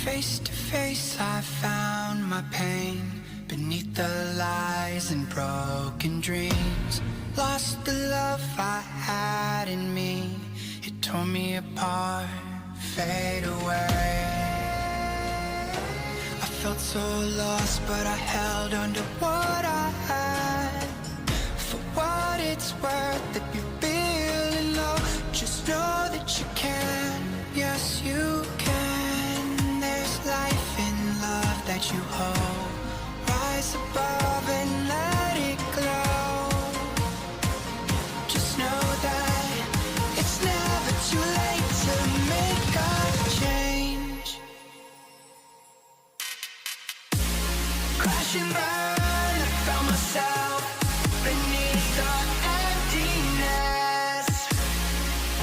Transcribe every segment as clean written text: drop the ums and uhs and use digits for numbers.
Face to face, I found my pain beneath the lies and broken dreams. Lost the love I had in me. It tore me apart, fade away. I felt so lost, but I held on to what I had. For what it's worth, if you're feeling low, just know that you can. Yes, you can. There's life in love that you hold. Rise above and let it glow. Just know that it's never too late to make a change. Crash and burn, I found myself beneath the emptiness.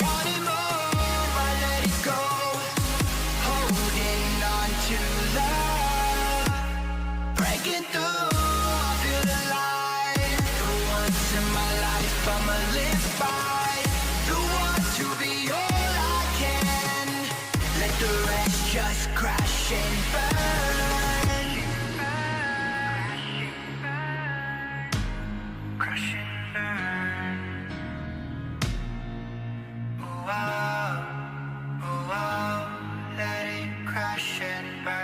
Wanting more, I let it go. Holding on to love. Breaking through, I feel alive. For once in my life, I'ma live by the want to be all I can. Let the rest just crash and burn. Crash and burn. Oh, oh, oh, oh, let it crash and burn.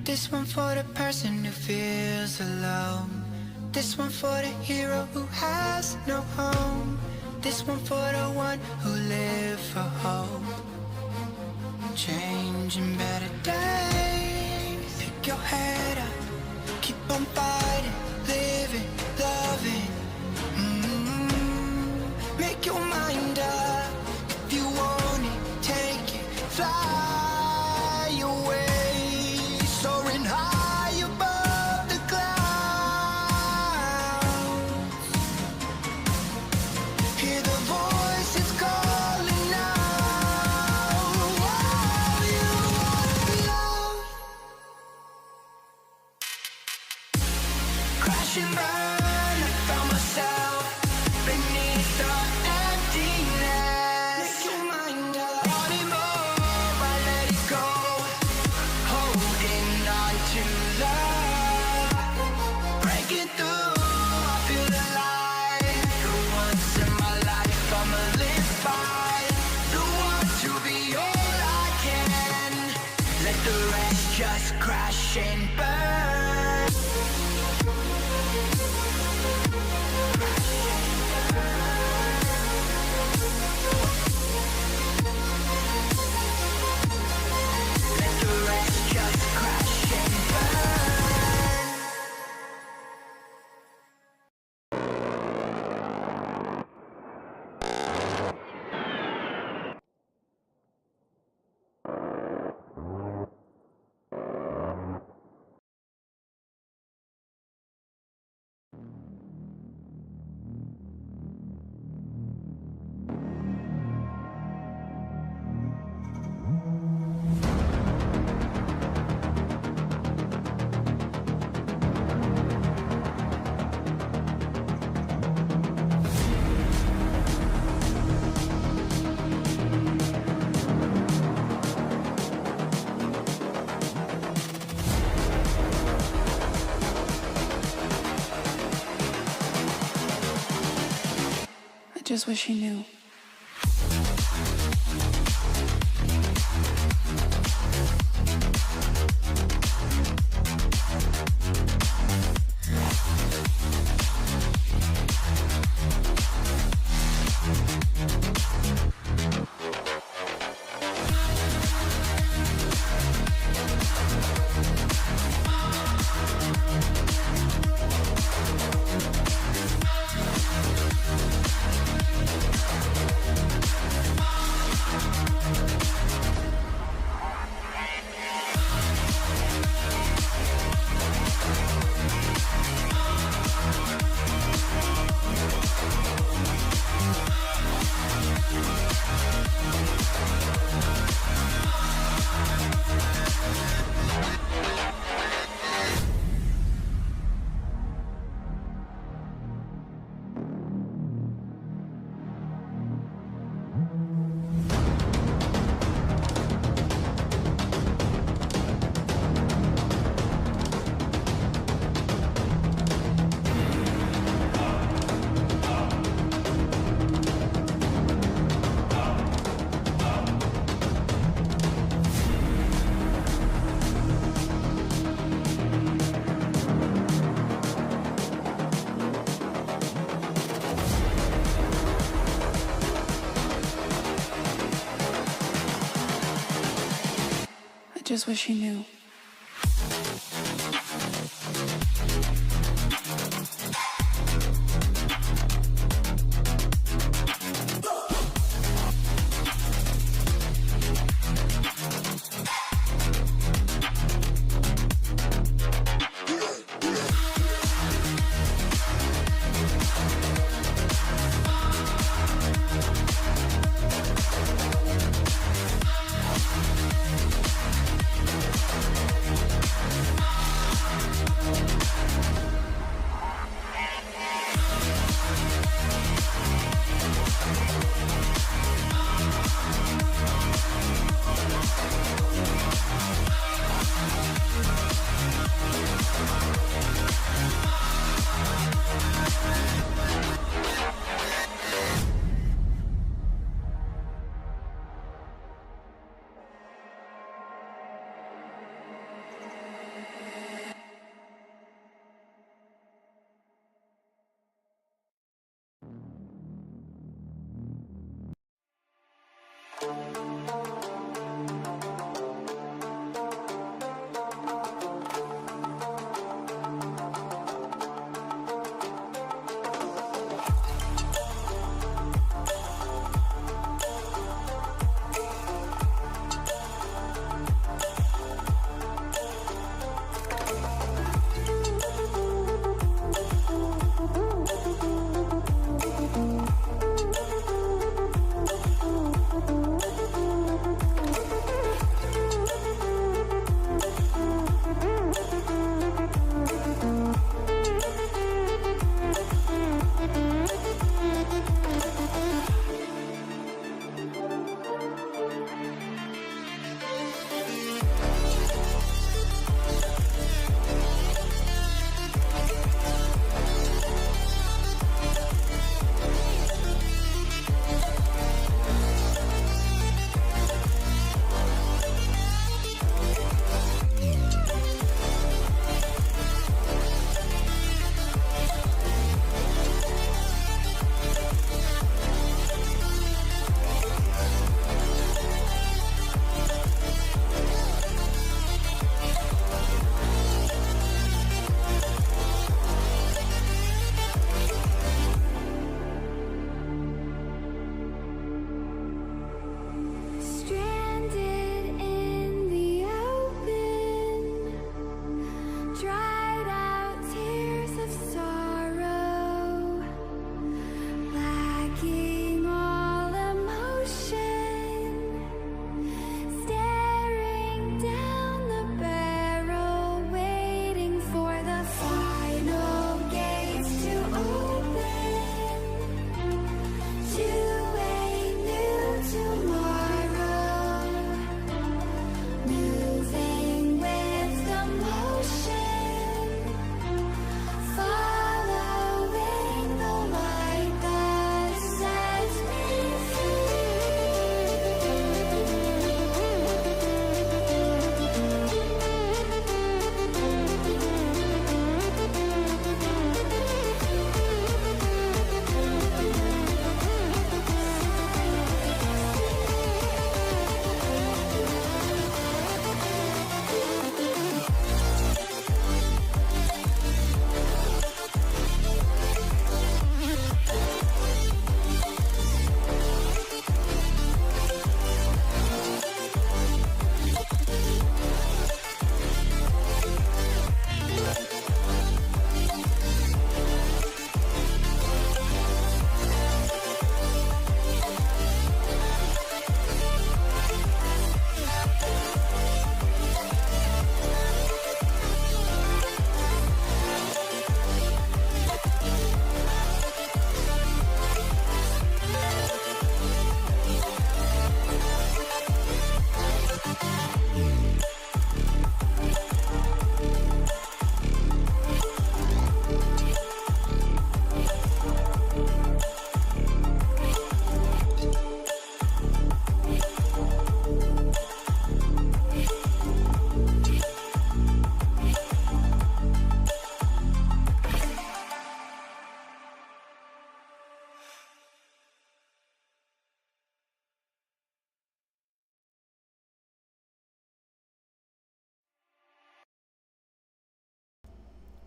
This one for the person who feels alone. This one for the hero who has no home. This one for the one who live for hope. Changing better days. Pick your head up, keep on fighting, living, loving. Make your mind up. If you want it, take it, fly away, soaring high above the clouds. Hear the voices calling out. Oh, you want love. Crash and burn, I found myself beneath the emptiness. Make your mind up. Wanting more, I let it go. Holding on to love. Breaking through, I feel alive. For once in my life, I'ma live by the want to be all I can. Let the rest just crash and burn. Let the rest just crash and burn. I just wish he knew. just wish he knew.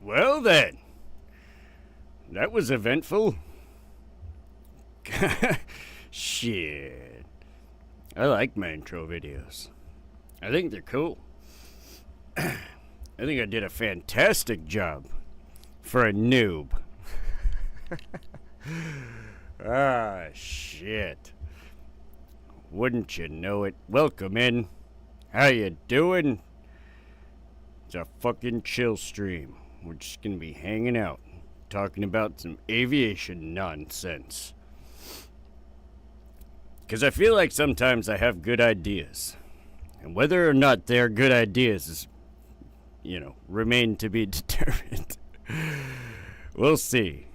Well then, that was eventful. Shit. I like my intro videos. I think they're cool. I think I did a fantastic job for a noob. Ah, shit. Wouldn't you know it? Welcome in. How you doing? It's a fucking chill stream. We're just gonna be hanging out, talking about some aviation nonsense. 'Cause I feel like sometimes I have good ideas. And whether or not they're good ideas is, remain to be determined. We'll see.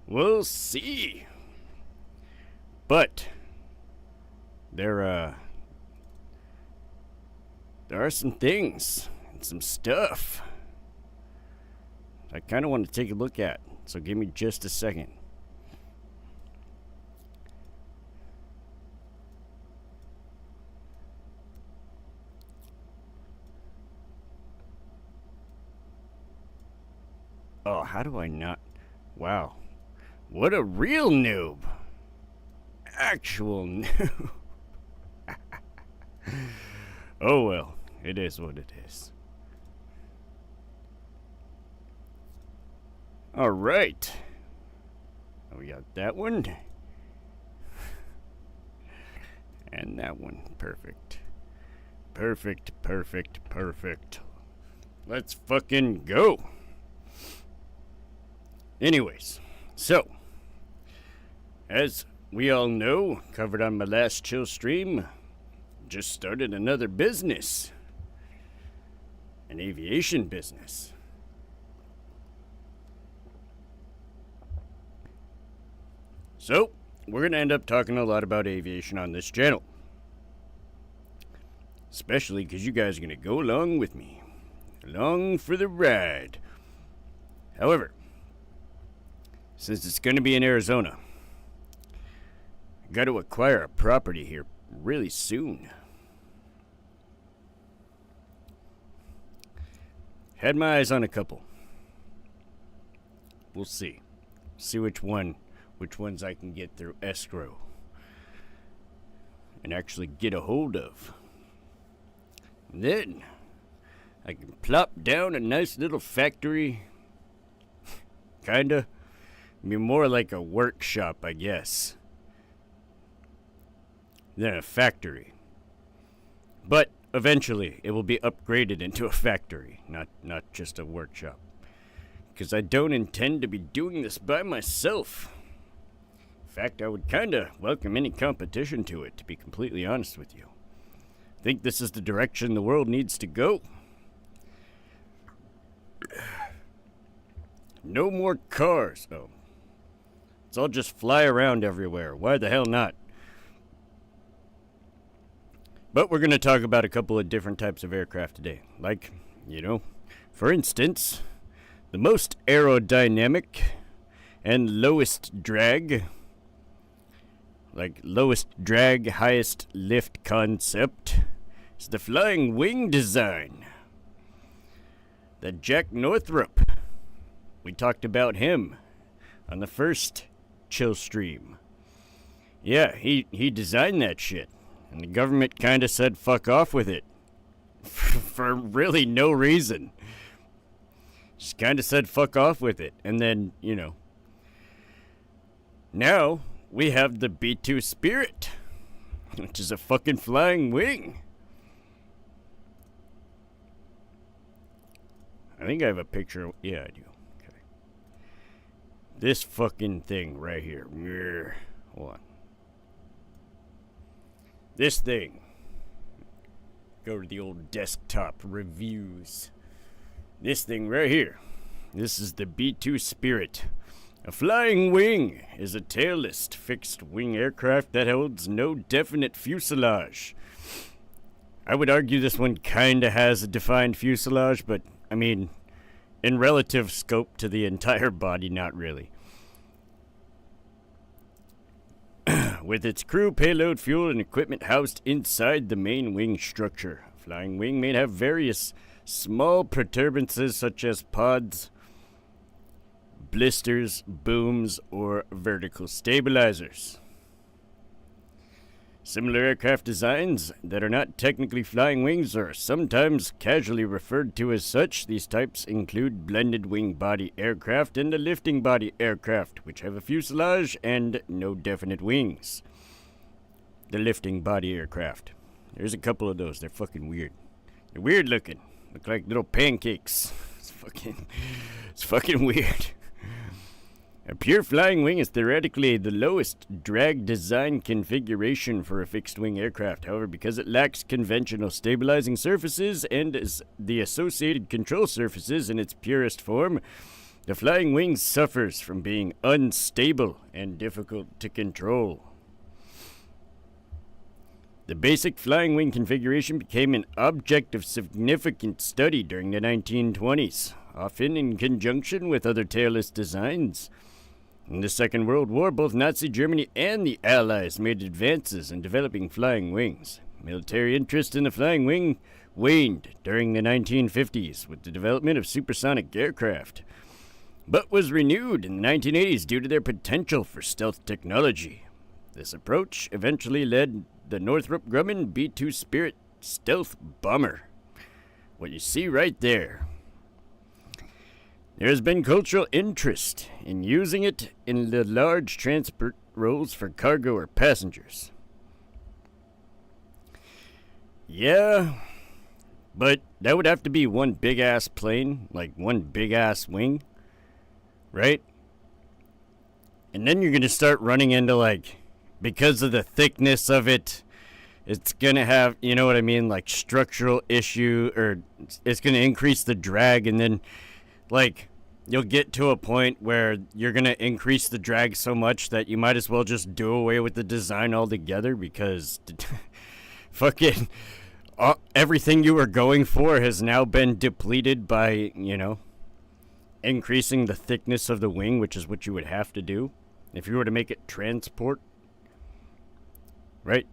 We'll see. But there are some things and some stuff I kind of want to take a look at. So give me just a second. Oh, how do I not? Wow. What a real noob. Actual noob. Oh well, it is what it is. Alright. We got that one. And that one. Perfect. Perfect, perfect, perfect. Let's fucking go. Anyways, so, as we all know, covered on my last chill stream, just started another business. An aviation business. So, we're going to end up talking a lot about aviation on this channel. Especially because you guys are going to go along with me. Along for the ride. However, since it's going to be in Arizona, I got to acquire a property here really soon. Had my eyes on a couple. We'll see. See which ones I can get through escrow and actually get a hold of. And then I can plop down a nice little factory. Kinda. I mean, more like a workshop, I guess, than a factory. But eventually, it will be upgraded into a factory, not just a workshop. Because I don't intend to be doing this by myself. In fact, I would kinda welcome any competition to it, to be completely honest with you. I think this is the direction the world needs to go. No more cars. Oh. Let's all just fly around everywhere. Why the hell not? But we're going to talk about a couple of different types of aircraft today. Like, for instance, the most aerodynamic and lowest drag. Like, lowest drag, highest lift concept is the flying wing design. That Jack Northrop. We talked about him on the first chill stream. Yeah, he designed that shit. And the government kind of said fuck off with it. For really no reason. Just kind of said fuck off with it. And then, now we have the B-2 Spirit, which is a fucking flying wing. I think I have a picture. Yeah, I do. This fucking thing right here. Hold on. This thing. Go to the old desktop reviews. This thing right here. This is the B-2 Spirit. A flying wing is a tailless fixed-wing aircraft that holds no definite fuselage. I would argue this one kinda has a defined fuselage, but, I mean, in relative scope to the entire body, not really. With its crew, payload, fuel, and equipment housed inside the main wing structure. A flying wing may have various small protuberances such as pods, blisters, booms, or vertical stabilizers. Similar aircraft designs that are not technically flying wings are sometimes casually referred to as such. These types include blended wing body aircraft and a lifting body aircraft, which have a fuselage and no definite wings. The lifting body aircraft. There's a couple of those. They're fucking weird. They're weird looking. Look like little pancakes. It's fucking weird. A pure flying wing is theoretically the lowest drag design configuration for a fixed-wing aircraft. However, because it lacks conventional stabilizing surfaces and the associated control surfaces in its purest form, the flying wing suffers from being unstable and difficult to control. The basic flying wing configuration became an object of significant study during the 1920s, often in conjunction with other tailless designs. In the Second World War, both Nazi Germany and the Allies made advances in developing flying wings. Military interest in the flying wing waned during the 1950s with the development of supersonic aircraft, but was renewed in the 1980s due to their potential for stealth technology. This approach eventually led the Northrop Grumman B-2 Spirit stealth bomber. What you see right there. There has been cultural interest in using it in the large transport roles for cargo or passengers. Yeah, but that would have to be one big-ass plane, like one big-ass wing, right? And then you're going to start running into, like, because of the thickness of it, it's going to have, you know what I mean, like structural issue, or it's going to increase the drag, and then, like, you'll get to a point where you're going to increase the drag so much that you might as well just do away with the design altogether because fucking everything you were going for has now been depleted by, you know, increasing the thickness of the wing, which is what you would have to do if you were to make it transport. Right?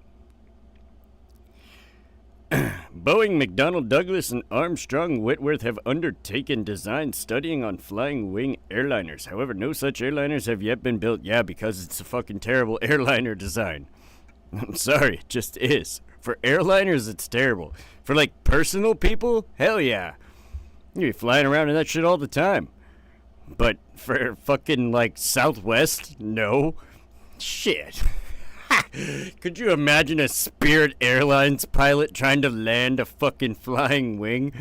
Boeing, McDonnell Douglas, and Armstrong Whitworth have undertaken design studying on flying wing airliners. However, no such airliners have yet been built. Yeah, because it's a fucking terrible airliner design. I'm sorry, it just is. For airliners, it's terrible. For, like, personal people, hell yeah. You'd be flying around in that shit all the time. But for fucking, like, Southwest, no. Shit. Could you imagine a Spirit Airlines pilot trying to land a fucking flying wing?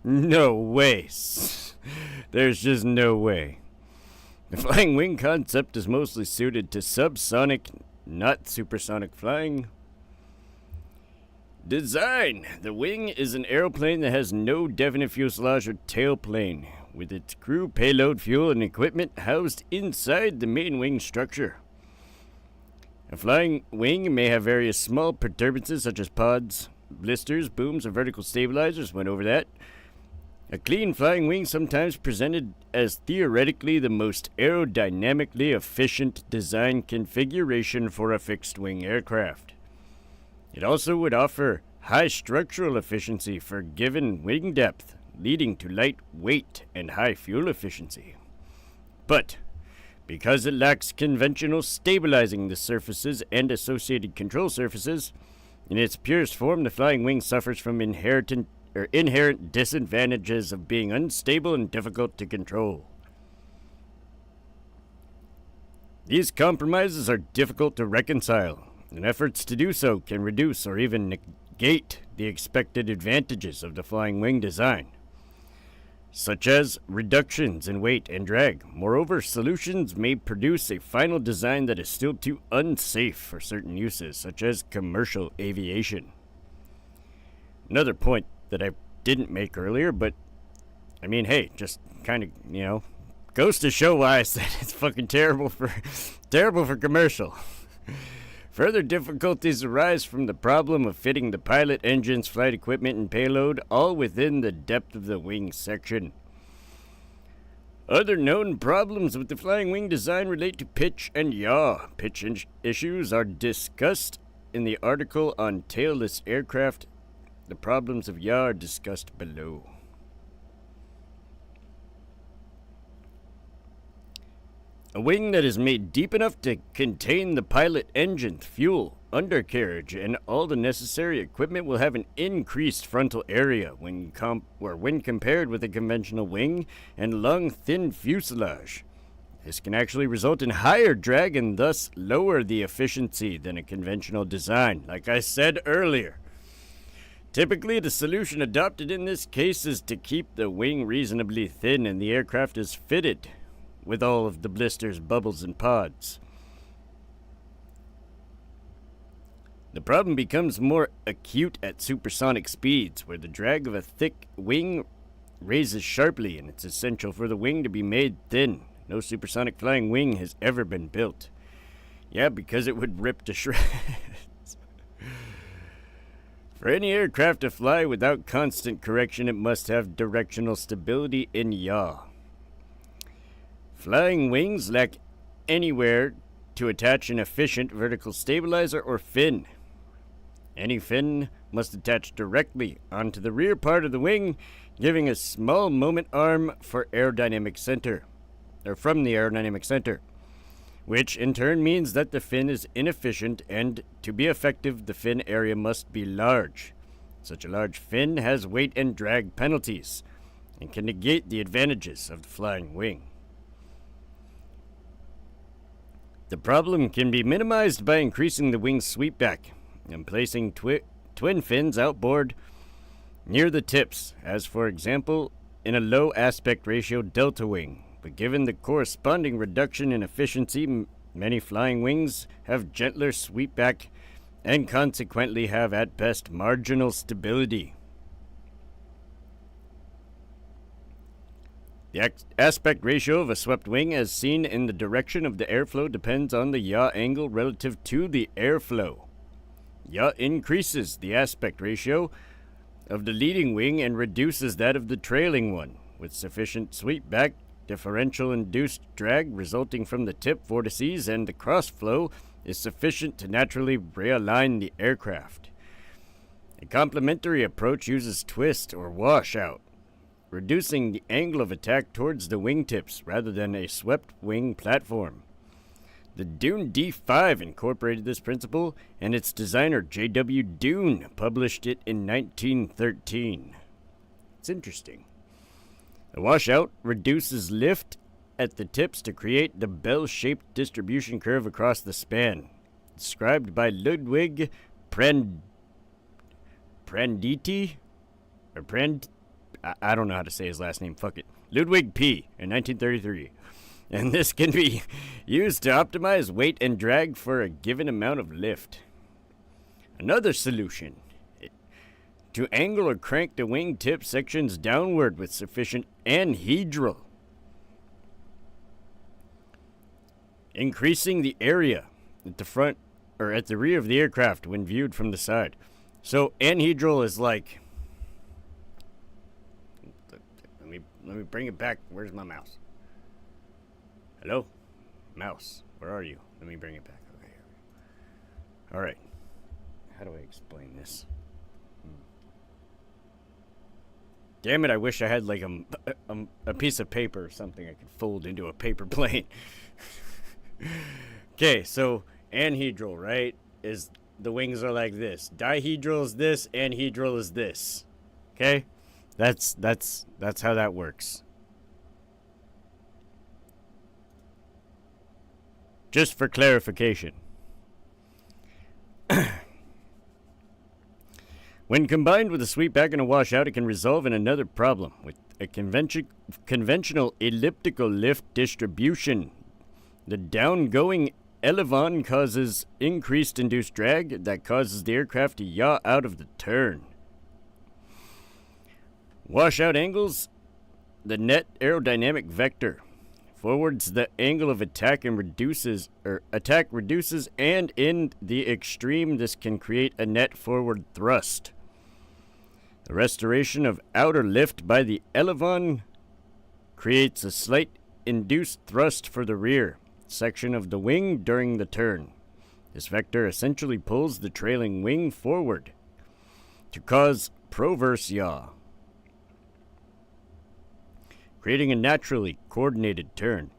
No way. There's just no way. The flying wing concept is mostly suited to subsonic, not supersonic flying. Design. The wing is an aeroplane that has no definite fuselage or tailplane, with its crew, payload, fuel, and equipment housed inside the main wing structure. A flying wing may have various small protuberances such as pods, blisters, booms, or vertical stabilizers. Went over that. A clean flying wing sometimes presented as theoretically the most aerodynamically efficient design configuration for a fixed-wing aircraft. It also would offer high structural efficiency for given wing depth, leading to light weight and high fuel efficiency. But because it lacks conventional stabilizing the surfaces and associated control surfaces, in its purest form, the flying wing suffers from inherent disadvantages of being unstable and difficult to control. These compromises are difficult to reconcile, and efforts to do so can reduce or even negate the expected advantages of the flying wing design, such as reductions in weight and drag. Moreover, solutions may produce a final design that is still too unsafe for certain uses, such as commercial aviation. Another point that I didn't make earlier, but I mean, hey, just kind of, you know, goes to show why I said it's fucking terrible for commercial. Further difficulties arise from the problem of fitting the pilot, engines, flight equipment, and payload all within the depth of the wing section. Other known problems with the flying wing design relate to pitch and yaw. Pitch issues are discussed in the article on tailless aircraft. The problems of yaw are discussed below. A wing that is made deep enough to contain the pilot engine, fuel, undercarriage, and all the necessary equipment will have an increased frontal area when compared with a conventional wing and long, thin fuselage. This can actually result in higher drag and thus lower the efficiency than a conventional design, like I said earlier. Typically, the solution adopted in this case is to keep the wing reasonably thin and the aircraft is fitted with all of the blisters, bubbles, and pods. The problem becomes more acute at supersonic speeds, where the drag of a thick wing raises sharply, and it's essential for the wing to be made thin. No supersonic flying wing has ever been built. Yeah, because it would rip to shreds. For any aircraft to fly without constant correction, it must have directional stability in yaw. Flying wings lack anywhere to attach an efficient vertical stabilizer or fin. Any fin must attach directly onto the rear part of the wing, giving a small moment arm for aerodynamic center, or from the aerodynamic center, which in turn means that the fin is inefficient, and to be effective, the fin area must be large. Such a large fin has weight and drag penalties, and can negate the advantages of the flying wing. The problem can be minimized by increasing the wing's sweepback and placing twin fins outboard near the tips, as for example in a low aspect ratio delta wing. But given the corresponding reduction in efficiency, many flying wings have gentler sweepback and consequently have at best marginal stability. The aspect ratio of a swept wing, as seen in the direction of the airflow, depends on the yaw angle relative to the airflow. Yaw increases the aspect ratio of the leading wing and reduces that of the trailing one. With sufficient sweepback, differential induced drag resulting from the tip vortices and the crossflow is sufficient to naturally realign the aircraft. A complementary approach uses twist or washout, reducing the angle of attack towards the wingtips rather than a swept wing platform. The Dune D5 incorporated this principle, and its designer J.W. Dune published it in 1913. It's interesting. The washout reduces lift at the tips to create the bell-shaped distribution curve across the span, described by Ludwig Prandtl, I don't know how to say his last name, fuck it. Ludwig P. in 1933. And this can be used to optimize weight and drag for a given amount of lift. Another solution: to angle or crank the wing tip sections downward with sufficient anhedral, increasing the area at the front or at the rear of the aircraft when viewed from the side. So anhedral is like, let me bring it back. Where's my mouse? Hello? Mouse, where are you? Let me bring it back. Okay, here we go. Alright. How do I explain this? Damn it, I wish I had like a piece of paper or something I could fold into a paper plane. Okay, so anhedral, right? Is the wings are like this. Dihedral is this, anhedral is this. Okay? That's how that works. Just for clarification. When combined with a sweepback and a washout, it can resolve in another problem. With a conventional elliptical lift distribution, the downgoing elevon causes increased induced drag that causes the aircraft to yaw out of the turn. Washout angles the net aerodynamic vector. Forwards the angle of attack and reduces, and in the extreme this can create a net forward thrust. The restoration of outer lift by the elevon creates a slight induced thrust for the rear section of the wing during the turn. This vector essentially pulls the trailing wing forward to cause proverse yaw, creating a naturally coordinated turn.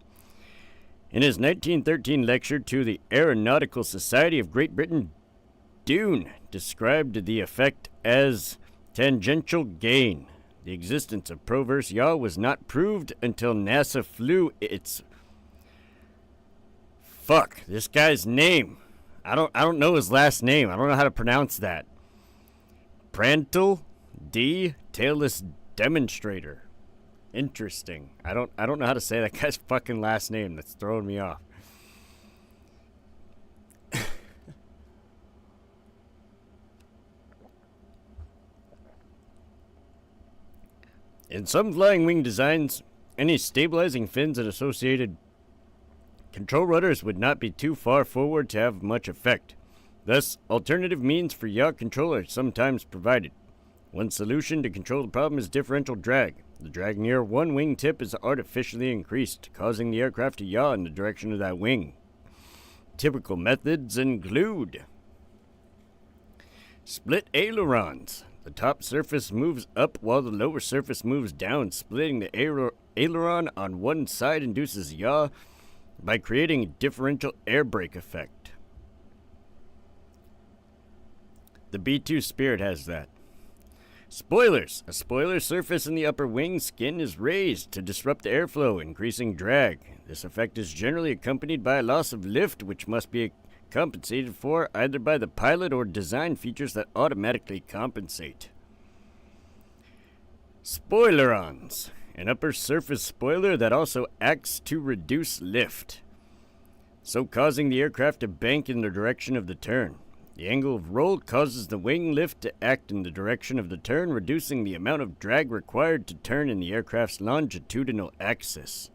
In his 1913 lecture to the Aeronautical Society of Great Britain, Dune described the effect as tangential gain. The existence of proverse yaw was not proved until NASA flew its... Fuck, this guy's name. I don't know his last name. I don't know how to pronounce that. Prattle D. Tailless Demonstrator. Interesting. I don't know how to say that guy's fucking last name. That's throwing me off. In some flying wing designs, any stabilizing fins and associated control rudders would not be too far forward to have much effect. Thus, alternative means for yaw control are sometimes provided. One solution to control the problem is differential drag. The drag near one wing tip is artificially increased, causing the aircraft to yaw in the direction of that wing. Typical methods include split ailerons. The top surface moves up while the lower surface moves down. Splitting the aileron on one side induces yaw by creating a differential air brake effect. The B-2 Spirit has that. Spoilers. A spoiler surface in the upper wing skin is raised to disrupt the airflow, increasing drag. This effect is generally accompanied by a loss of lift, which must be compensated for either by the pilot or design features that automatically compensate. Spoilerons. An upper surface spoiler that also acts to reduce lift, so causing the aircraft to bank in the direction of the turn. The angle of roll causes the wing lift to act in the direction of the turn, reducing the amount of drag required to turn in the aircraft's longitudinal axis.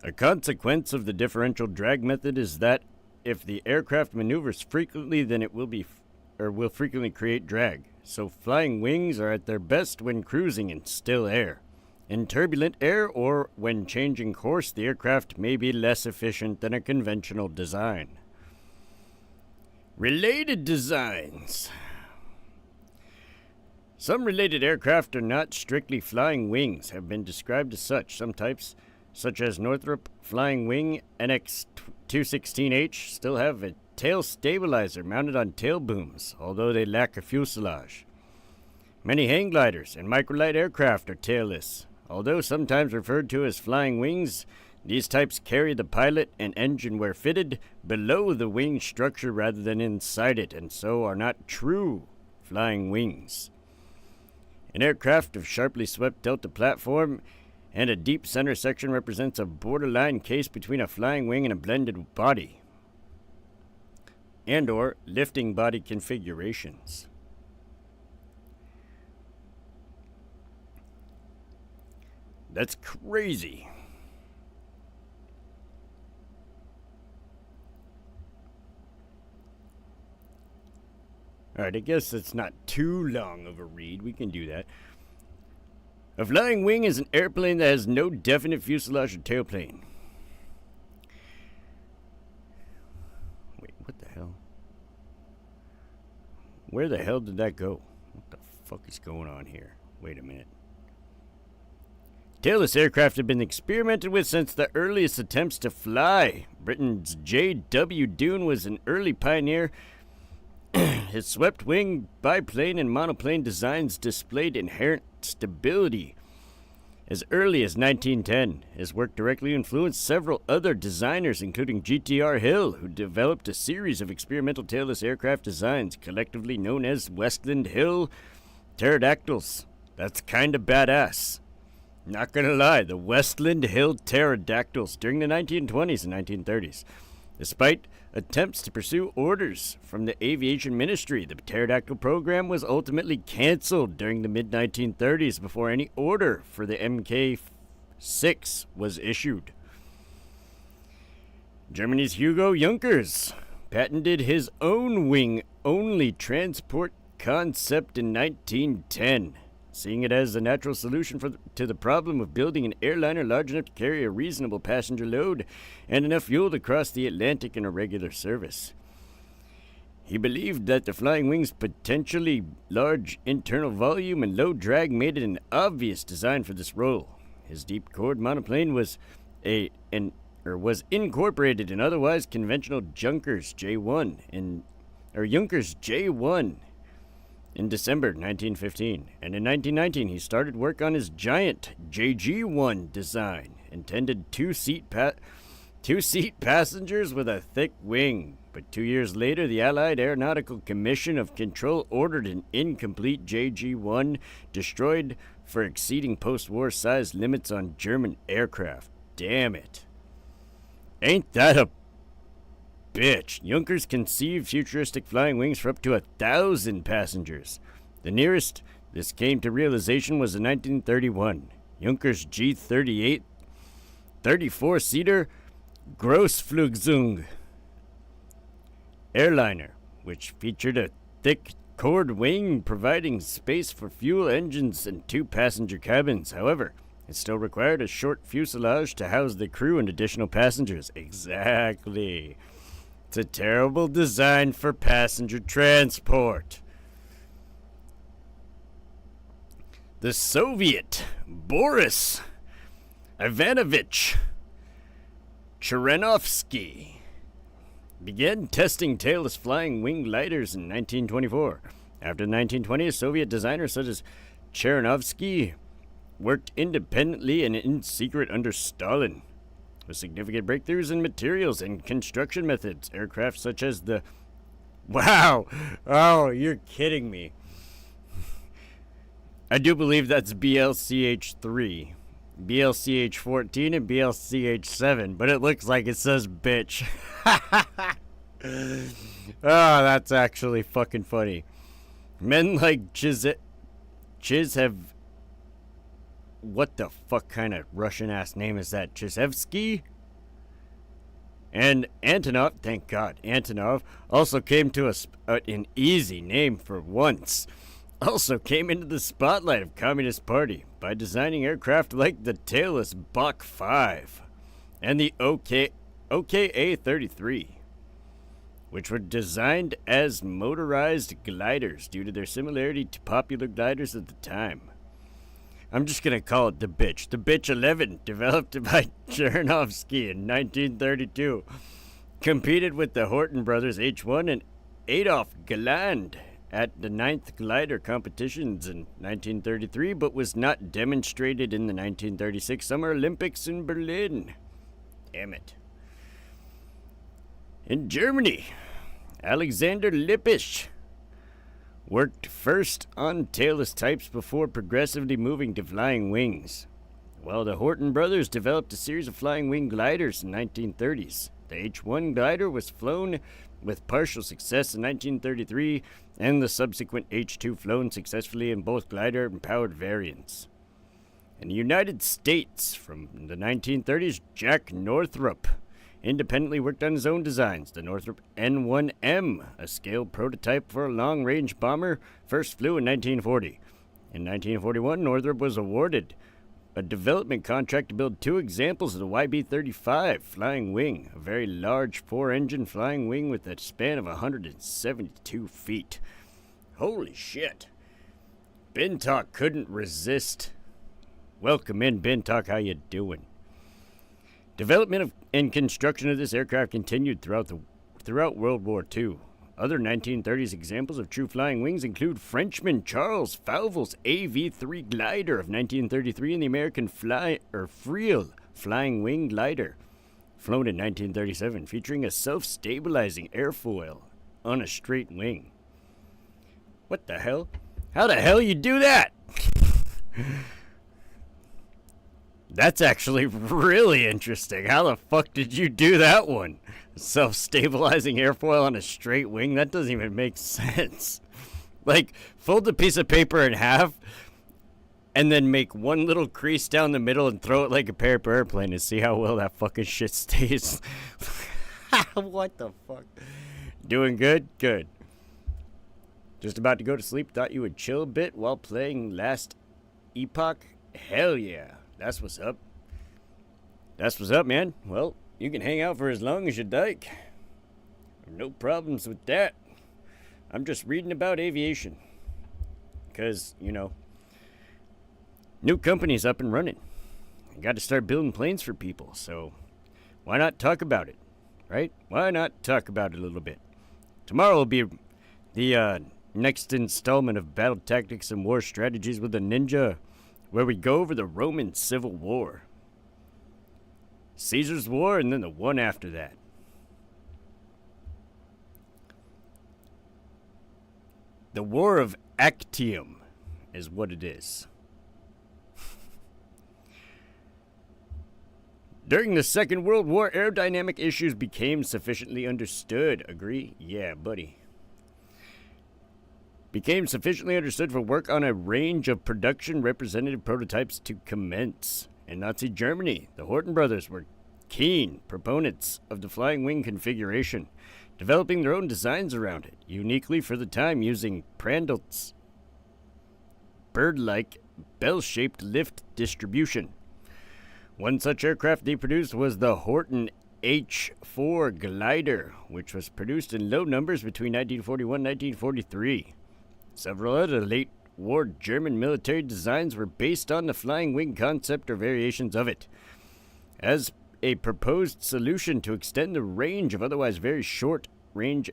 A consequence of the differential drag method is that if the aircraft maneuvers frequently, then it will frequently create drag. So flying wings are at their best when cruising in still air. In turbulent air or when changing course, the aircraft may be less efficient than a conventional design. Related designs. Some related aircraft are not strictly flying wings, have been described as such. Some types, such as Northrop Flying Wing NX-216H, still have a tail stabilizer mounted on tail booms, although they lack a fuselage. Many hang gliders and microlight aircraft are tailless. Although sometimes referred to as flying wings, these types carry the pilot and engine where fitted below the wing structure rather than inside it, and so are not true flying wings. An aircraft of sharply swept delta platform and a deep center section represents a borderline case between a flying wing and a blended body, and or lifting body configurations. That's crazy. Alright, I guess it's not too long of a read. We can do that. A flying wing is an airplane that has no definite fuselage or tailplane. Wait, what the hell? Where the hell did that go? What the fuck is going on here? Wait a minute. Tailless aircraft have been experimented with since the earliest attempts to fly. Britain's J.W. Dune was an early pioneer. His swept wing, biplane, and monoplane designs displayed inherent stability as early as 1910. His work directly influenced several other designers, including G.T.R. Hill, who developed a series of experimental tailless aircraft designs, collectively known as Westland Hill pterodactyls. That's kinda badass. Not gonna lie, the Westland Hill pterodactyls during the 1920s and 1930s. Despite attempts to pursue orders from the aviation ministry, the pterodactyl program was ultimately canceled during the mid-1930s before any order for the Mk6 was issued. Germany's Hugo Junkers patented his own wing-only transport concept in 1910. Seeing it as a natural solution to the problem of building an airliner large enough to carry a reasonable passenger load and enough fuel to cross the Atlantic in a regular service. He believed that the flying wing's potentially large internal volume and low drag made it an obvious design for this role. His deep-chord monoplane was was incorporated in otherwise conventional Junkers J1 Junkers J1 in December 1915, and in 1919 he started work on his giant JG1 design, intended two-seat passengers with a thick wing. But 2 years later, the Allied Aeronautical Commission of Control ordered an incomplete JG1 destroyed for exceeding post-war size limits on German aircraft. Damn it. Ain't that a bitch? Junkers conceived futuristic flying wings for up to 1,000 passengers. The nearest this came to realization was in 1931. Junkers G-38 34-seater Grossflugzeug airliner, which featured a thick chord wing providing space for fuel engines and 2 passenger cabins. However, it still required a short fuselage to house the crew and additional passengers. Exactly. It's a terrible design for passenger transport. The Soviet Boris Ivanovich Cherenovsky began testing tailless flying wing gliders in 1924. After the 1920s, Soviet designers such as Cherenovsky worked independently and in secret under Stalin, with significant breakthroughs in materials and construction methods. Aircraft such as the... Wow! Oh, you're kidding me. I do believe that's BLCH-3, BLCH-14, and BLCH-7, but it looks like it says bitch. Oh, that's actually fucking funny. Men like Chiz have... What the fuck kind of Russian-ass name is that? Chizevsky? And Antonov, thank God, Antonov also came to an easy name for once. Also came into the spotlight of Communist Party by designing aircraft like the tailless Bach 5 and the OKA-33, which were designed as motorized gliders due to their similarity to popular gliders at the time. I'm just going to call it the bitch. The bitch 11, developed by Chernovsky in 1932, competed with the Horton brothers H-1 and Adolf Galland at the 9th glider competitions in 1933, but was not demonstrated in the 1936 Summer Olympics in Berlin. Damn it. In Germany, Alexander Lippisch worked first on tailless types before progressively moving to flying wings, while the Horton brothers developed a series of flying wing gliders in the 1930s. The H-1 glider was flown with partial success in 1933, and the subsequent H-2 flown successfully in both glider and powered variants. In the United States, from the 1930s, Jack Northrop independently worked on his own designs. The Northrop N-1M, a scaled prototype for a long-range bomber, first flew in 1940. In 1941, Northrop was awarded a development contract to build 2 examples of the YB-35 flying wing, a very large 4-engine flying wing with a span of 172 feet. Holy shit. Bintalk couldn't resist. Welcome in, Bintalk. How you doing? Development and construction of this aircraft continued throughout World War II. Other 1930s examples of true flying wings include Frenchman Charles Fauvel's AV-3 glider of 1933 and the American Friel flying wing glider, flown in 1937, featuring a self-stabilizing airfoil on a straight wing. What the hell? How the hell you do that? That's actually really interesting. How the fuck did you do that one? Self-stabilizing airfoil on a straight wing? That doesn't even make sense. Like, fold a piece of paper in half and then make one little crease down the middle and throw it like a paper airplane and see how well that fucking shit stays. What the fuck? Doing good? Good. Just about to go to sleep? Thought you would chill a bit while playing Last Epoch? Hell yeah. That's what's up. That's what's up, man. Well, you can hang out for as long as you'd like. No problems with that. I'm just reading about aviation. Because, you know, new company's up and running. I got to start building planes for people, so why not talk about it, right? Why not talk about it a little bit? Tomorrow will be the next installment of Battle Tactics and War Strategies with a Ninja, where we go over the Roman Civil War, Caesar's War, and then the one after that. The War of Actium is what it is. During the Second World War, aerodynamic issues became sufficiently understood. Agree? Yeah, buddy. Became sufficiently understood for work on a range of production representative prototypes to commence. In Nazi Germany, the Horton brothers were keen proponents of the flying wing configuration, developing their own designs around it, uniquely for the time using Prandtl's bird-like, bell-shaped lift distribution. One such aircraft they produced was the Horton H-4 glider, which was produced in low numbers between 1941 and 1943. Several other late-war German military designs were based on the flying wing concept or variations of it, as a proposed solution to extend the range of otherwise very short range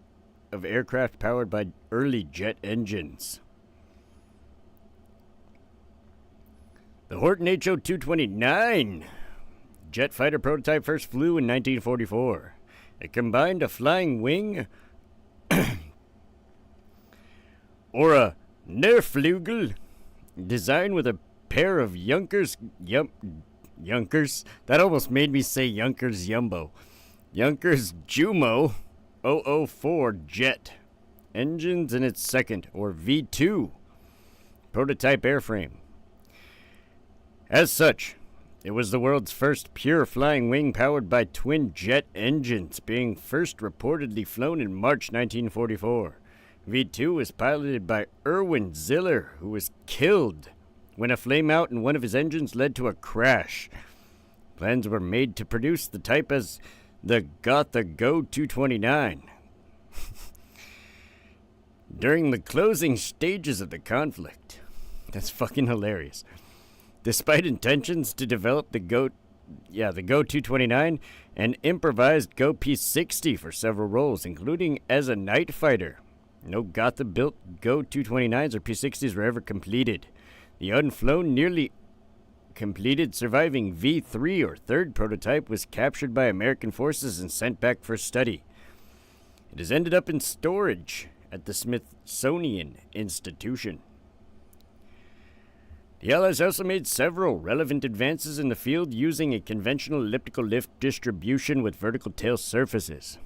of aircraft powered by early jet engines. The Horton HO-229 jet fighter prototype first flew in 1944. It combined a flying wing or a Nerflügel design with a pair of Junkers, that almost made me say Junkers Jumbo. Junkers Jumo 004 jet engines in its second, or V2, prototype airframe. As such, it was the world's first pure flying wing powered by twin jet engines, being first reportedly flown in March 1944. V2 was piloted by Erwin Ziller, who was killed when a flameout in one of his engines led to a crash. Plans were made to produce the type as the Gotha Go 229. During the closing stages of the conflict. That's fucking hilarious. Despite intentions to develop the Go 229, an improvised Go P60 for several roles, including as a night fighter. No Gotha-built Go 229s or P60s were ever completed. The unflown, nearly completed surviving V3 or third prototype was captured by American forces and sent back for study. It has ended up in storage at the Smithsonian Institution. The Allies also made several relevant advances in the field using a conventional elliptical lift distribution with vertical tail surfaces.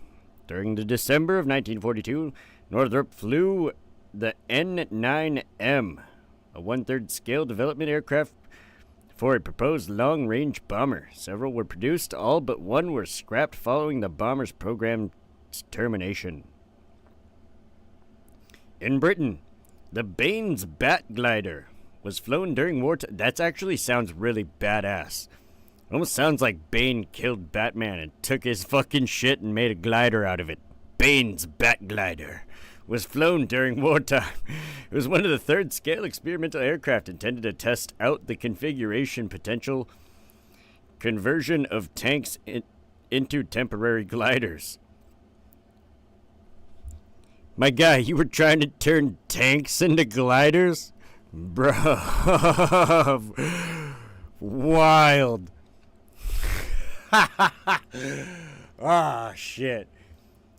During the December of 1942, Northrop flew the N-9M, a one-third scale development aircraft for a proposed long-range bomber. Several were produced, all but one were scrapped following the bomber's program's termination. In Britain, the Baines Bat Glider was flown during wartime. That actually sounds really badass. It almost sounds like Bane killed Batman and took his fucking shit and made a glider out of it. Bane's Bat Glider was flown during wartime. It was one of the third-scale experimental aircraft intended to test out the configuration potential conversion of tanks into temporary gliders. My guy, you were trying to turn tanks into gliders? Bro, wild. Ah, shit.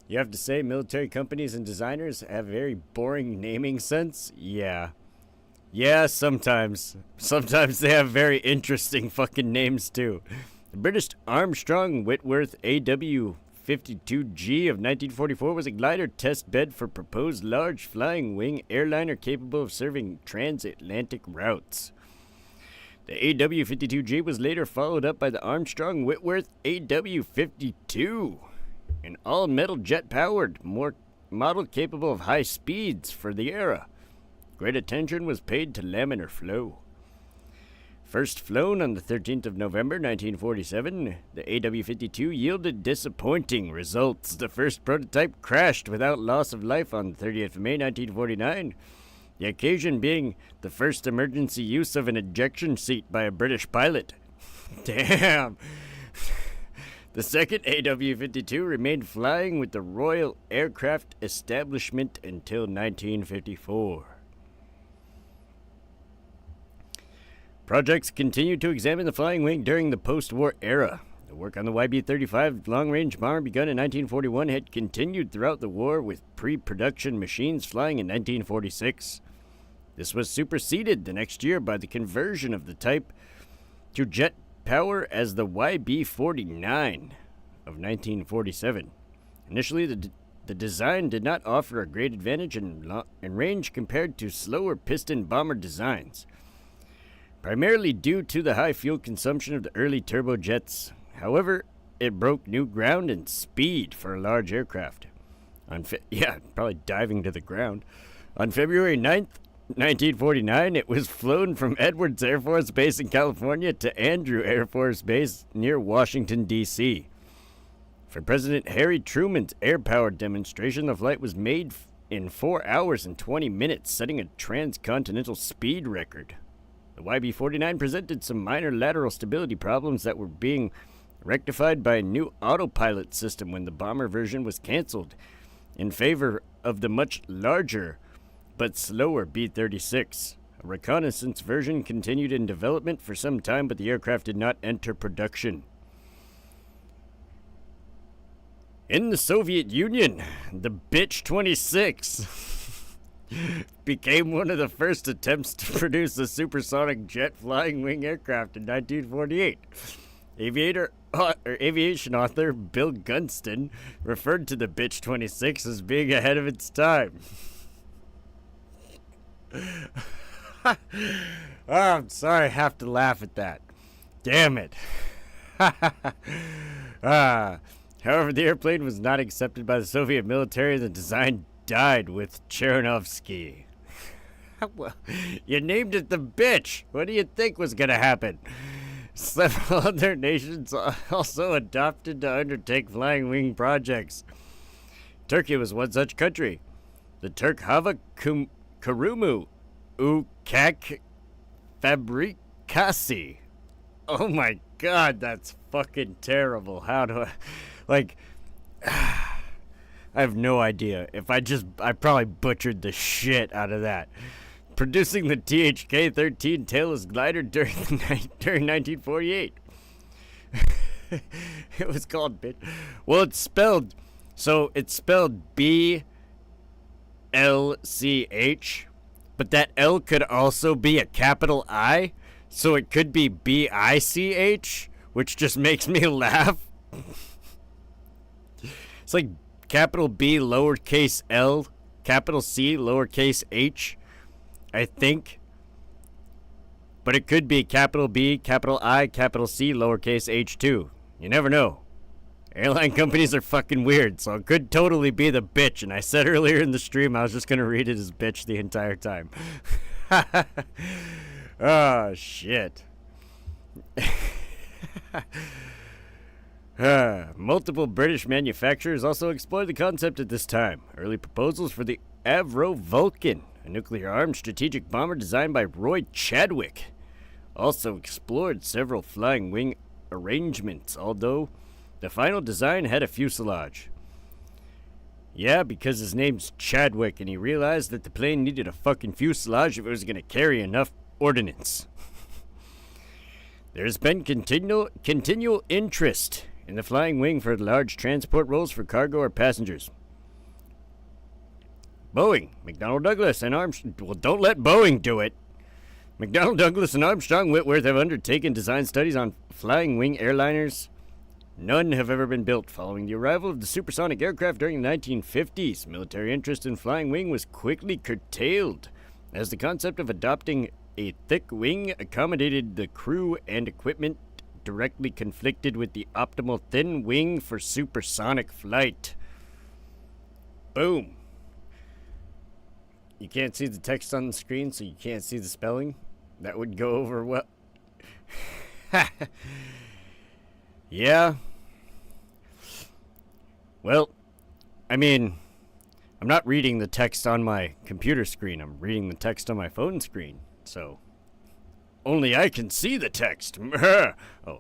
You have to say military companies and designers have very boring naming sense? Yeah. Yeah, sometimes. Sometimes they have very interesting fucking names, too. The British Armstrong Whitworth AW-52G of 1944 was a glider test bed for proposed large flying wing airliner capable of serving transatlantic routes. The AW-52G was later followed up by the Armstrong Whitworth AW-52, an all-metal jet-powered model capable of high speeds for the era. Great attention was paid to laminar flow. First flown on the 13th of November 1947, the AW-52 yielded disappointing results. The first prototype crashed without loss of life on the 30th of May 1949, the occasion being the first emergency use of an ejection seat by a British pilot. Damn. The second AW-52 remained flying with the Royal Aircraft Establishment until 1954. Projects continued to examine the flying wing during the post-war era. The work on the YB-35 long-range bomber begun in 1941 had continued throughout the war, with pre-production machines flying in 1946. This was superseded the next year by the conversion of the type to jet power as the YB-49 of 1947. Initially, the design did not offer a great advantage in range compared to slower piston bomber designs, primarily due to the high fuel consumption of the early turbojets. However, it broke new ground in speed for a large aircraft. Probably diving to the ground. On February 9th, 1949, it was flown from Edwards Air Force Base in California to Andrew Air Force Base near Washington, D.C. For President Harry Truman's air-powered demonstration, the flight was made in 4 hours and 20 minutes, setting a transcontinental speed record. The YB-49 presented some minor lateral stability problems that were being rectified by a new autopilot system when the bomber version was canceled in favor of the much larger but slower B-36. A reconnaissance version continued in development for some time, but the aircraft did not enter production. In the Soviet Union, the Bitch 26 became one of the first attempts to produce a supersonic jet flying wing aircraft in 1948. Aviation author Bill Gunston referred to the Bitch 26 as being ahead of its time. Oh, I'm sorry I have to laugh at that. Damn it. However, the airplane was not accepted by the Soviet military, and the design died with Chernovsky. Well, you named it the Bitch. What do you think was going to happen? Several other nations also adopted to undertake flying wing projects. Turkey was one such country. The Turk Hava Kurumu Ukak Fabrikasi. Oh my god, that's fucking terrible. How do I have no idea. I probably butchered the shit out of that. Producing the THK-13 tailless glider during 1948. It was called bitch. Well, it's spelled B-L-C-H, but that L could also be a capital I, so it could be B-I-C-H, which just makes me laugh. It's like capital B, lowercase l, capital C, lowercase h, I think. But it could be capital B, capital I, capital C, lowercase h too. You never know. Airline companies are fucking weird, so it could totally be the Bitch. And I said earlier in the stream I was just going to read it as Bitch the entire time. Oh, shit. Multiple British manufacturers also explored the concept at this time. Early proposals for the Avro Vulcan, a nuclear-armed strategic bomber designed by Roy Chadwick, also explored several flying wing arrangements, although the final design had a fuselage. Yeah, because his name's Chadwick, and he realized that the plane needed a fucking fuselage if it was going to carry enough ordnance. There's been continual interest in the flying wing for large transport roles for cargo or passengers. Boeing, McDonnell Douglas, and Armstrong... Well, don't let Boeing do it. McDonnell Douglas and Armstrong Whitworth have undertaken design studies on flying wing airliners. None have ever been built. Following the arrival of the supersonic aircraft during the 1950s, military interest in flying wing was quickly curtailed, as the concept of adopting a thick wing accommodated the crew and equipment directly conflicted with the optimal thin wing for supersonic flight. Boom. You can't see the text on the screen, so you can't see the spelling. That would go over well. Yeah. Well, I mean, I'm not reading the text on my computer screen. I'm reading the text on my phone screen. So, Only I can see the text. Oh.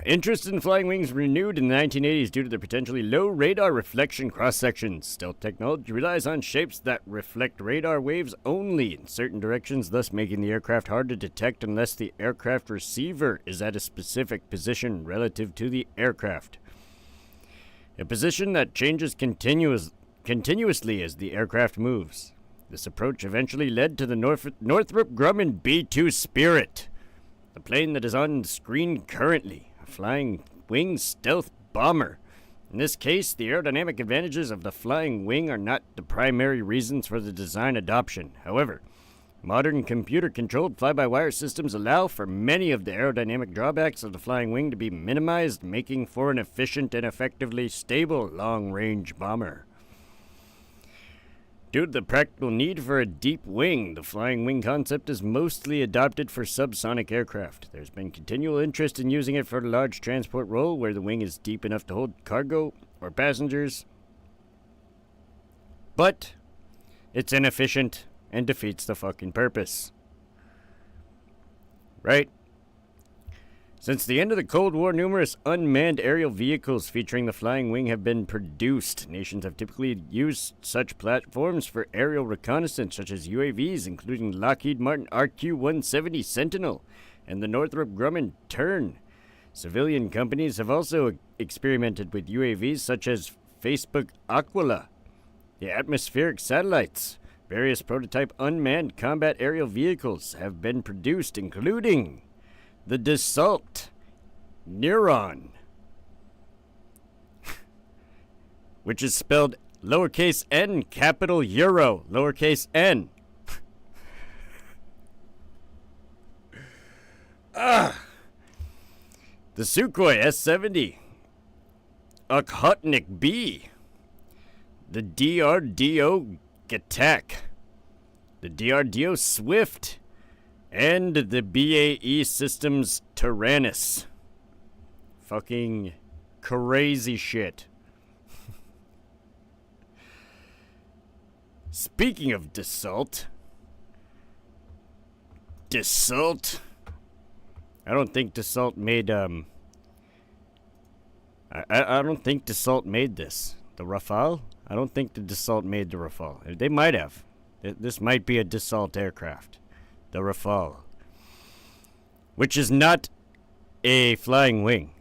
Interest in flying wings renewed in the 1980s due to their potentially low radar reflection cross-sections. Stealth technology relies on shapes that reflect radar waves only in certain directions, thus making the aircraft hard to detect unless the aircraft receiver is at a specific position relative to the aircraft. A position that changes continuously as the aircraft moves. This approach eventually led to the Northrop Grumman B-2 Spirit, the plane that is on screen currently, a flying wing stealth bomber. In this case, the aerodynamic advantages of the flying wing are not the primary reasons for the design adoption. However, modern computer-controlled fly-by-wire systems allow for many of the aerodynamic drawbacks of the flying wing to be minimized, making for an efficient and effectively stable long-range bomber. Due to the practical need for a deep wing, the flying wing concept is mostly adopted for subsonic aircraft. There's been continual interest in using it for a large transport role where the wing is deep enough to hold cargo or passengers. But it's inefficient and defeats the fucking purpose. Right? Since the end of the Cold War, numerous unmanned aerial vehicles featuring the flying wing have been produced. Nations have typically used such platforms for aerial reconnaissance, such as UAVs, including Lockheed Martin RQ-170 Sentinel and the Northrop Grumman Tern. Civilian companies have also experimented with UAVs, such as Facebook Aquila, the atmospheric satellites. Various prototype unmanned combat aerial vehicles have been produced, including the Dassault Neuron, which is spelled lowercase n, capital Euro, lowercase n. The Sukhoi S-70, Okhotnik B, the DRDO Gatak, the DRDO Swift, and the BAE Systems Tyrannus. Fucking crazy shit. Speaking of Dassault, I don't think Dassault made, I don't think Dassault made this. The Rafale? I don't think the Dassault made the Rafale. They might have. This might be a Dassault aircraft. The Rafale, which is not a flying wing,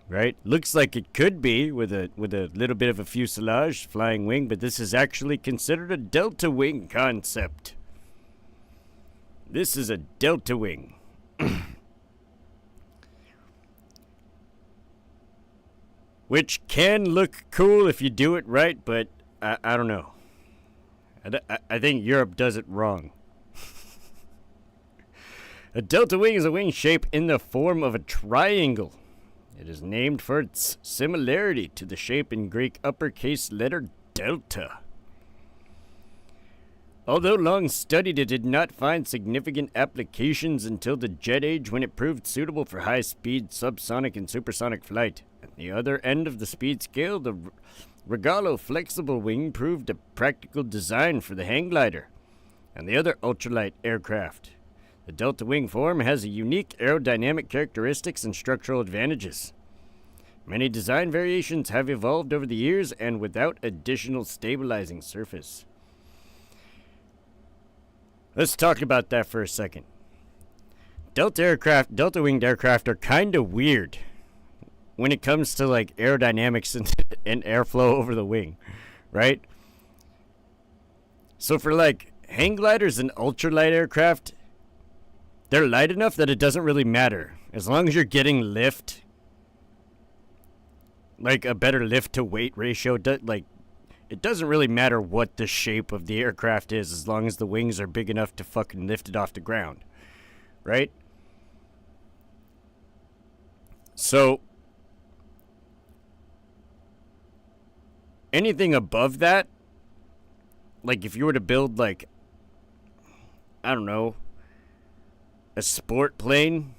right? Looks like it could be with a little bit of a fuselage flying wing, but this is actually considered a delta wing concept. This is a delta wing. Which can look cool if you do it right, but I don't know. I think Europe does it wrong. A delta wing is a wing shape in the form of a triangle. It is named for its similarity to the shape in Greek uppercase letter delta. Although long studied, it did not find significant applications until the jet age, when it proved suitable for high-speed subsonic and supersonic flight. At the other end of the speed scale, the Regalo flexible wing proved a practical design for the hang glider and the other ultralight aircraft. The delta wing form has a unique aerodynamic characteristics and structural advantages. Many design variations have evolved over the years and without additional stabilizing surface. Let's talk about that for a second. Delta winged aircraft are kind of weird when it comes to like aerodynamics and airflow over the wing, right? So for like hang gliders and ultralight aircraft, they're light enough that it doesn't really matter. As long as you're getting lift, like a better lift to weight ratio, it doesn't really matter what the shape of the aircraft is, as long as the wings are big enough to fucking lift it off the ground, right? So anything above that, like if you were to build like, I don't know, a sport plane,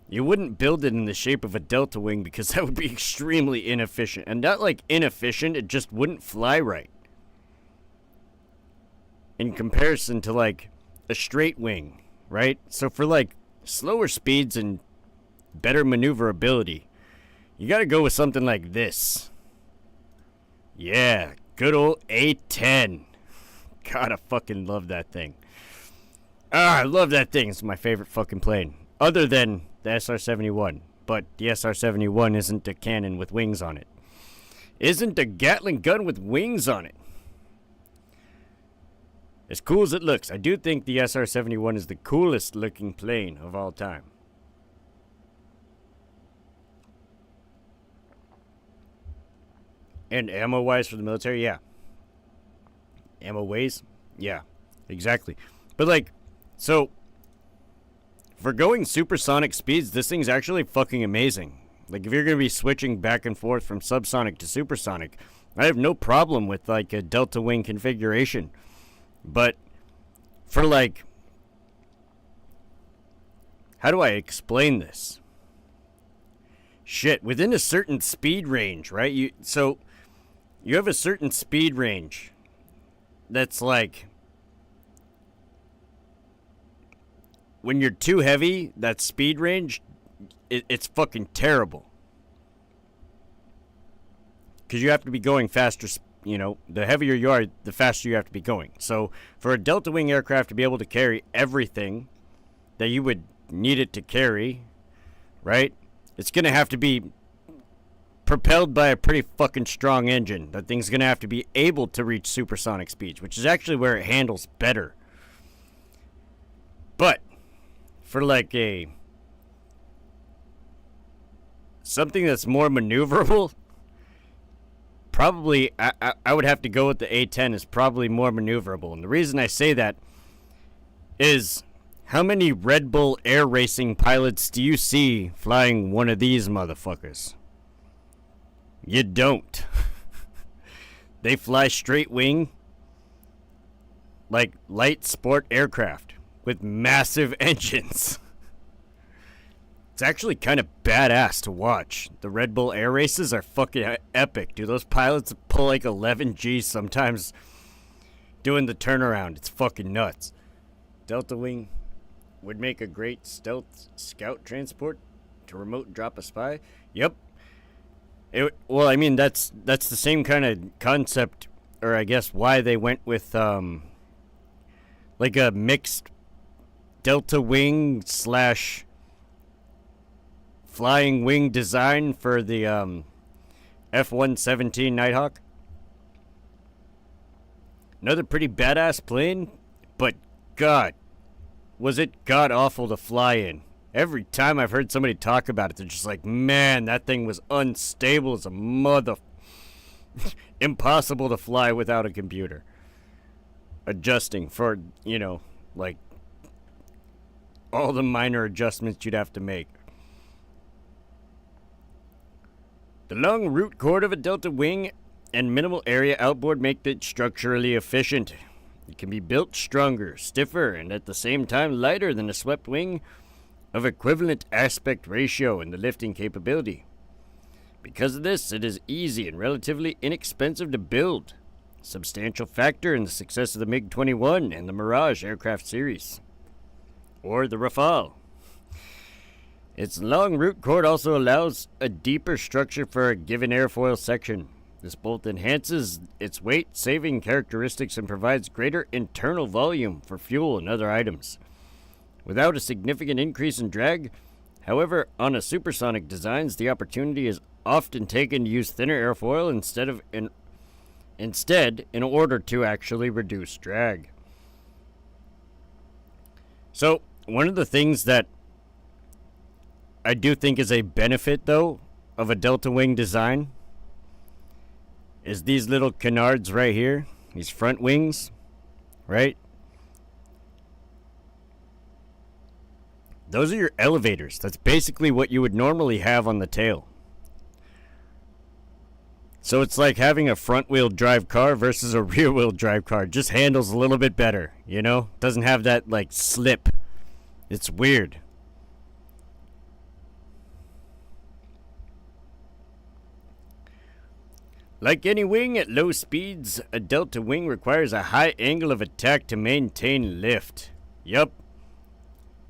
you wouldn't build it in the shape of a delta wing because that would be extremely inefficient. And not like inefficient, it just wouldn't fly right. in comparison to like a straight wing, right? So for like slower speeds and better maneuverability, you gotta go with something like this. Yeah, good old A10. God, I fucking love that thing. I love that thing. It's my favorite fucking plane. Other than the SR-71. But the SR-71 isn't a cannon with wings on it. Isn't a Gatling gun with wings on it. As cool as it looks, I do think the SR-71 is the coolest looking plane of all time. And ammo-wise for the military, yeah. Ammo-wise? Yeah, exactly. But like, so, for going supersonic speeds, this thing's actually fucking amazing. Like, if you're going to be switching back and forth from subsonic to supersonic, I have no problem with, like, a delta wing configuration. But, for, like, how do I explain this? Shit, within a certain speed range, right? You have a certain speed range that's, like, when you're too heavy, that speed range, it's fucking terrible. Because you have to be going faster, you know, the heavier you are, the faster you have to be going. So, for a delta wing aircraft to be able to carry everything that you would need it to carry, right? It's going to have to be propelled by a pretty fucking strong engine. That thing's going to have to be able to reach supersonic speeds, which is actually where it handles better. But for like something that's more maneuverable, probably I would have to go with the A10 is probably more maneuverable. And the reason I say that is, how many Red Bull air racing pilots do you see flying one of these motherfuckers? You don't. They fly straight wing like light sport aircraft with massive engines. It's actually kind of badass to watch. The Red Bull air races are fucking epic, dude. Those pilots pull like 11 Gs sometimes doing the turnaround. It's fucking nuts. Delta wing would make a great stealth scout transport to remote drop a spy. Yep. Well, I mean, that's the same kind of concept, or I guess why they went with like a mixed delta wing / flying wing design for the F-117 Nighthawk. Another pretty badass plane, but God, was it god awful to fly in. Every time I've heard somebody talk about it, they're just like, man, that thing was unstable as a mother. Impossible to fly without a computer adjusting for, you know, like all the minor adjustments you'd have to make. The long root chord of a delta wing and minimal area outboard make it structurally efficient. It can be built stronger, stiffer, and at the same time lighter than a swept wing of equivalent aspect ratio and the lifting capability. Because of this, it is easy and relatively inexpensive to build. A substantial factor in the success of the MiG-21 and the Mirage aircraft series. Or the Rafale. Its long root chord also allows a deeper structure for a given airfoil section. This both enhances its weight-saving characteristics and provides greater internal volume for fuel and other items. Without a significant increase in drag, however, on a supersonic designs, the opportunity is often taken to use thinner airfoil instead in order to actually reduce drag. So, one of the things that I do think is a benefit, though, of a delta wing design is these little canards right here, these front wings, right? Those are your elevators. That's basically what you would normally have on the tail. So it's like having a front-wheel drive car versus a rear-wheel drive car. Just handles a little bit better, you know? Doesn't have that, like, slip. It's weird. Like any wing at low speeds, a delta wing requires a high angle of attack to maintain lift. Yup.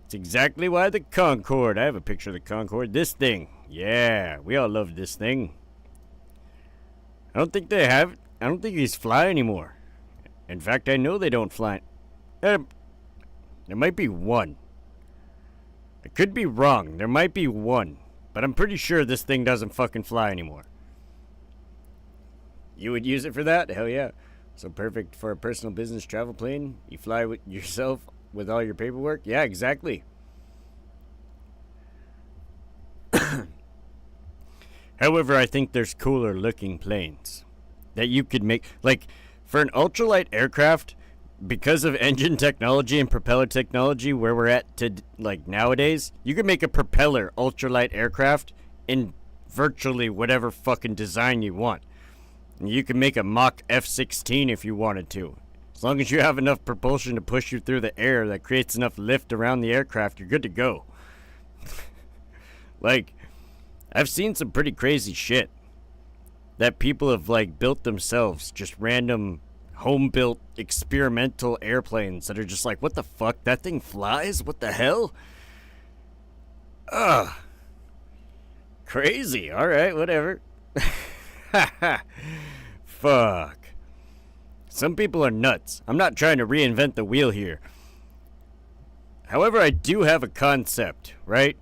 It's exactly why the Concorde, I have a picture of the Concorde, this thing. Yeah, we all love this thing. I don't think these fly anymore. In fact, I know they don't fly. There might be one. I could be wrong. There might be one. But I'm pretty sure this thing doesn't fucking fly anymore. You would use it for that? Hell yeah. So perfect for a personal business travel plane. You fly with yourself with all your paperwork? Yeah, exactly. However, I think there's cooler looking planes that you could make. Like, for an ultralight aircraft, because of engine technology and propeller technology where we're at to like nowadays, you could make a propeller ultralight aircraft in virtually whatever fucking design you want. You can make a Mach F-16 if you wanted to. As long as you have enough propulsion to push you through the air that creates enough lift around the aircraft, you're good to go. Like, I've seen some pretty crazy shit that people have like built themselves, just random home-built experimental airplanes that are just like, what the fuck? That thing flies? What the hell? Ugh. Crazy. Alright, whatever. Fuck. Some people are nuts. I'm not trying to reinvent the wheel here. However, I do have a concept, right?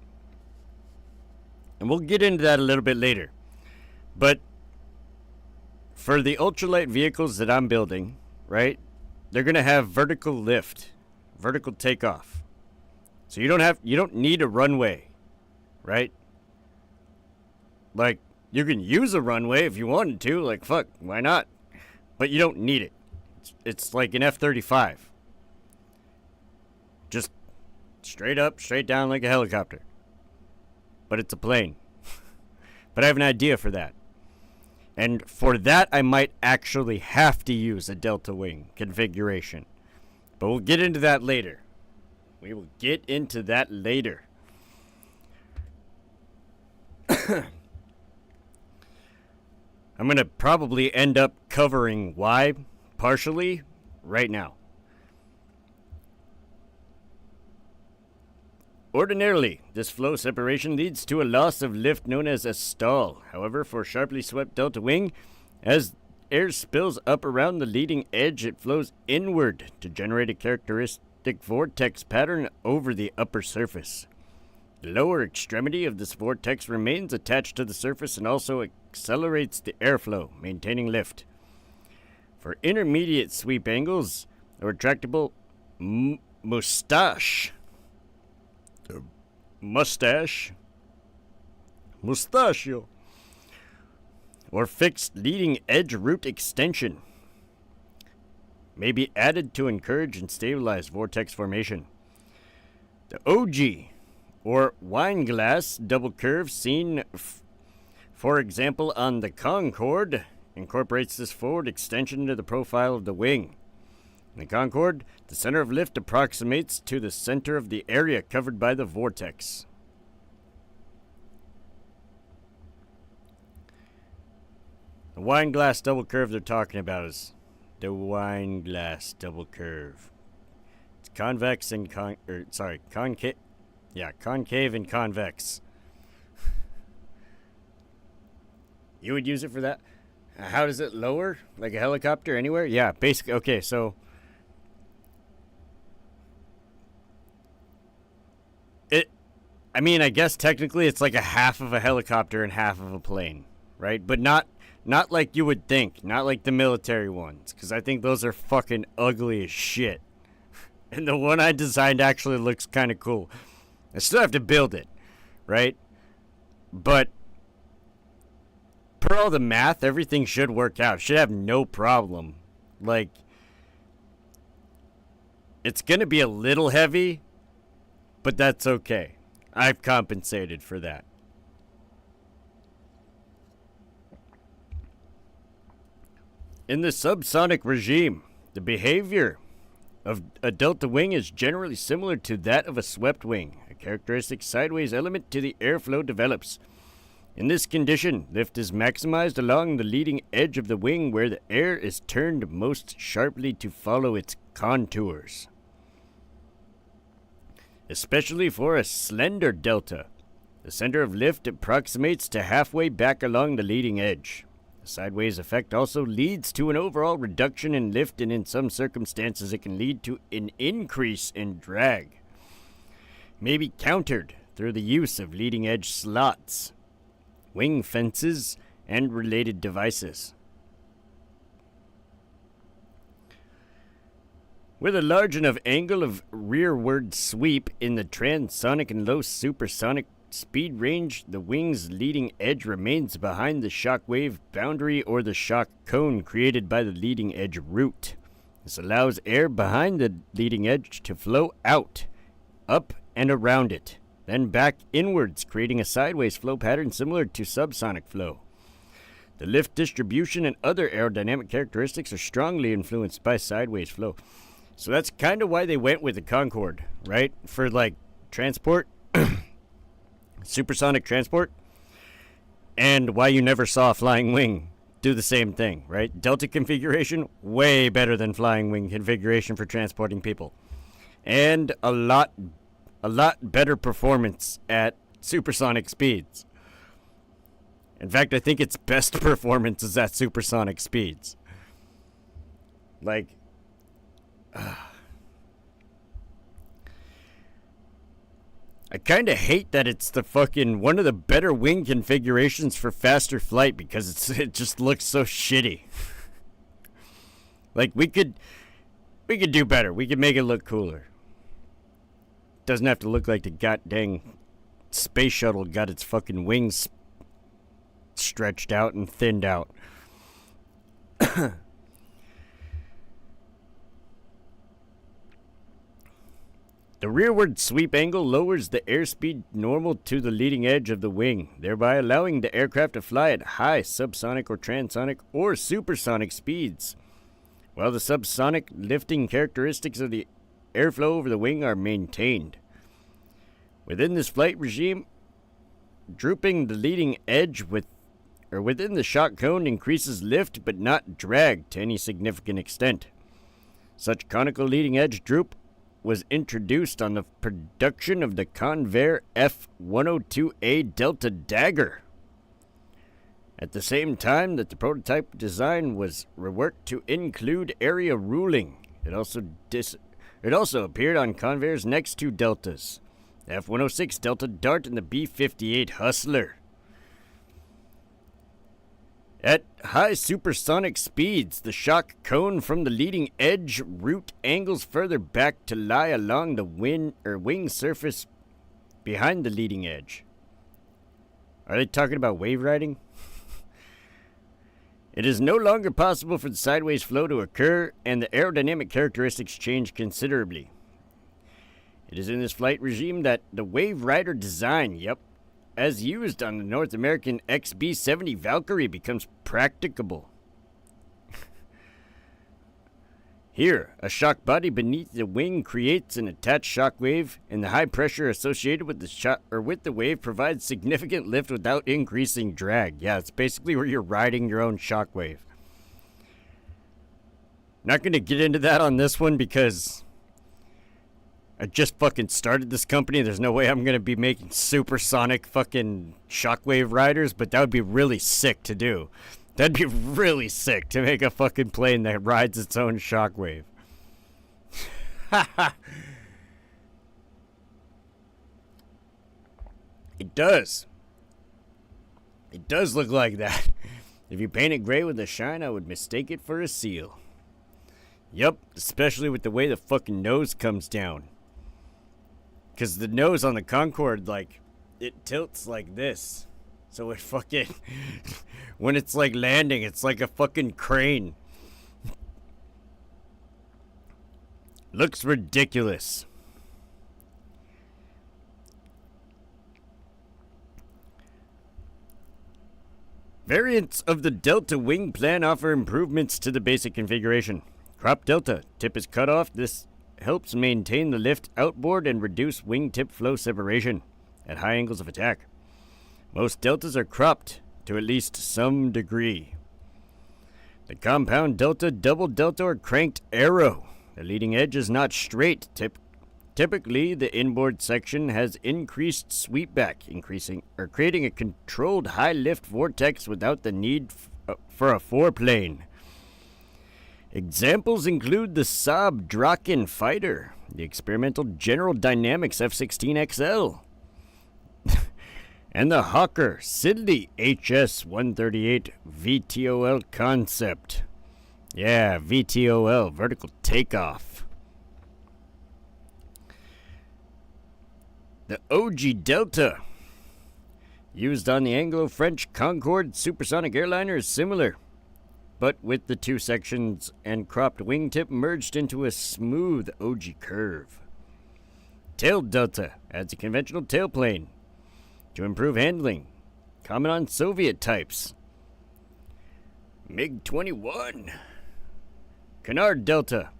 And we'll get into that a little bit later. But for the ultralight vehicles that I'm building, right? They're going to have vertical lift, vertical takeoff. So you don't need a runway, right? Like, you can use a runway if you wanted to, like, fuck, why not? But you don't need it. It's like an F-35. Just straight up, straight down like a helicopter. But it's a plane. But I have an idea for that. And for that, I might actually have to use a delta wing configuration. But we'll get into that later. We will get into that later. I'm going to probably end up covering why, partially, right now. Ordinarily, this flow separation leads to a loss of lift known as a stall. However, for sharply swept delta wing, as air spills up around the leading edge, it flows inward to generate a characteristic vortex pattern over the upper surface. The lower extremity of this vortex remains attached to the surface and also accelerates the airflow, maintaining lift. For intermediate sweep angles, a retractable mustachio, or fixed leading edge root extension may be added to encourage and stabilize vortex formation. The OG, or wine glass double curve seen, for example, on the Concorde, incorporates this forward extension into the profile of the wing. In the Concorde, the center of lift approximates to the center of the area covered by the vortex. The wine glass double curve they're talking about is the wine glass double curve. It's convex and concave. Yeah, concave and convex. You would use it for that? How does it lower? Like a helicopter anywhere? Yeah, basically. Okay, so I guess technically it's like a half of a helicopter and half of a plane, right? But not like you would think. Not like the military ones, because I think those are fucking ugly as shit. And the one I designed actually looks kind of cool. I still have to build it, right? But per all the math, everything should work out. Should have no problem. Like, it's going to be a little heavy, but that's okay. I've compensated for that. In the subsonic regime, the behavior of a delta wing is generally similar to that of a swept wing. A characteristic sideways element to the airflow develops. In this condition, lift is maximized along the leading edge of the wing where the air is turned most sharply to follow its contours. Especially for a slender delta, the center of lift approximates to halfway back along the leading edge. The sideways effect also leads to an overall reduction in lift, and in some circumstances it can lead to an increase in drag. May be countered through the use of leading edge slots, wing fences, and related devices. With a large enough angle of rearward sweep in the transonic and low supersonic speed range, the wing's leading edge remains behind the shock wave boundary or the shock cone created by the leading edge root. This allows air behind the leading edge to flow out, up and around it, then back inwards, creating a sideways flow pattern similar to subsonic flow. The lift distribution and other aerodynamic characteristics are strongly influenced by sideways flow. So that's kind of why they went with the Concorde, right? For like transport, supersonic transport, and why you never saw a flying wing do the same thing, right? Delta configuration, way better than flying wing configuration for transporting people. And a lot better performance at supersonic speeds. In fact, I think its best performance is at supersonic speeds. Like, I kind of hate that it's the fucking one of the better wing configurations for faster flight because it just looks so shitty. Like we could do better. We could make it look cooler. Doesn't have to look like the goddamn space shuttle got its fucking wings stretched out and thinned out. The rearward sweep angle lowers the airspeed normal to the leading edge of the wing, thereby allowing the aircraft to fly at high subsonic or transonic or supersonic speeds, while the subsonic lifting characteristics of the airflow over the wing are maintained. Within this flight regime, drooping the leading edge within the shock cone increases lift but not drag to any significant extent. Such conical leading edge droop was introduced on the production of the Convair F-102A Delta Dagger. At the same time that the prototype design was reworked to include area ruling, it also appeared on Convair's next two Deltas, the F-106 Delta Dart and the B-58 Hustler. At high supersonic speeds, the shock cone from the leading edge root angles further back to lie along the wing surface behind the leading edge. Are they talking about wave riding? It is no longer possible for the sideways flow to occur, and the aerodynamic characteristics change considerably. It is in this flight regime that the wave rider design, as used on the North American XB-70 Valkyrie, becomes practicable. Here, a shock body beneath the wing creates an attached shock wave, and the high pressure associated with the wave provides significant lift without increasing drag. Yeah, it's basically where you're riding your own shock wave. Not going to get into that on this one because I just fucking started this company. There's no way I'm going to be making supersonic fucking shockwave riders, but that would be really sick to do. That'd be really sick to make a fucking plane that rides its own shockwave. It does. It does look like that. If you paint it gray with a shine, I would mistake it for a seal. Yup, especially with the way the fucking nose comes down. Because the nose on the Concorde, like, it tilts like this. So it fucking, when it's like landing, it's like a fucking crane. Looks ridiculous. Variants of the Delta wing plan offer improvements to the basic configuration. Crop Delta, tip is cut off. This helps maintain the lift outboard and reduce wingtip flow separation at high angles of attack. Most deltas are cropped to at least some degree. The compound delta, double delta, or cranked arrow. The leading edge is not straight. Typically, the inboard section has increased sweepback, creating a controlled high lift vortex without the need for a foreplane. Examples include the Saab Draken fighter, the experimental General Dynamics F-16XL, and the Hawker Siddeley HS-138 VTOL concept. Yeah, VTOL, vertical takeoff. The OG Delta, used on the Anglo-French Concorde supersonic airliner, is similar, but with the two sections and cropped wingtip merged into a smooth OG curve. Tail Delta adds a conventional tailplane to improve handling, common on Soviet types. MiG-21. Canard Delta.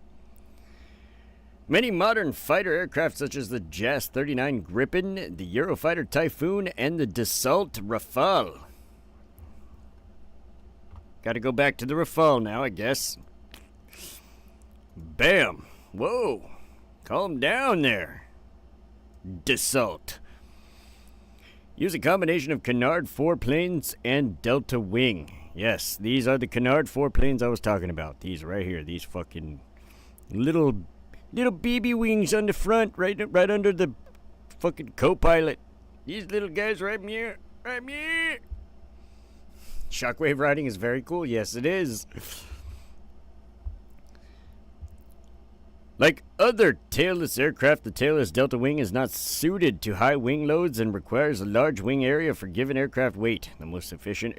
Many modern fighter aircraft such as the JAS-39 Gripen, the Eurofighter Typhoon, and the Dassault Rafale. Gotta go back to the Rafale now, I guess. Bam! Whoa! Calm down there, Dassault. Use a combination of Canard foreplanes and Delta Wing. Yes, these are the Canard foreplanes I was talking about. These right here. These fucking little BB wings on the front, right under the fucking co-pilot. These little guys right here. Right here. Shockwave riding is very cool. Yes, it is. Like other tailless aircraft, the tailless Delta Wing is not suited to high wing loads and requires a large wing area for given aircraft weight. The most efficient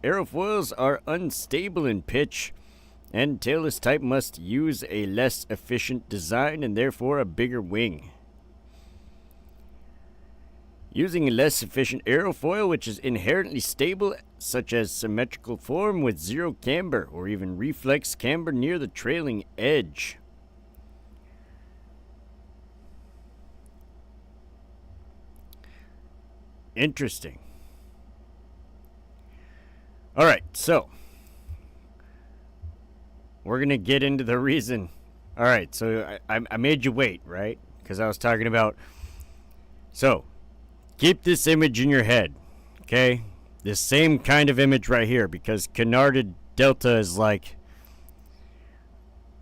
aerofoils are unstable in pitch, and tailless type must use a less efficient design and therefore a bigger wing. Using a less efficient aerofoil which is inherently stable, such as symmetrical form with zero camber or even reflex camber near the trailing edge. Interesting. Alright, so we're going to get into the reason. Alright, so I made you wait, right? Because I was talking about... So, keep this image in your head, okay? This same kind of image right here, because canarded Delta is like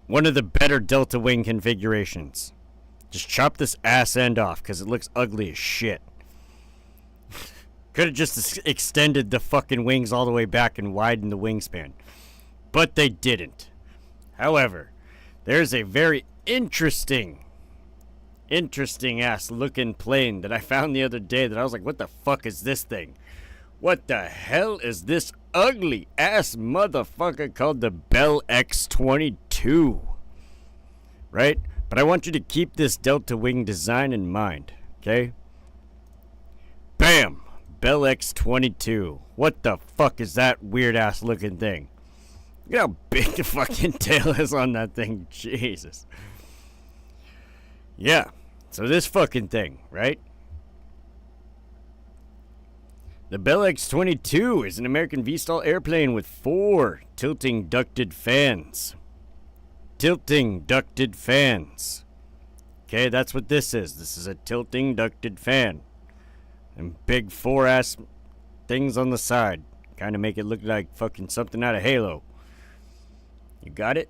one of the better Delta Wing configurations. Just chop this ass end off, because it looks ugly as shit. Could have just extended the fucking wings all the way back and widened the wingspan. But they didn't. However, there's a very interesting ass looking plane that I found the other day that I was like, what the fuck is this thing? What the hell is this ugly ass motherfucker called the Bell X-22? Right? But I want you to keep this Delta Wing design in mind, okay? Bam! Bell X-22. What the fuck is that weird ass looking thing? Look how big the fucking tail is on that thing. Jesus. Yeah. So this fucking thing, right? The Bell X-22 is an American V-stall airplane with 4 tilting ducted fans. Tilting ducted fans. Okay, that's what this is. This is a tilting ducted fan. And big 4-ass things on the side. Kind of make it look like fucking something out of Halo. You got it?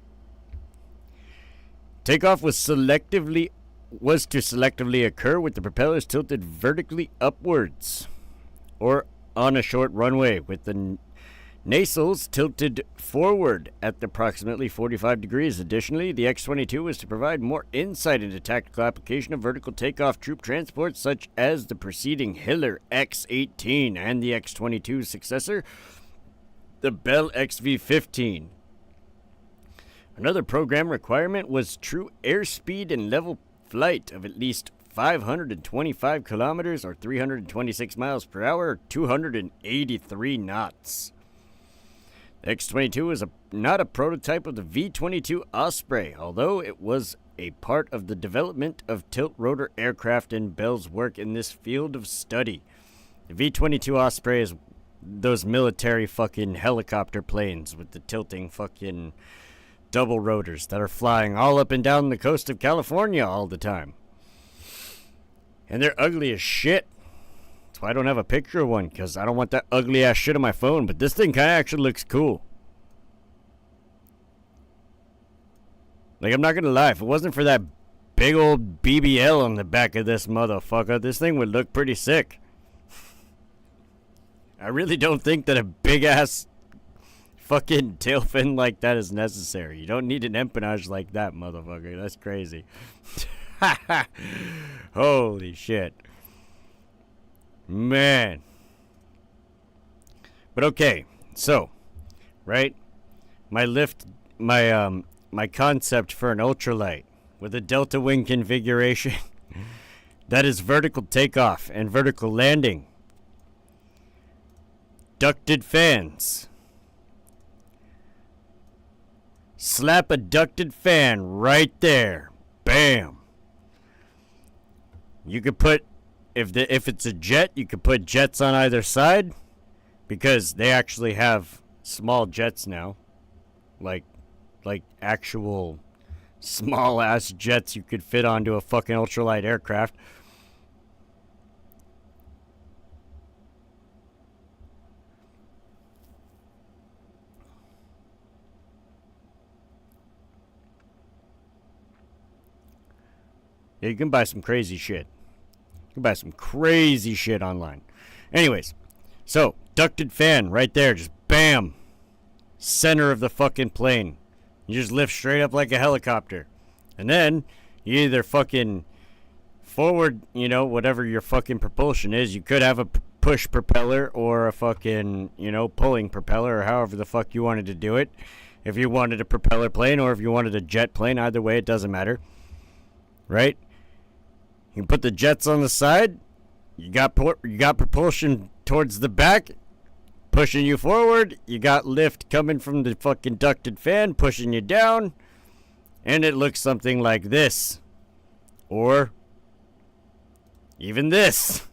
Takeoff was to selectively occur with the propellers tilted vertically upwards, or on a short runway with the nacelles tilted forward at approximately 45 degrees. Additionally, the X-22 was to provide more insight into tactical application of vertical takeoff troop transports such as the preceding Hiller X-18 and the X-22's successor, the Bell XV-15. Another program requirement was true airspeed and level flight of at least 525 kilometers or 326 miles per hour or 283 knots. The X-22 is not a prototype of the V-22 Osprey, although it was a part of the development of tilt-rotor aircraft and Bell's work in this field of study. The V-22 Osprey is those military fucking helicopter planes with the tilting fucking double rotors that are flying all up and down the coast of California all the time. And they're ugly as shit. That's why I don't have a picture of one, because I don't want that ugly ass shit on my phone. But this thing kind of actually looks cool. Like, I'm not gonna lie, if it wasn't for that big old BBL on the back of this motherfucker, this thing would look pretty sick. I really don't think that a big ass fucking tail fin like that is necessary. You don't need an empennage like that, motherfucker. That's crazy. Holy shit. Man. But okay, so, right? My concept for an ultralight with a delta wing configuration that is vertical takeoff and vertical landing. Ducted fans. Slap a ducted fan right there. Bam. You could put, if it's a jet, you could put jets on either side, because they actually have small jets now, like actual small ass jets you could fit onto a fucking ultralight aircraft. Yeah, you can buy some crazy shit. You can buy some crazy shit online. Anyways, so, ducted fan right there. Just bam. Center of the fucking plane. You just lift straight up like a helicopter. And then, you either fucking forward, you know, whatever your fucking propulsion is. You could have a push propeller or a fucking, you know, pulling propeller, or however the fuck you wanted to do it. If you wanted a propeller plane or if you wanted a jet plane, either way, it doesn't matter. Right? You can put the jets on the side. You got propulsion towards the back, pushing you forward. You got lift coming from the fucking ducted fan, pushing you down. And it looks something like this. Or even this.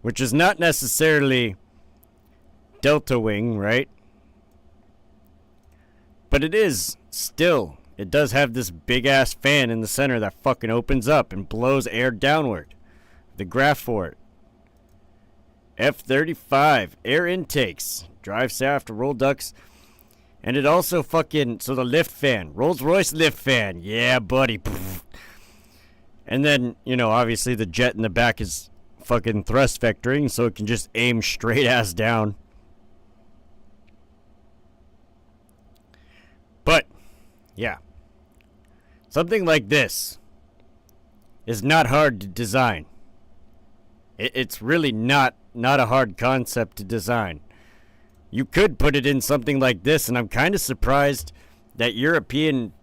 Which is not necessarily delta wing, right? But it is still. It does have this big-ass fan in the center that fucking opens up and blows air downward. The graph for it. F-35, air intakes, drive shaft, roll ducts, and it also fucking, so the lift fan, Rolls-Royce lift fan, yeah, buddy. And then, you know, obviously the jet in the back is fucking thrust vectoring, so it can just aim straight-ass down. But, yeah. Something like this is not hard to design. It's really not a hard concept to design. You could put it in something like this, and I'm kind of surprised that European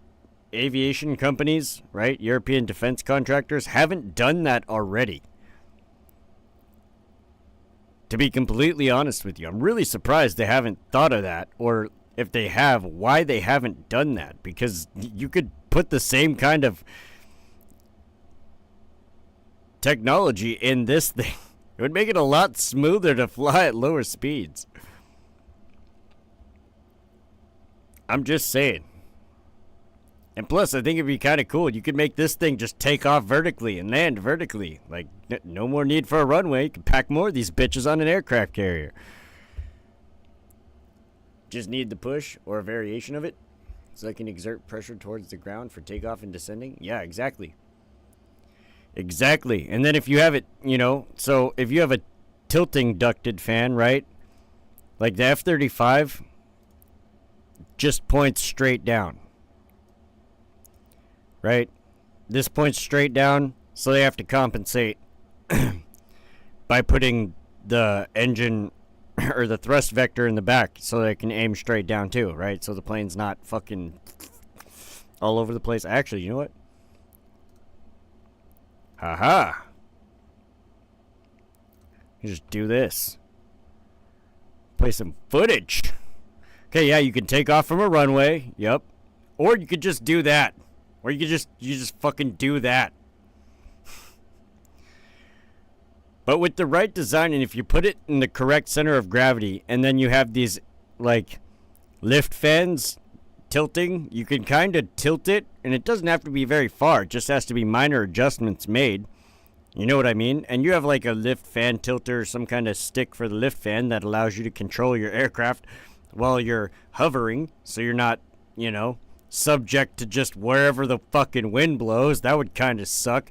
aviation companies, right, European defense contractors, haven't done that already. To be completely honest with you, I'm really surprised they haven't thought of that, or if they have, why they haven't done that, because you could put the same kind of technology in this thing. It would make it a lot smoother to fly at lower speeds. I'm just saying. And plus, I think it'd be kind of cool. You could make this thing just take off vertically and land vertically. Like, no more need for a runway. You can pack more of these bitches on an aircraft carrier. Just need the push or a variation of it, so I can exert pressure towards the ground for takeoff and descending. Yeah, exactly. Exactly. And then if you have it, you know, so if you have a tilting ducted fan, right? Like the F-35 just points straight down. Right? This points straight down, so they have to compensate by putting the engine or the thrust vector in the back so they can aim straight down too, right? So the plane's not fucking all over the place. Actually, you know what? Haha. You just do this. Play some footage. Okay, yeah, you can take off from a runway. Yep. Or you could just do that. Or you just fucking do that. But with the right design, and if you put it in the correct center of gravity, and then you have these, like, lift fans tilting, you can kind of tilt it, and it doesn't have to be very far. It just has to be minor adjustments made. You know what I mean? And you have, like, a lift fan tilter or some kind of stick for the lift fan that allows you to control your aircraft while you're hovering, so you're not, you know, subject to just wherever the fucking wind blows. That would kind of suck.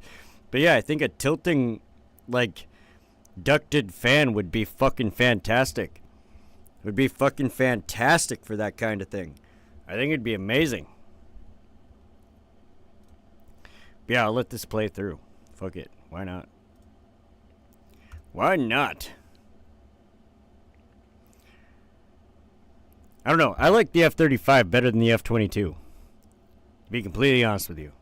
But yeah, I think a tilting, like, ducted fan would be fucking fantastic. It would be fucking fantastic for that kind of thing. I think it'd be amazing. But yeah, I'll let this play through. Fuck it. Why not? Why not? I don't know. I like the F-35 better than the F-22. To be completely honest with you.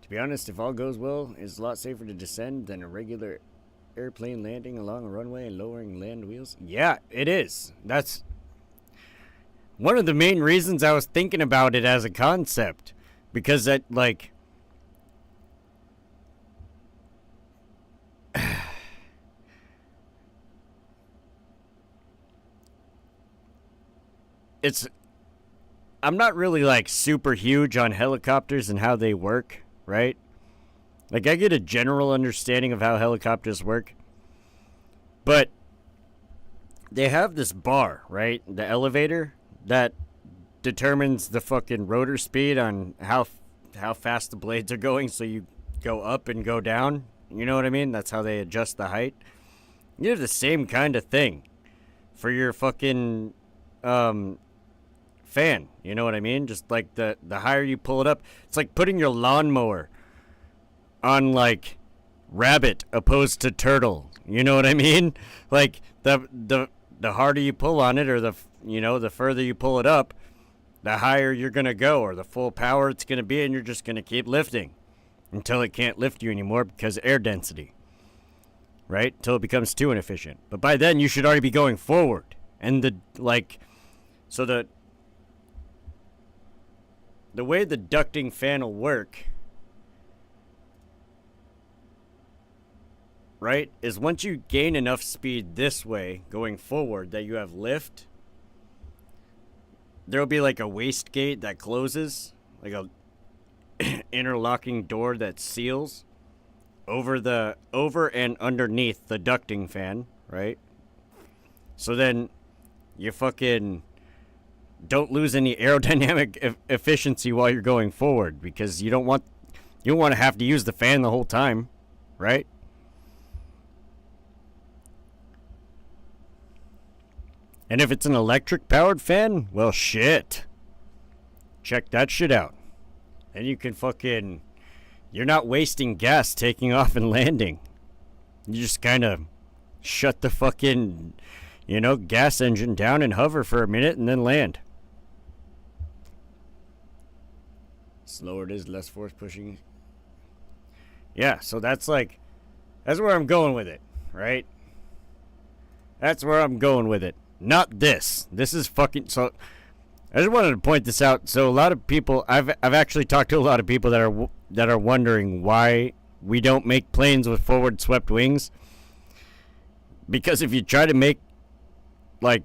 To be honest, if all goes well, it's a lot safer to descend than a regular airplane landing along a runway and lowering land wheels. Yeah, it is. That's one of the main reasons I was thinking about it as a concept. Because that, like, I'm not really, like, super huge on helicopters and how they work, right? Like, I get a general understanding of how helicopters work. But they have this bar, right? The elevator that determines the fucking rotor speed on how fast the blades are going, so you go up and go down. You know what I mean? That's how they adjust the height. You have the same kind of thing for your fucking fan. You know what I mean? Just like the higher you pull it up, it's like putting your lawnmower on, like, rabbit opposed to turtle. You know what I mean? Like, the harder you pull on it, or the further you pull it up, the higher you're gonna go, or the full power it's gonna be, and you're just gonna keep lifting until it can't lift you anymore because of air density, right? Until it becomes too inefficient. But by then you should already be going forward, and the way the ducting fan will work, right, is once you gain enough speed this way going forward that you have lift, there'll be like a wastegate that closes, like a interlocking door that seals over and underneath the ducting fan, right? So then you fucking don't lose any aerodynamic efficiency while you're going forward, because you don't want to have to use the fan the whole time, right? And if it's an electric powered fan, well, shit. Check that shit out. And you can fucking, you're not wasting gas taking off and landing. You just kind of shut the fucking, gas engine down and hover for a minute and then land. Slower it is, less force pushing. Yeah, so that's where I'm going with it, right? That's where I'm going with it. Not this. This is fucking, so I just wanted to point this out. So a lot of people, I've actually talked to a lot of people that are wondering why we don't make planes with forward swept wings. Because if you try to make, like,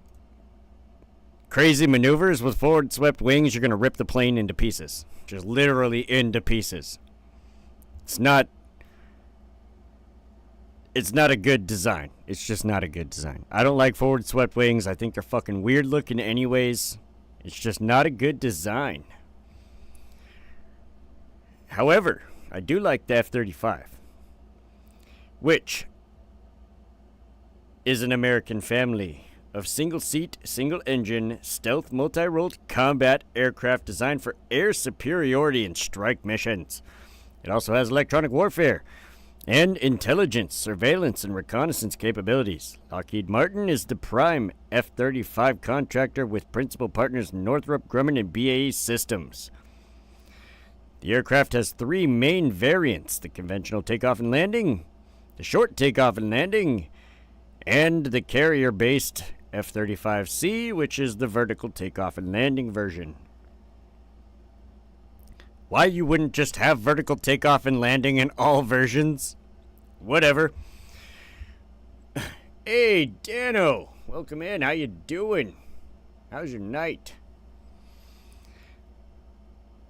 crazy maneuvers with forward swept wings, you're going to rip the plane into pieces. Just literally into pieces. It's not a good design. It's just not a good design. I don't like forward swept wings. I think they're fucking weird looking anyways. It's just not a good design. However, I do like the F-35, which is an American family of single-seat, single-engine, stealth, multi-role combat aircraft designed for air superiority and strike missions. It also has electronic warfare and intelligence, surveillance, and reconnaissance capabilities. Lockheed Martin is the prime F-35 contractor with principal partners Northrop Grumman and BAE Systems. The aircraft has three main variants: the conventional takeoff and landing, the short takeoff and landing, and the carrier-based F-35C, which is the vertical takeoff and landing version. Why you wouldn't just have vertical takeoff and landing in all versions Whatever. Hey, Dano. Welcome in. How you doing? How's your night?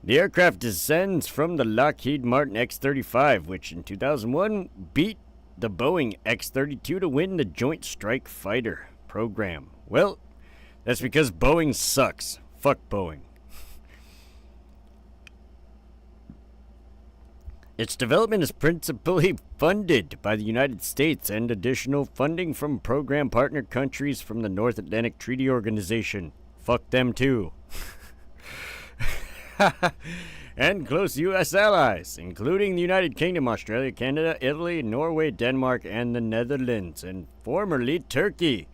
The aircraft descends from the Lockheed Martin X-35, which in 2001 beat the Boeing X-32 to win the Joint Strike Fighter program. Well, that's because Boeing sucks. Fuck Boeing. Its development is principally funded by the United States and additional funding from program partner countries from the North Atlantic Treaty Organization. Fuck them too. And close U.S. allies, including the United Kingdom, Australia, Canada, Italy, Norway, Denmark, and the Netherlands, and formerly Turkey.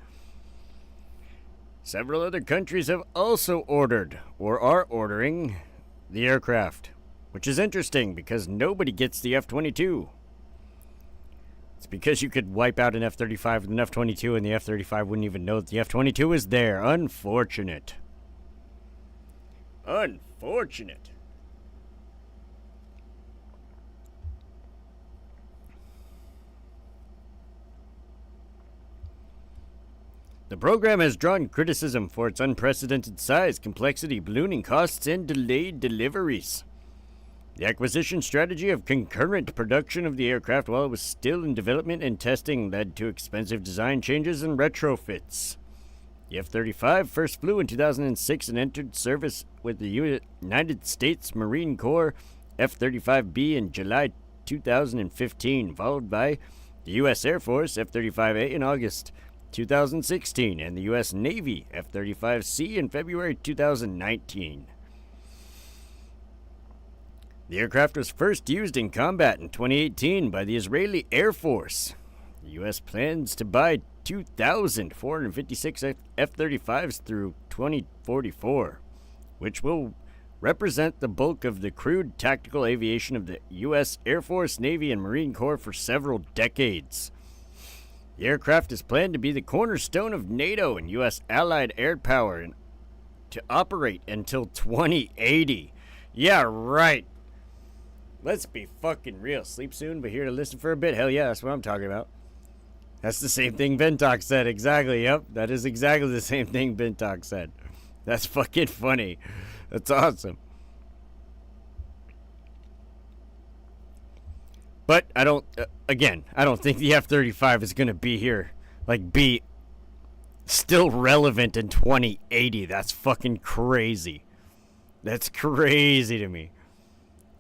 Several other countries have also ordered, or are ordering, the aircraft, which is interesting because nobody gets the F-22. It's because you could wipe out an F-35 with an F-22 and the F-35 wouldn't even know that the F-22 is there. Unfortunate. Unfortunate. The program has drawn criticism for its unprecedented size, complexity, ballooning costs, and delayed deliveries. The acquisition strategy of concurrent production of the aircraft while it was still in development and testing led to expensive design changes and retrofits. The F-35 first flew in 2006 and entered service with the United States Marine Corps F-35B in July 2015, followed by the U.S. Air Force F-35A in August 2016 and the U.S. Navy F-35C in February 2019. The aircraft was first used in combat in 2018 by the Israeli Air Force. The U.S. plans to buy 2,456 F-35s through 2044, which will represent the bulk of the crewed tactical aviation of the U.S. Air Force, Navy, and Marine Corps for several decades. The aircraft is planned to be the cornerstone of NATO and U.S. allied air power and to operate until 2080. Yeah, right. Let's be fucking real. Sleep soon, but here to listen for a bit. Hell yeah, that's what I'm talking about. That's the same thing Bentok said. Exactly, yep. That is exactly the same thing Bentok said. That's fucking funny. That's awesome. But I don't think the F-35 is going to be here. Be still relevant in 2080. That's fucking crazy. That's crazy to me.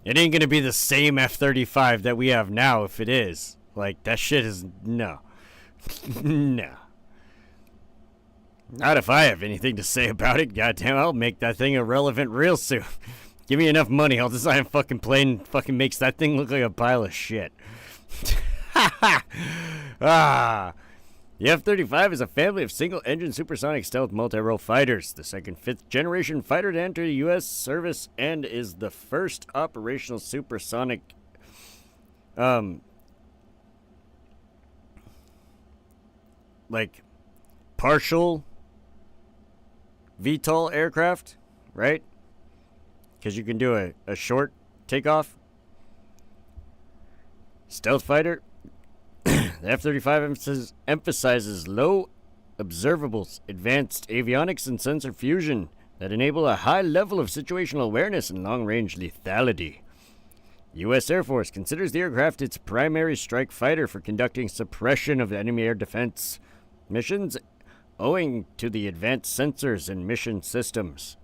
It ain't going to be the same F-35 that we have now if it is. That shit is... No. No. Not if I have anything to say about it. Goddamn, I'll make that thing irrelevant real soon. Give me enough money, I'll design a fucking plane fucking makes that thing look like a pile of shit. The F-35 is a family of single-engine supersonic stealth multi-role fighters, the second fifth-generation fighter to enter U.S. service, and is the first operational supersonic partial VTOL aircraft, right? Because you can do a short takeoff. Stealth fighter. The F-35 emphasizes low observables, advanced avionics, and sensor fusion that enable a high level of situational awareness and long-range lethality. The U.S. Air Force considers the aircraft its primary strike fighter for conducting suppression of enemy air defense missions owing to the advanced sensors and mission systems.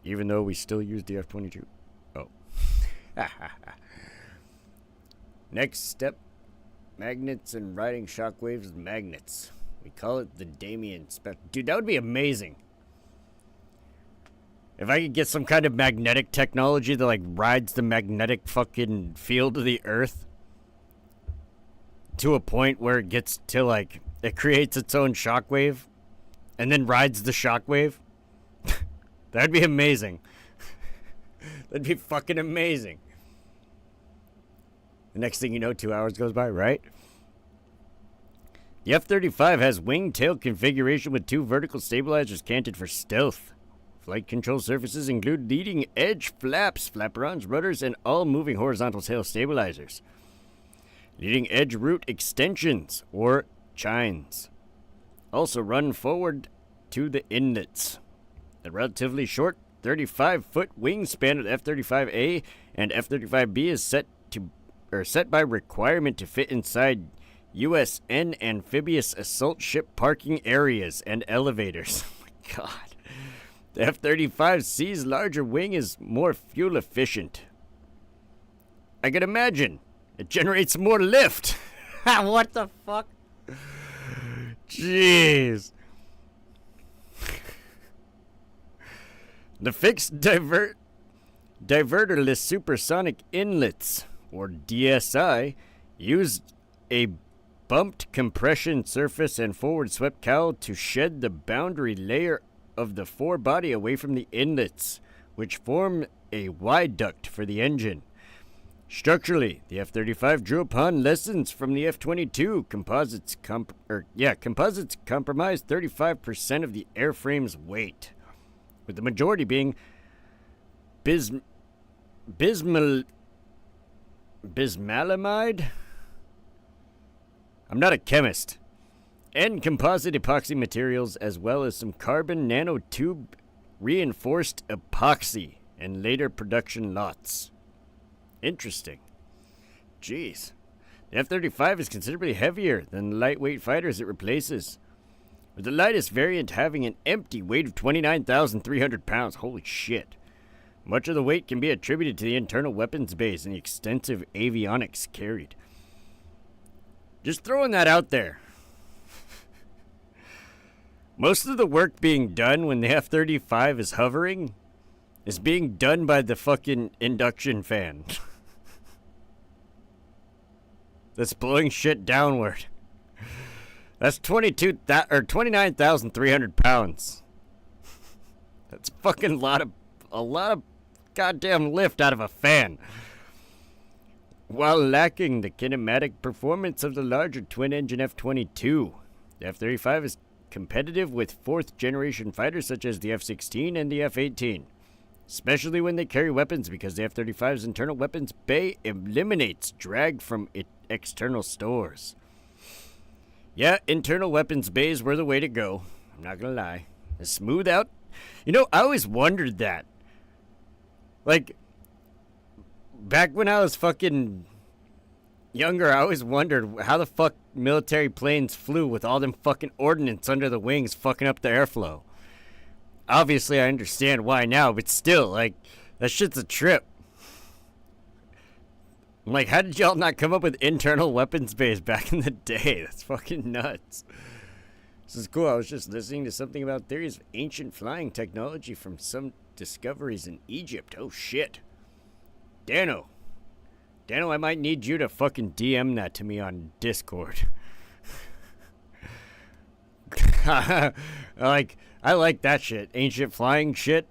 Even though we still use the F-22. Oh. Next step, magnets and riding shockwaves with magnets. We call it the Damien Spectre. Dude, that would be amazing. If I could get some kind of magnetic technology that rides the magnetic fucking field of the Earth to a point where it gets to it creates its own shockwave and then rides the shockwave. That'd be amazing. That'd be fucking amazing. The next thing you know, 2 hours goes by, right? The F-35 has wing tail configuration with two vertical stabilizers canted for stealth. Flight control surfaces include leading edge flaps, flaperons, rudders, and all moving horizontal tail stabilizers. Leading edge root extensions, or chines, also run forward to the inlets. The relatively short 35-foot wingspan of the F-35A and F-35B is set by requirement to fit inside USN amphibious assault ship parking areas and elevators. Oh my god. The F-35C's larger wing is more fuel efficient. I can imagine. It generates more lift. What the fuck? Jeez. The fixed diverterless supersonic inlets, or DSI, used a bumped compression surface and forward swept cowl to shed the boundary layer of the forebody away from the inlets, which form a wide duct for the engine. Structurally, the F-35 drew upon lessons from the F-22. Composites comprised 35% of the airframe's weight, with the majority being bismaleimide? I'm not a chemist. And composite epoxy materials, as well as some carbon nanotube reinforced epoxy and later production lots. Interesting. Jeez. The F-35 is considerably heavier than the lightweight fighters it replaces, with the lightest variant having an empty weight of 29,300 pounds. Holy shit. Much of the weight can be attributed to the internal weapons base and the extensive avionics carried. Just throwing that out there. Most of the work being done when the F-35 is hovering is being done by the fucking induction fan. That's blowing shit downward. That's 29,300 pounds. That's fucking a lot of goddamn lift out of a fan. While lacking the kinematic performance of the larger twin-engine F-22, the F-35 is competitive with fourth-generation fighters such as the F-16 and the F-18, especially when they carry weapons, because the F-35's internal weapons bay eliminates drag from external stores. Yeah, internal weapons bays were the way to go. I'm not gonna lie. A smooth out. You know, I always wondered that. Like, back when I was fucking younger, I always wondered how the fuck military planes flew with all them fucking ordnance under the wings fucking up the airflow. Obviously, I understand why now, but still, like, that shit's a trip. I'm like, how did y'all not come up with internal weapons bays back in the day? That's fucking nuts. This is cool. I was just listening to something about theories of ancient flying technology from some discoveries in Egypt. Oh, shit. Dano, I might need you to fucking DM that to me on Discord. I like that shit. Ancient flying shit.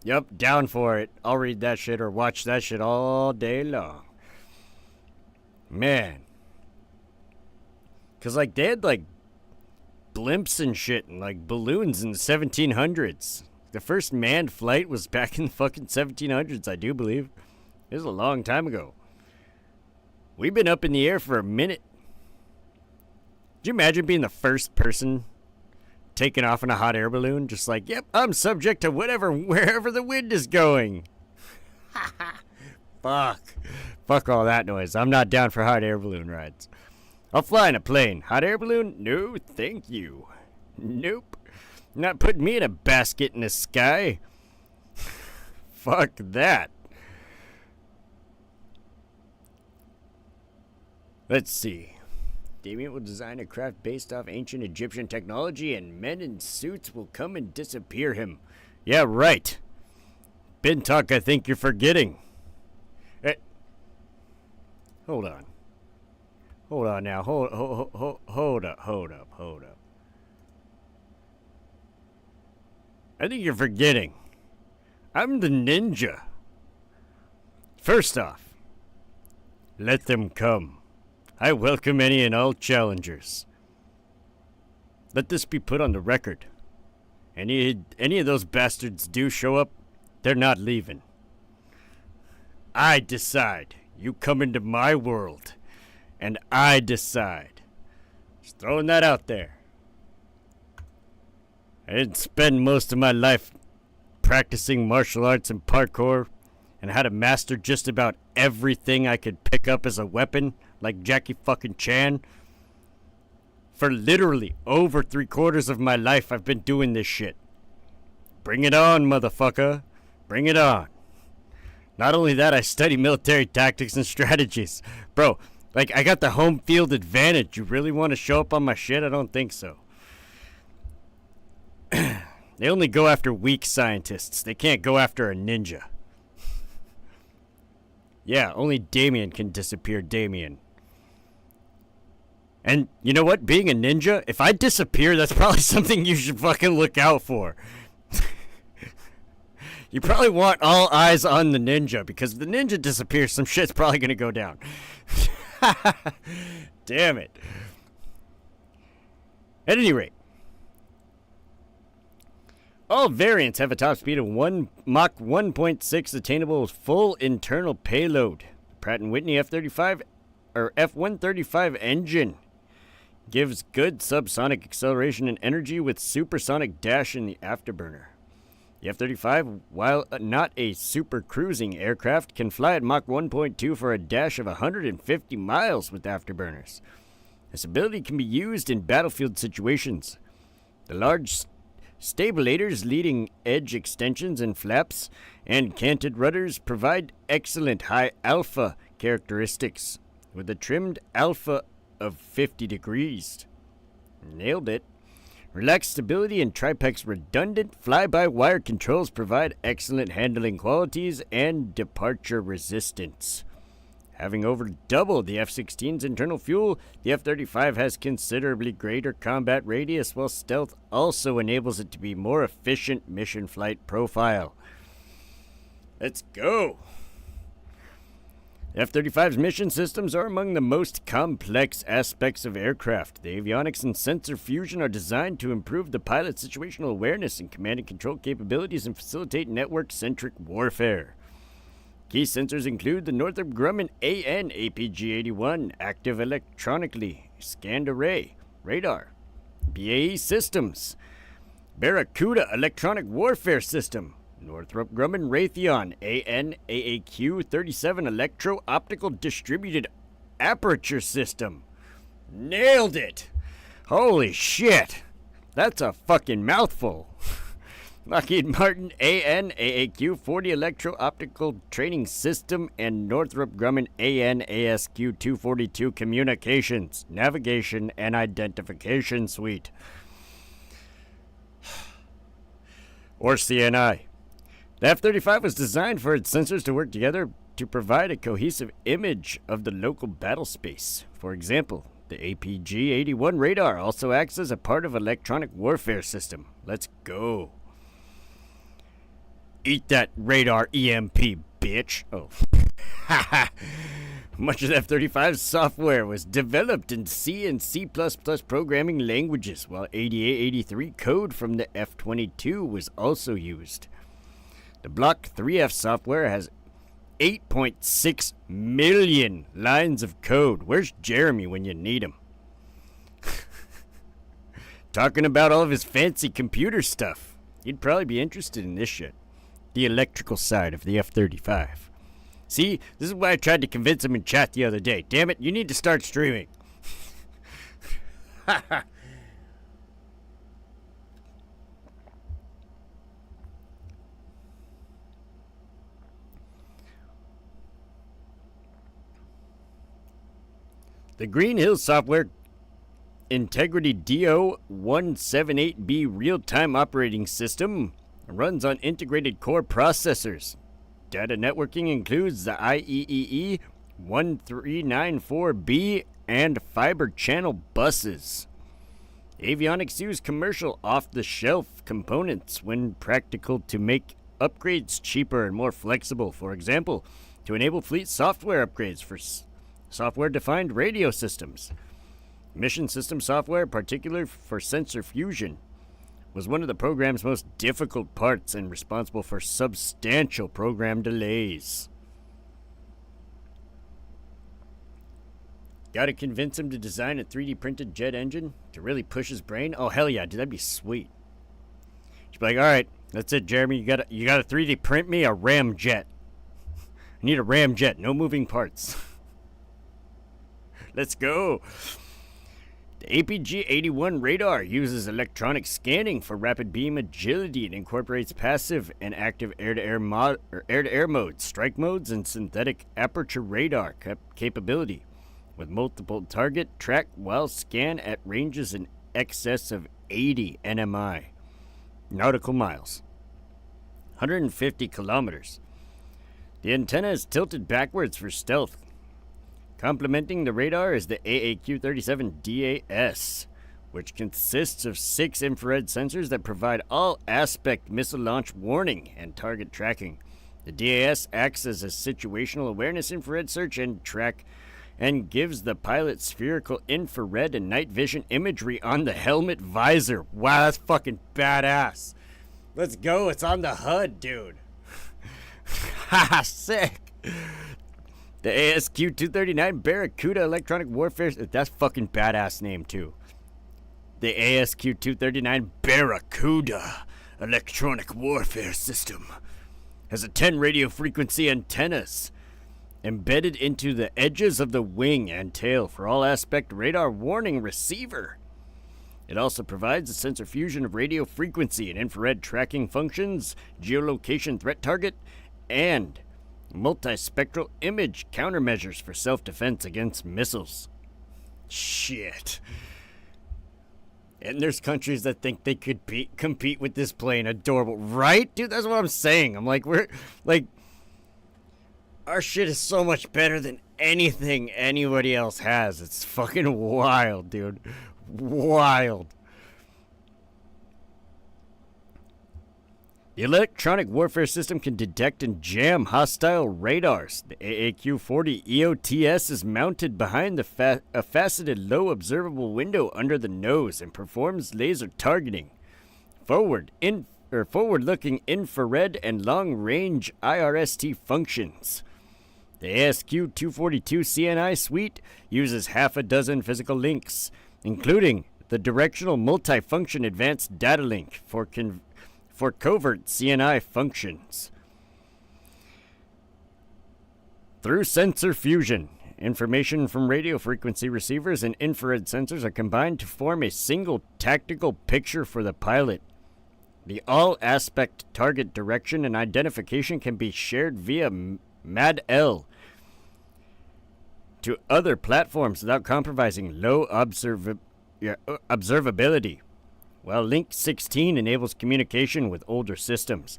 Yup, down for it. I'll read that shit or watch that shit all day long. Man. Cause like they had like blimps and shit and like balloons in the 1700s. The first manned flight was back in the fucking 1700s, I do believe. It was a long time ago. We've been up in the air for a minute. Could you imagine being the first person taking off in a hot air balloon? Just like, yep, I'm subject to wherever the wind is going. Fuck all that noise. I'm not down for hot air balloon rides. I'll fly in a plane. Hot air balloon? No, thank you. Nope. Not putting me in a basket in the sky. Fuck that. Let's see. Damien will design a craft based off ancient Egyptian technology, and men in suits will come and disappear him. Yeah, right. Bintalk, I think you're forgetting. Hold on. Hold on now. Hold up. I think you're forgetting. I'm the ninja. First off, let them come. I welcome any and all challengers. Let this be put on the record. any of those bastards do show up, they're not leaving. I decide. You come into my world, and I decide. Just throwing that out there. I didn't spend most of my life practicing martial arts and parkour and how to master just about everything I could pick up as a weapon, like Jackie fucking Chan. For literally over 3/4 of my life, I've been doing this shit. Bring it on, motherfucker. Bring it on. Not only that, I study military tactics and strategies. Bro, like, I got the home field advantage. You really want to show up on my shit? I don't think so. They only go after weak scientists. They can't go after a ninja. Yeah, only Damien can disappear Damien. And you know what? Being a ninja, if I disappear, that's probably something you should fucking look out for. You probably want all eyes on the ninja, because if the ninja disappears, some shit's probably going to go down. Damn it. At any rate, all variants have a top speed of Mach 1.6 attainable with full internal payload. Pratt & Whitney F-35 or F-135 engine gives good subsonic acceleration and energy with supersonic dash in the afterburner. The F-35, while not a super cruising aircraft, can fly at Mach 1.2 for a dash of 150 miles with afterburners. This ability can be used in battlefield situations. The large stabilators, leading edge extensions and flaps, and canted rudders provide excellent high alpha characteristics, with a trimmed alpha of 50 degrees. Nailed it. Relaxed stability and Tripex redundant fly-by-wire controls provide excellent handling qualities and departure resistance. Having over double the F-16's internal fuel, the F-35 has considerably greater combat radius, while stealth also enables it to be more efficient mission flight profile. Let's go! The F-35's mission systems are among the most complex aspects of aircraft. The avionics and sensor fusion are designed to improve the pilot's situational awareness and command and control capabilities and facilitate network-centric warfare. Key sensors include the Northrop Grumman AN APG-81 active electronically scanned array radar, BAE systems, Barracuda electronic warfare system, Northrop Grumman Raytheon AN AAQ-37 electro-optical distributed aperture system. Nailed it! Holy shit! That's a fucking mouthful. Lockheed Martin AN AAQ-40 electro-optical training system and Northrop Grumman AN ASQ-242 communications, navigation, and identification suite. Or CNI. The F-35 was designed for its sensors to work together to provide a cohesive image of the local battle space. For example, the APG-81 radar also acts as a part of electronic warfare system. Let's go. Eat that radar EMP, bitch. Oh. Much of the F-35's software was developed in C and C++ programming languages, while 8883 code from the F-22 was also used. The Block 3F software has 8.6 million lines of code. Where's Jeremy when you need him? Talking about all of his fancy computer stuff. He'd probably be interested in this shit. The electrical side of the F-35. See, this is why I tried to convince him in chat the other day. Damn it, you need to start streaming. The Green Hills software Integrity DO178B real-time operating system runs on integrated core processors. Data networking includes the IEEE 1394B and fiber channel buses. Avionics use commercial off-the-shelf components when practical to make upgrades cheaper and more flexible. For example, to enable fleet software upgrades for software-defined radio systems. Mission system software, particular for sensor fusion. was one of the program's most difficult parts and responsible for substantial program delays. Gotta convince him to design a 3D printed jet engine to really push his brain? Oh, hell yeah, dude, that'd be sweet. She'd be like, alright, that's it, Jeremy. You gotta 3D print me a ramjet. I need a ramjet, no moving parts. Let's go. The APG-81 radar uses electronic scanning for rapid beam agility and incorporates passive and active air-to-air modes, strike modes, and synthetic aperture radar capability, with multiple target track while scan at ranges in excess of 80 nmi, nautical miles, 150 kilometers. The antenna is tilted backwards for stealth. Complementing the radar is the AAQ-37 DAS, which consists of 6 infrared sensors that provide all-aspect missile launch warning and target tracking. The DAS acts as a situational awareness infrared search and track and gives the pilot spherical infrared and night vision imagery on the helmet visor. Wow, that's fucking badass. Let's go, it's on the HUD, dude. Haha, sick. The ASQ-239 Barracuda Electronic Warfare... That's fucking badass name, too. The ASQ-239 Barracuda Electronic Warfare System has a 10 radio frequency antennas embedded into the edges of the wing and tail for all-aspect radar warning receiver. It also provides a sensor fusion of radio frequency and infrared tracking functions, geolocation threat target, and multispectral image countermeasures for self-defense against missiles. Shit. And there's countries that think they could compete with this plane. Adorable. Right? Dude, that's what I'm saying. I'm like, our shit is so much better than anything anybody else has. It's fucking wild, dude. Wild. The electronic warfare system can detect and jam hostile radars. The AAQ-40 EOTS is mounted behind a faceted low observable window under the nose and performs laser targeting, forward-looking infrared and long-range IRST functions. The ASQ-242 CNI suite uses half a dozen physical links, including the directional multifunction advanced data link for covert CNI functions. Through sensor fusion, information from radio frequency receivers and infrared sensors are combined to form a single tactical picture for the pilot. The all-aspect target direction and identification can be shared via MAD-L to other platforms without compromising low observability, while Link 16 enables communication with older systems.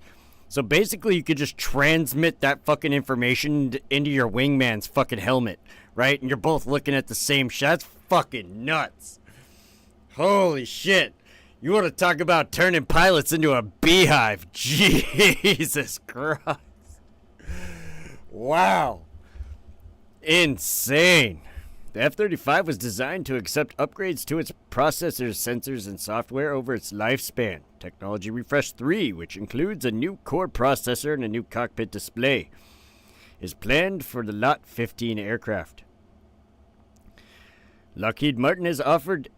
So basically, you could just transmit that fucking information into your wingman's fucking helmet, right? And you're both looking at the same shot. That's fucking nuts. Holy shit. You want to talk about turning pilots into a beehive? Jesus Christ. Wow. Insane. The F-35 was designed to accept upgrades to its processors, sensors, and software over its lifespan. Technology Refresh 3, which includes a new core processor and a new cockpit display, is planned for the Lot 15 aircraft. Lockheed Martin has offered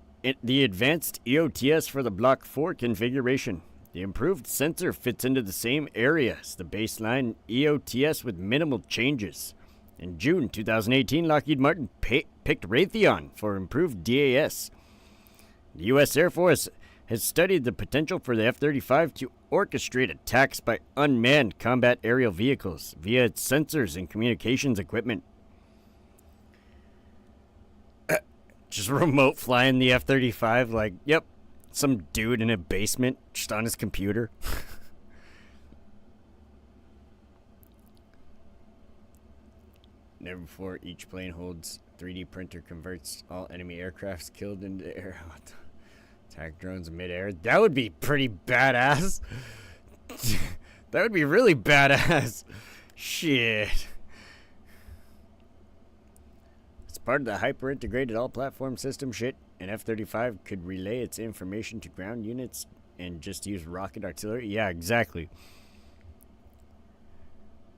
the advanced EOTS for the Block 4 configuration. The improved sensor fits into the same area as the baseline EOTS with minimal changes. In June 2018, Lockheed Martin picked Raytheon for improved DAS. The U.S. Air Force has studied the potential for the F-35 to orchestrate attacks by unmanned combat aerial vehicles via its sensors and communications equipment. Just remote flying the F-35 like, yep, some dude in a basement just on his computer. Never before, each plane holds 3D printer converts all enemy aircrafts killed into air. Attack drones in midair. That would be pretty badass. That would be really badass. Shit. As part of the hyper-integrated all-platform system shit, an F-35 could relay its information to ground units and just use rocket artillery? Yeah, exactly.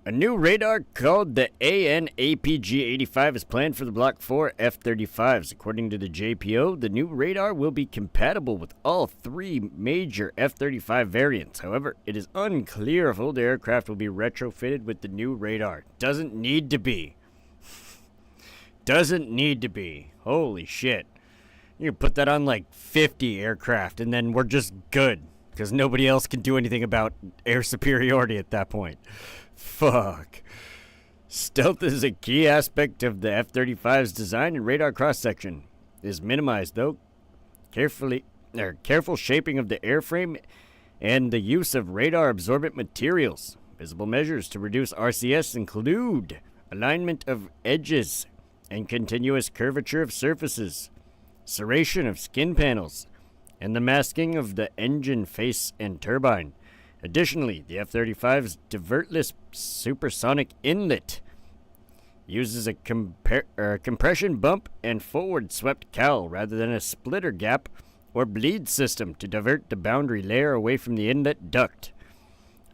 A new radar called the AN-APG-85 is planned for the Block 4 F-35s. According to the JPO, the new radar will be compatible with all 3 major F-35 variants. However, it is unclear if older aircraft will be retrofitted with the new radar. Doesn't need to be. Doesn't need to be. Holy shit. You can put that on like 50 aircraft and then we're just good. Because nobody else can do anything about air superiority at that point. Fuck. Stealth is a key aspect of the F-35's design and radar cross-section. It is minimized, though. Careful shaping of the airframe and the use of radar-absorbent materials. Visible measures to reduce RCS include alignment of edges and continuous curvature of surfaces, serration of skin panels, and the masking of the engine face and turbine. Additionally, the F-35's divertless supersonic inlet uses a compression bump and forward-swept cowl rather than a splitter gap or bleed system to divert the boundary layer away from the inlet duct,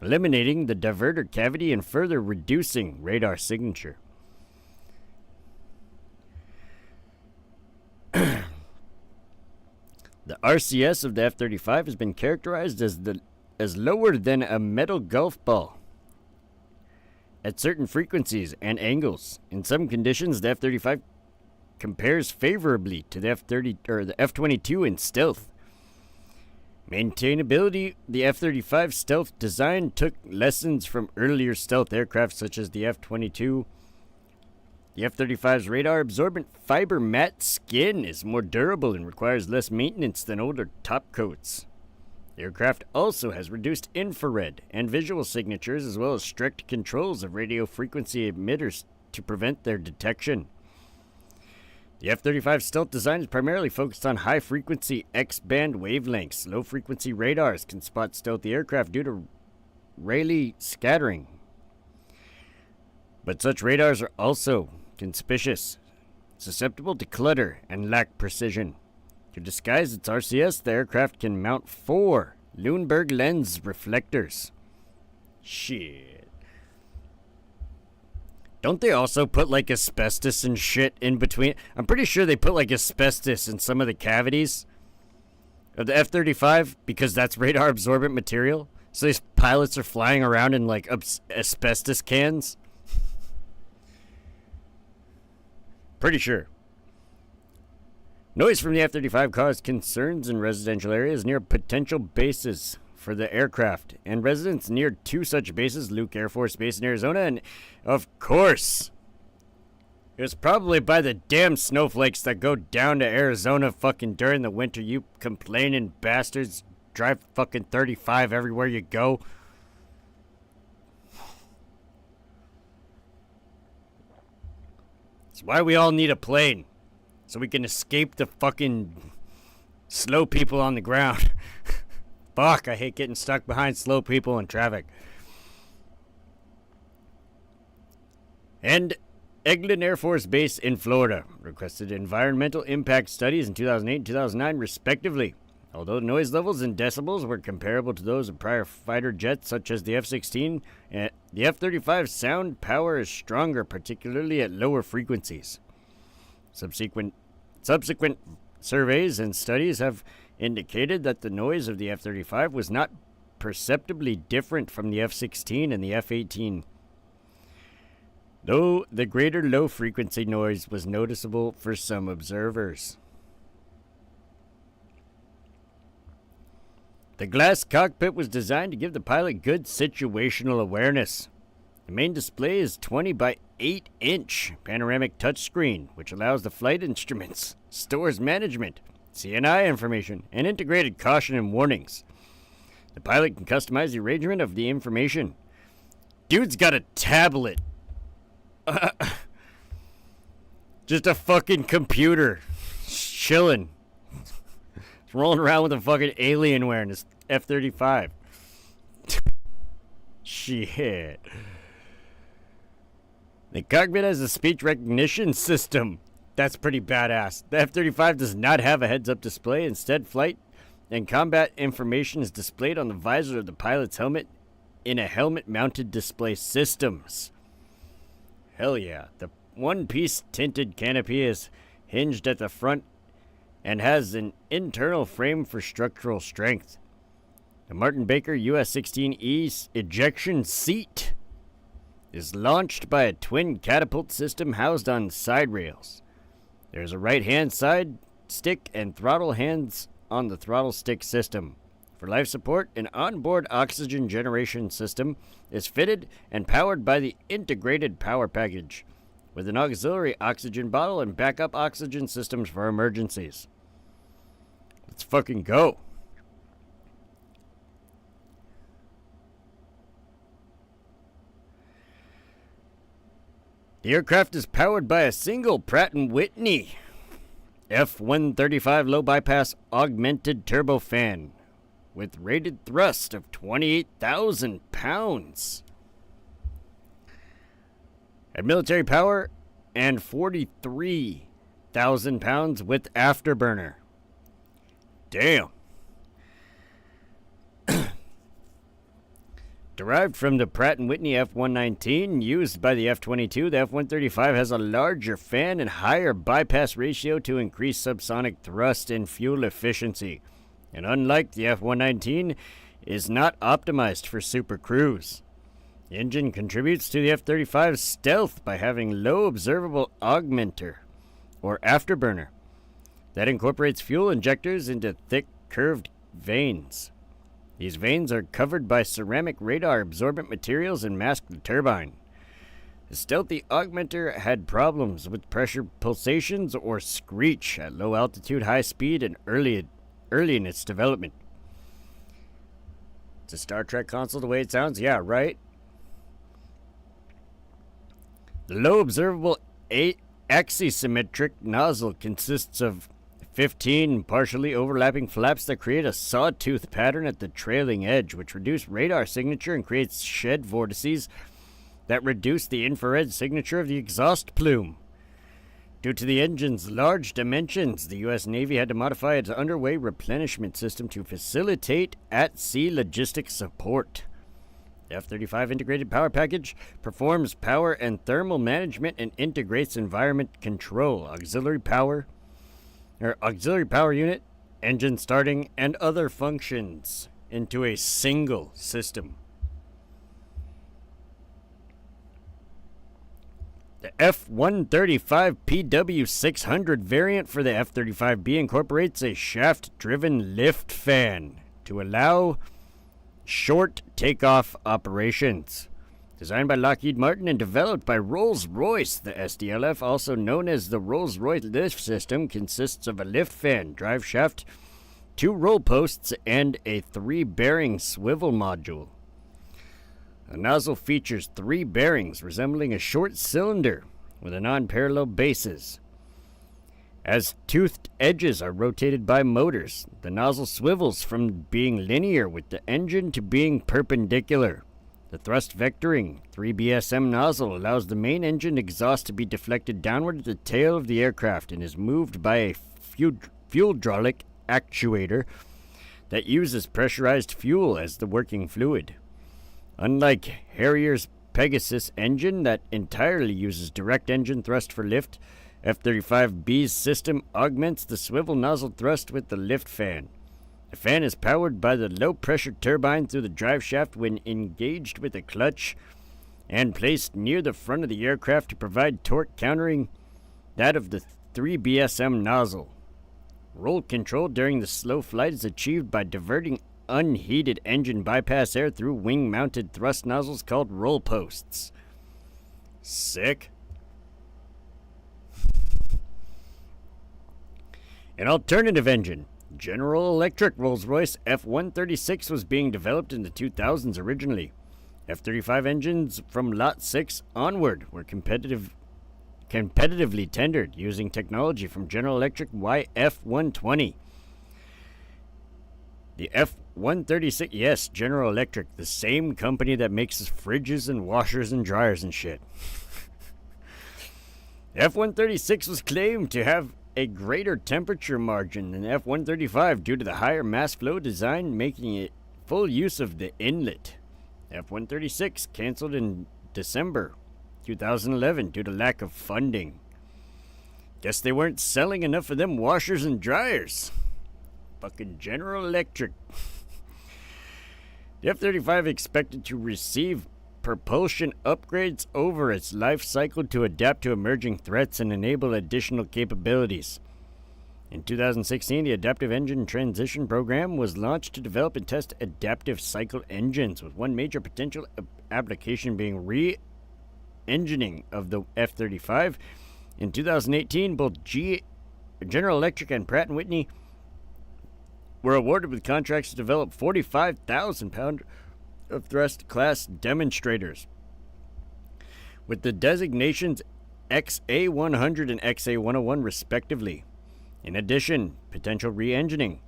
eliminating the diverter cavity and further reducing radar signature. The RCS of the F-35 has been characterized as lower than a metal golf ball at certain frequencies and angles. In some conditions, the F-35 compares favorably to the F-22 in stealth. Maintainability: the F-35 stealth design took lessons from earlier stealth aircraft such as the F-22. The F-35's radar-absorbent fiber matte skin is more durable and requires less maintenance than older top coats. The aircraft also has reduced infrared and visual signatures as well as strict controls of radio frequency emitters to prevent their detection. The F-35 stealth design is primarily focused on high-frequency X-band wavelengths. Low-frequency radars can spot stealthy aircraft due to Rayleigh scattering. But such radars are also conspicuous, susceptible to clutter, and lack precision. To disguise its RCS, the aircraft can mount 4 Lundberg lens reflectors. Shit. Don't they also put like asbestos and shit in between? I'm pretty sure they put like asbestos in some of the cavities of the F-35 because that's radar absorbent material. So these pilots are flying around in like asbestos cans. Pretty sure. Noise from the F-35 caused concerns in residential areas near potential bases for the aircraft, and residents near 2 such bases, Luke Air Force Base in Arizona, and, of course, it was probably by the damn snowflakes that go down to Arizona fucking during the winter. You complaining bastards drive fucking 35 everywhere you go. That's why we all need a plane. So we can escape the fucking slow people on the ground. Fuck, I hate getting stuck behind slow people in traffic. And Eglin Air Force Base in Florida requested environmental impact studies in 2008 and 2009 respectively. Although noise levels in decibels were comparable to those of prior fighter jets such as the F-16, the F-35 sound power is stronger, particularly at lower frequencies. Subsequent surveys and studies have indicated that the noise of the F-35 was not perceptibly different from the F-16 and the F-18, though the greater low-frequency noise was noticeable for some observers. The glass cockpit was designed to give the pilot good situational awareness. The main display is 20 by 8-inch panoramic touchscreen, which allows the flight instruments, stores management, CNI information, and integrated caution and warnings. The pilot can customize the arrangement of the information. Dude's got a tablet. Just a fucking computer. Chillin. Rolling around with a fucking Alienware in his F-35. Shit. The cockpit has a speech recognition system. That's pretty badass. The F-35 does not have a heads-up display. Instead, flight and combat information is displayed on the visor of the pilot's helmet in a helmet-mounted display systems. Hell yeah. The one-piece tinted canopy is hinged at the front and has an internal frame for structural strength. The Martin Baker US-16E ejection seat is launched by a twin catapult system housed on side rails. There's a right-hand side stick and throttle hands on the throttle stick system. For life support, an onboard oxygen generation system is fitted and powered by the integrated power package, with an auxiliary oxygen bottle and backup oxygen systems for emergencies. Let's fucking go. The aircraft is powered by a single Pratt & Whitney F135 low bypass augmented turbofan with rated thrust of 28,000 pounds at military power and 43,000 pounds with afterburner. Damn. Derived from the Pratt & Whitney F-119 used by the F-22, the F-135 has a larger fan and higher bypass ratio to increase subsonic thrust and fuel efficiency. And unlike the F-119, is not optimized for super cruise. The engine contributes to the F-35's stealth by having low observable augmenter, or afterburner, that incorporates fuel injectors into thick curved vanes. These vanes are covered by ceramic radar absorbent materials and mask the turbine. The stealthy augmenter had problems with pressure pulsations or screech at low altitude, high speed, and early in its development. It's a Star Trek console the way it sounds? Yeah, right? The low observable axisymmetric nozzle consists of 15 partially overlapping flaps that create a sawtooth pattern at the trailing edge, which reduce radar signature and creates shed vortices that reduce the infrared signature of the exhaust plume. Due to the engine's large dimensions, the U.S. Navy had to modify its underway replenishment system to facilitate at-sea logistics support. The F-35 integrated power package performs power and thermal management and integrates environment control, auxiliary power unit, engine starting, and other functions into a single system. The F-135 PW600 variant for the F-35B incorporates a shaft-driven lift fan to allow short takeoff operations. Designed by Lockheed Martin and developed by Rolls-Royce, the SDLF, also known as the Rolls-Royce lift system, consists of a lift fan, drive shaft, 2 roll posts, and a 3-bearing swivel module. The nozzle features 3 bearings resembling a short cylinder with a non-parallel bases. As toothed edges are rotated by motors, the nozzle swivels from being linear with the engine to being perpendicular. The thrust vectoring 3BSM nozzle allows the main engine exhaust to be deflected downward at the tail of the aircraft and is moved by a fuel-hydraulic actuator that uses pressurized fuel as the working fluid. Unlike Harrier's Pegasus engine that entirely uses direct engine thrust for lift, F-35B's system augments the swivel nozzle thrust with the lift fan. The fan is powered by the low-pressure turbine through the drive shaft when engaged with a clutch and placed near the front of the aircraft to provide torque countering that of the 3BSM nozzle. Roll control during the slow flight is achieved by diverting unheated engine bypass air through wing-mounted thrust nozzles called roll posts. Sick. An alternative engine. General Electric Rolls-Royce F-136 was being developed in the 2000s originally. F-35 engines from Lot 6 onward were competitively tendered using technology from General Electric YF-120. The F-136, yes, General Electric, the same company that makes fridges and washers and dryers and shit. The F-136 was claimed to have a greater temperature margin than F-135 due to the higher mass flow design, making it full use of the inlet. F-136 canceled in December 2011 due to lack of funding. Guess they weren't selling enough of them washers and dryers. Fucking General Electric. The F-35 expected to receive propulsion upgrades over its life cycle to adapt to emerging threats and enable additional capabilities. In 2016, the Adaptive Engine Transition Program was launched to develop and test adaptive cycle engines, with one major potential application being re-engineering of the F-35. In 2018, both General Electric and Pratt & Whitney were awarded with contracts to develop 45,000-pound of thrust class demonstrators, with the designations XA-100 and XA-101 respectively. In addition, potential re-engineering.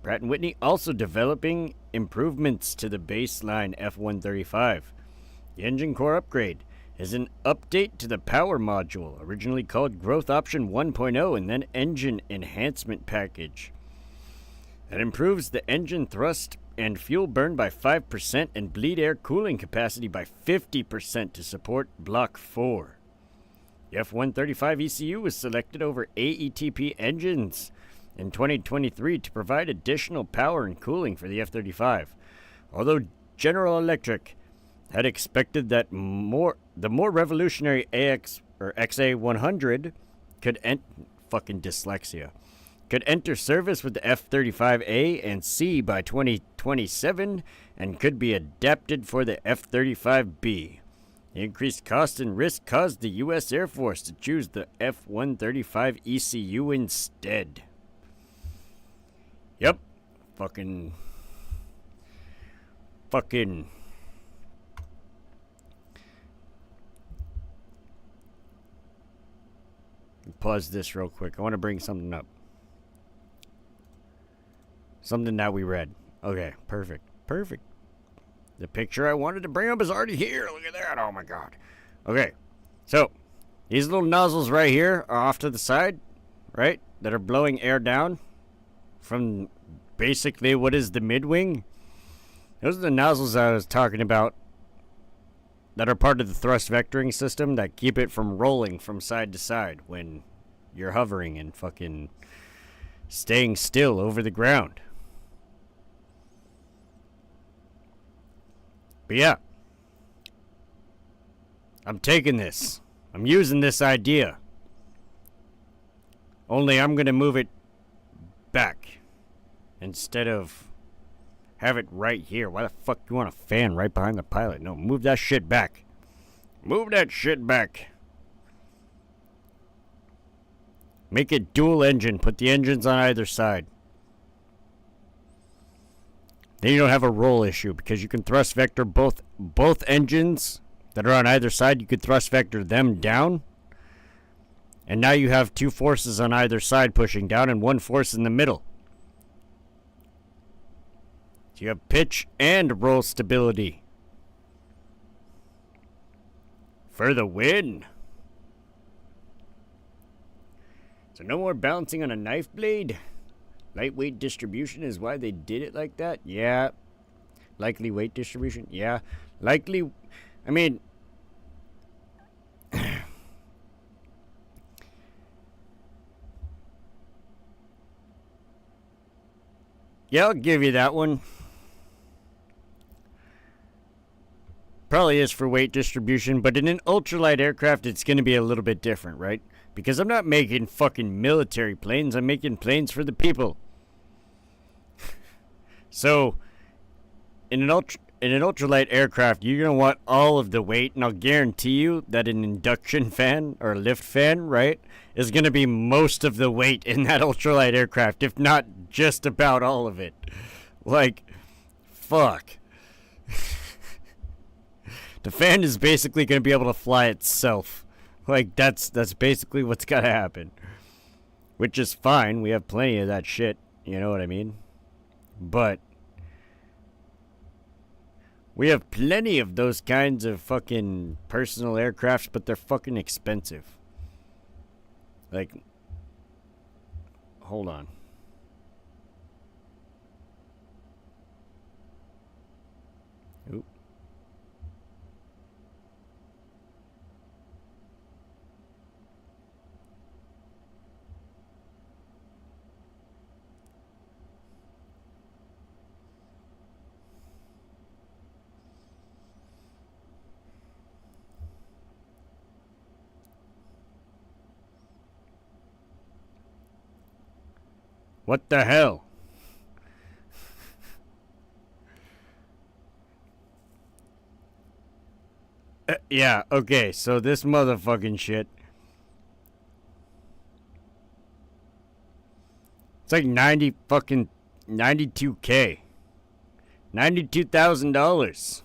Pratt & Whitney also developing improvements to the baseline F-135. The engine core upgrade is an update to the power module, originally called Growth Option 1.0, and then Engine Enhancement Package, that improves the engine thrust and fuel burn by 5% and bleed air cooling capacity by 50% to support Block 4. The F-135 ECU was selected over AETP engines in 2023 to provide additional power and cooling for the F-35. Although General Electric had expected that the more revolutionary XA-100 could could enter service with the F-35A and C by 2027 and could be adapted for the F-35B. The increased cost and risk caused the U.S. Air Force to choose the F-135 ECU instead. Yep. Fucking. Pause this real quick. I want to bring something up. Something that we read. Okay, perfect. The picture I wanted to bring up is already here. Look at that. Oh my god. Okay, so these little nozzles right here are off to the side, right? That are blowing air down from basically what is the mid-wing. Those are the nozzles I was talking about that are part of the thrust vectoring system that keep it from rolling from side to side when you're hovering and fucking staying still over the ground. But yeah, I'm taking this. I'm using this idea. Only I'm going to move it back instead of have it right here. Why the fuck do you want a fan right behind the pilot? No, move that shit back. Move that shit back. Make it dual engine. Put the engines on either side. Then you don't have a roll issue because you can thrust vector both engines that are on either side. You could thrust vector them down. And now you have two forces on either side pushing down and one force in the middle. So you have pitch and roll stability. For the win. So no more bouncing on a knife blade. Lightweight distribution is why they did it like that? Yeah. Likely weight distribution? Yeah. Likely... I mean... yeah, I'll give you that one. Probably is for weight distribution, but in an ultralight aircraft, it's going to be a little bit different, right? Because I'm not making fucking military planes. I'm making planes for the people. So, in an ultralight aircraft, you're going to want all of the weight, and I'll guarantee you that an induction fan or a lift fan, right, is going to be most of the weight in that ultralight aircraft, if not just about all of it. Like, fuck. The fan is basically going to be able to fly itself. Like, that's basically what's got to happen. Which is fine. We have plenty of that shit. You know what I mean? But we have plenty of those kinds of fucking personal aircrafts, but they're fucking expensive. Like, hold on. Oop. What the hell? Yeah, okay, so this motherfucking shit. It's like 92K. $92,000.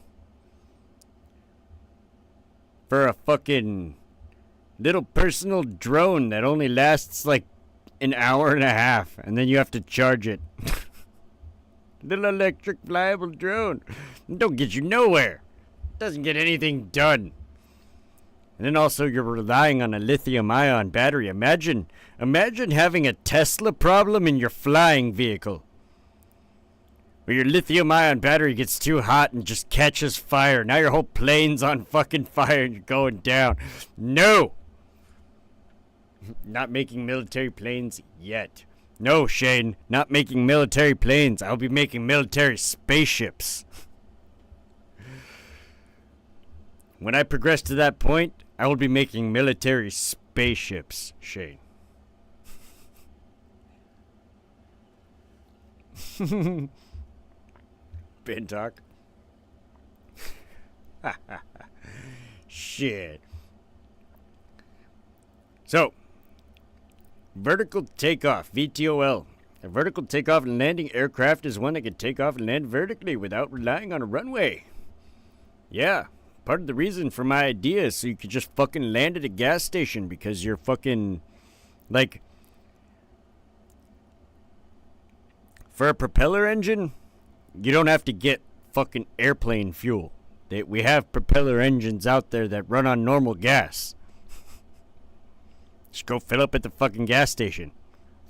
For a fucking little personal drone that only lasts like an hour and a half, and then you have to charge it. Little electric flyable drone. Don't get you nowhere. Doesn't get anything done. And then also you're relying on a lithium-ion battery. Imagine having a Tesla problem in your flying vehicle, where your lithium-ion battery gets too hot and just catches fire. Now your whole plane's on fucking fire and you're going down. No! Not making military planes yet. No, Shane, not making military planes. I'll be making military spaceships. When I progress to that point, I will be making military spaceships, Shane. Ben talk. Shit. So, vertical takeoff, VTOL. A vertical takeoff and landing aircraft is one that can take off and land vertically without relying on a runway. Yeah, part of the reason for my idea is so you could just fucking land at a gas station, because you're fucking, like, for a propeller engine, you don't have to get fucking airplane fuel. We have propeller engines out there that run on normal gas. Just go fill up at the fucking gas station.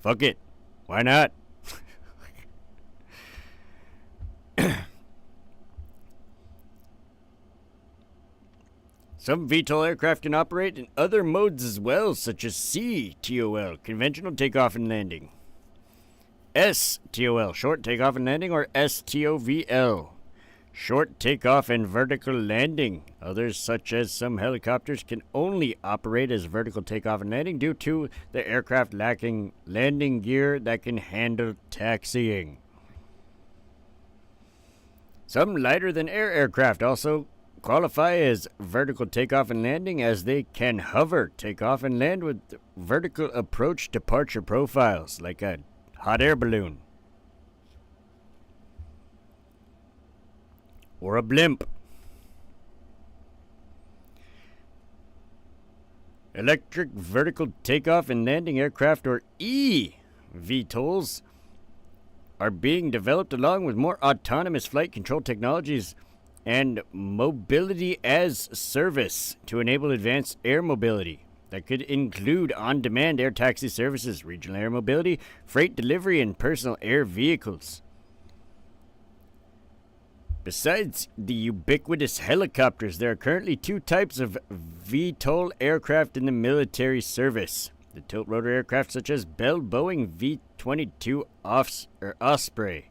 Fuck it. Why not? Some VTOL aircraft can operate in other modes as well, such as CTOL, conventional takeoff and landing, STOL, short takeoff and landing, or STOVL, short takeoff and vertical landing. Others, such as some helicopters, can only operate as vertical takeoff and landing due to the aircraft lacking landing gear that can handle taxiing. Some lighter-than-air aircraft also qualify as vertical takeoff and landing, as they can hover, take off, and land with vertical approach departure profiles, like a hot air balloon or a blimp. Electric vertical takeoff and landing aircraft, or eVTOLs, are being developed along with more autonomous flight control technologies and mobility as service to enable advanced air mobility. That could include on-demand air taxi services, regional air mobility, freight delivery, and personal air vehicles. Besides the ubiquitous helicopters, there are currently two types of VTOL aircraft in the military service. The tilt-rotor aircraft such as Bell Boeing V-22 Osprey,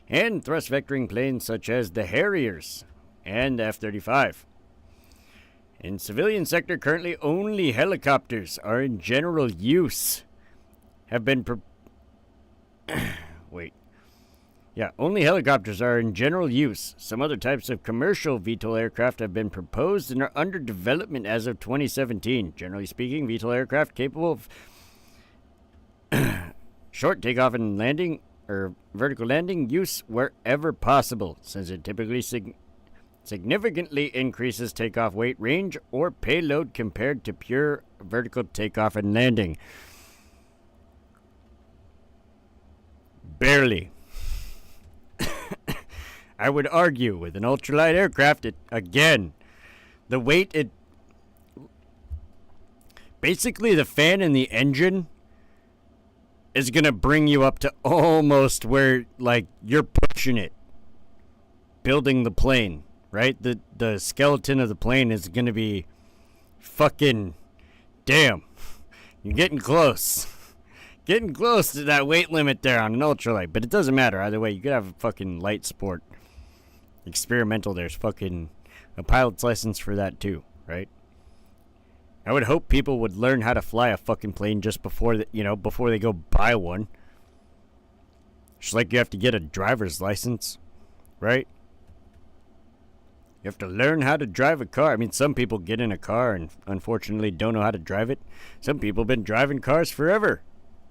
and thrust-vectoring planes such as the Harriers and the F-35. In civilian sector, currently only helicopters are in general use. Only helicopters are in general use. Some other types of commercial VTOL aircraft have been proposed and are under development as of 2017. Generally speaking, VTOL aircraft capable of short takeoff and landing or vertical landing use wherever possible, since it typically significantly increases takeoff weight, range, or payload compared to pure vertical takeoff and landing. Barely. I would argue with an ultralight aircraft, the weight, basically the fan and the engine is going to bring you up to almost where, like, you're pushing it. Building the plane, right? The skeleton of the plane is going to be fucking... Damn. You're getting close. Getting close to that weight limit there on an ultralight. But it doesn't matter. Either way, you could have a fucking light sport. Experimental, there's fucking a pilot's license for that too, right? I would hope people would learn how to fly a fucking plane just before, before they go buy one. Just like you have to get a driver's license, right? You have to learn how to drive a car. I mean, some people get in a car and unfortunately don't know how to drive it. Some people have been driving cars forever.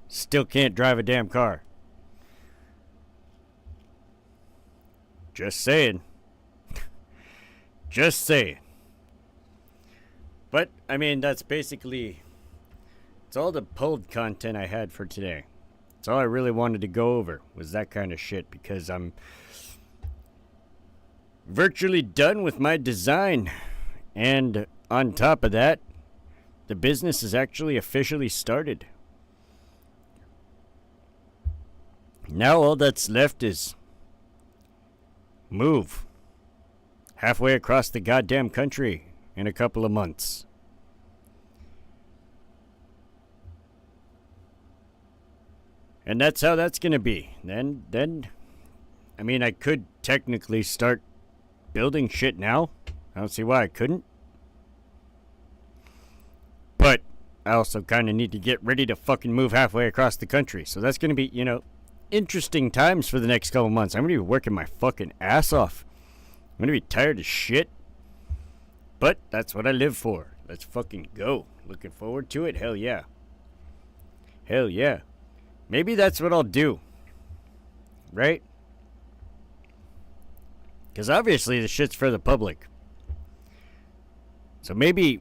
Still can't drive a damn car. Just saying. Just saying. But, I mean, that's basically... It's all the pulled content I had for today. It's all I really wanted to go over was that kind of shit because I'm virtually done with my design. And on top of that, the business is actually officially started. Now all that's left is move halfway across the goddamn country in a couple of months. And that's how that's gonna be. Then, I mean, I could technically start building shit now. I don't see why I couldn't. But I also kind of need to get ready to fucking move halfway across the country. So that's gonna be, interesting times for the next couple months. I'm gonna be working my fucking ass off. I'm gonna be tired as shit. But that's what I live for. Let's fucking go. Looking forward to it. Hell yeah. Hell yeah. Maybe that's what I'll do. Right? Because obviously the shit's for the public. So maybe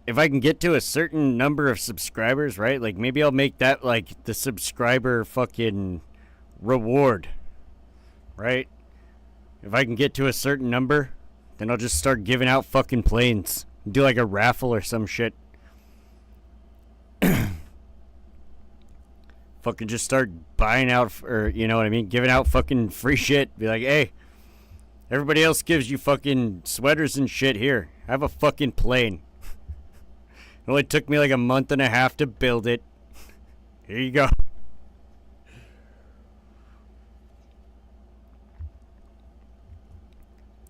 if I can get to a certain number of subscribers, right? Like maybe I'll make that like the subscriber fucking reward. Right? If I can get to a certain number, then I'll just start giving out fucking planes. Do like a raffle or some shit. Fucking just start buying out, or you know what I mean? Giving out fucking free shit. Be like, hey, everybody else gives you fucking sweaters and shit here. Have a fucking plane. It only took me like a month and a half to build it. Here you go.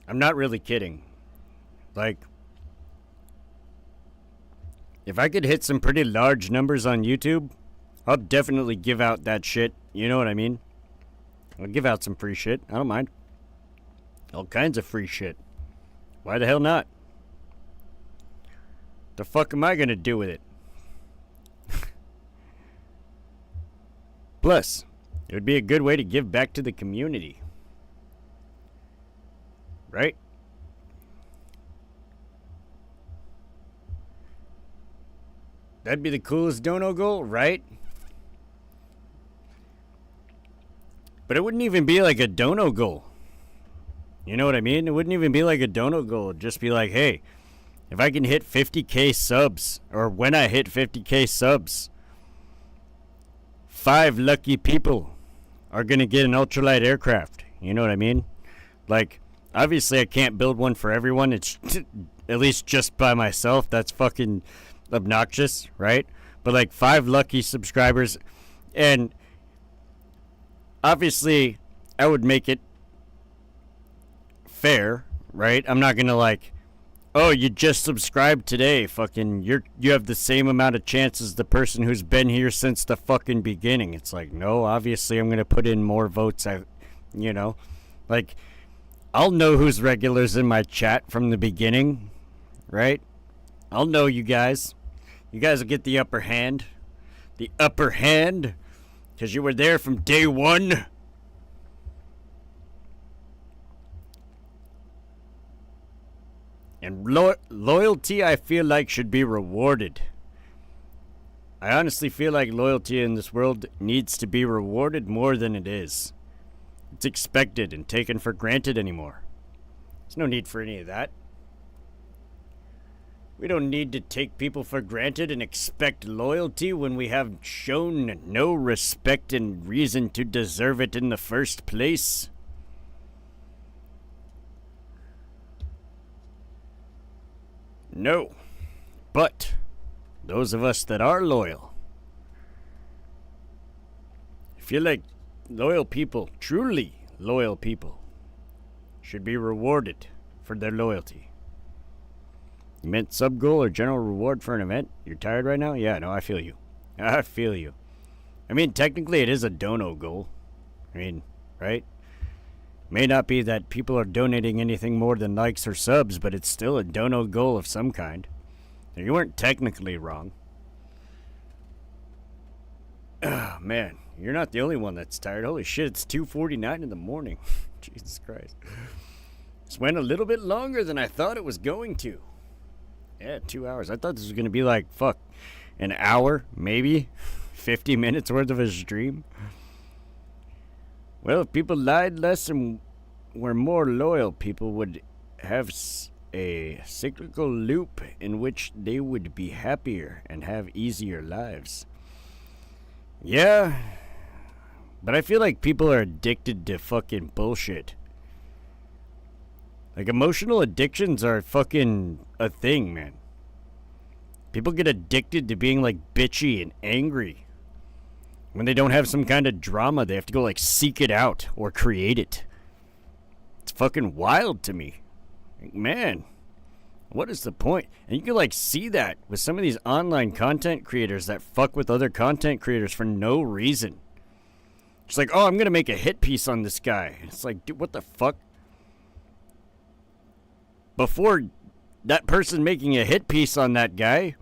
I'm not really kidding. Like, if I could hit some pretty large numbers on YouTube, I'll definitely give out that shit. You know what I mean? I'll give out some free shit. I don't mind. All kinds of free shit. Why the hell not? The fuck am I gonna do with it? Plus, it would be a good way to give back to the community. Right? That'd be the coolest dono goal, right? But it wouldn't even be like a dono goal. You know what I mean? It wouldn't even be like a dono goal. It'd just be like, hey, if I can hit 50k subs, or when I hit 50k subs, 5 lucky people are going to get an ultralight aircraft. You know what I mean? Like, obviously I can't build one for everyone. It's at least just by myself. That's fucking obnoxious, right? But like 5 lucky subscribers, and obviously I would make it fair, right? I'm not gonna like, oh, you just subscribed today, fucking you have the same amount of chance as the person who's been here since the fucking beginning. It's like, no, obviously I'm gonna put in more votes. Like, I'll know who's regulars in my chat from the beginning, right? I'll know you guys. You guys will get the upper hand. The upper hand, because you were there from day one. And loyalty, I feel like, should be rewarded. I honestly feel like loyalty in this world needs to be rewarded more than it is. It's expected and taken for granted anymore. There's no need for any of that. We don't need to take people for granted and expect loyalty when we have shown no respect and reason to deserve it in the first place. No. But those of us that are loyal, I feel like loyal people, truly loyal people, should be rewarded for their loyalty. You meant sub goal or general reward for an event? You're tired right now? Yeah, no, I feel you. I feel you. I mean, technically it is a dono goal. I mean, right? May not be that people are donating anything more than likes or subs, but it's still a dono goal of some kind. You weren't technically wrong. Oh, man. You're not the only one that's tired. Holy shit, it's 2:49 in the morning. Jesus Christ. This went a little bit longer than I thought it was going to. Yeah, 2 hours. I thought this was going to be like, fuck, an hour, maybe 50 minutes worth of a stream. Well, if people lied less and were more loyal, people would have a cyclical loop in which they would be happier and have easier lives. Yeah, but I feel like people are addicted to fucking bullshit. Like, emotional addictions are fucking a thing, man. People get addicted to being, like, bitchy and angry. When they don't have some kind of drama, they have to go, like, seek it out or create it. It's fucking wild to me. Like, man, what is the point? And you can, like, see that with some of these online content creators that fuck with other content creators for no reason. It's like, oh, I'm going to make a hit piece on this guy. It's like, dude, what the fuck? Before that person making a hit piece on that guy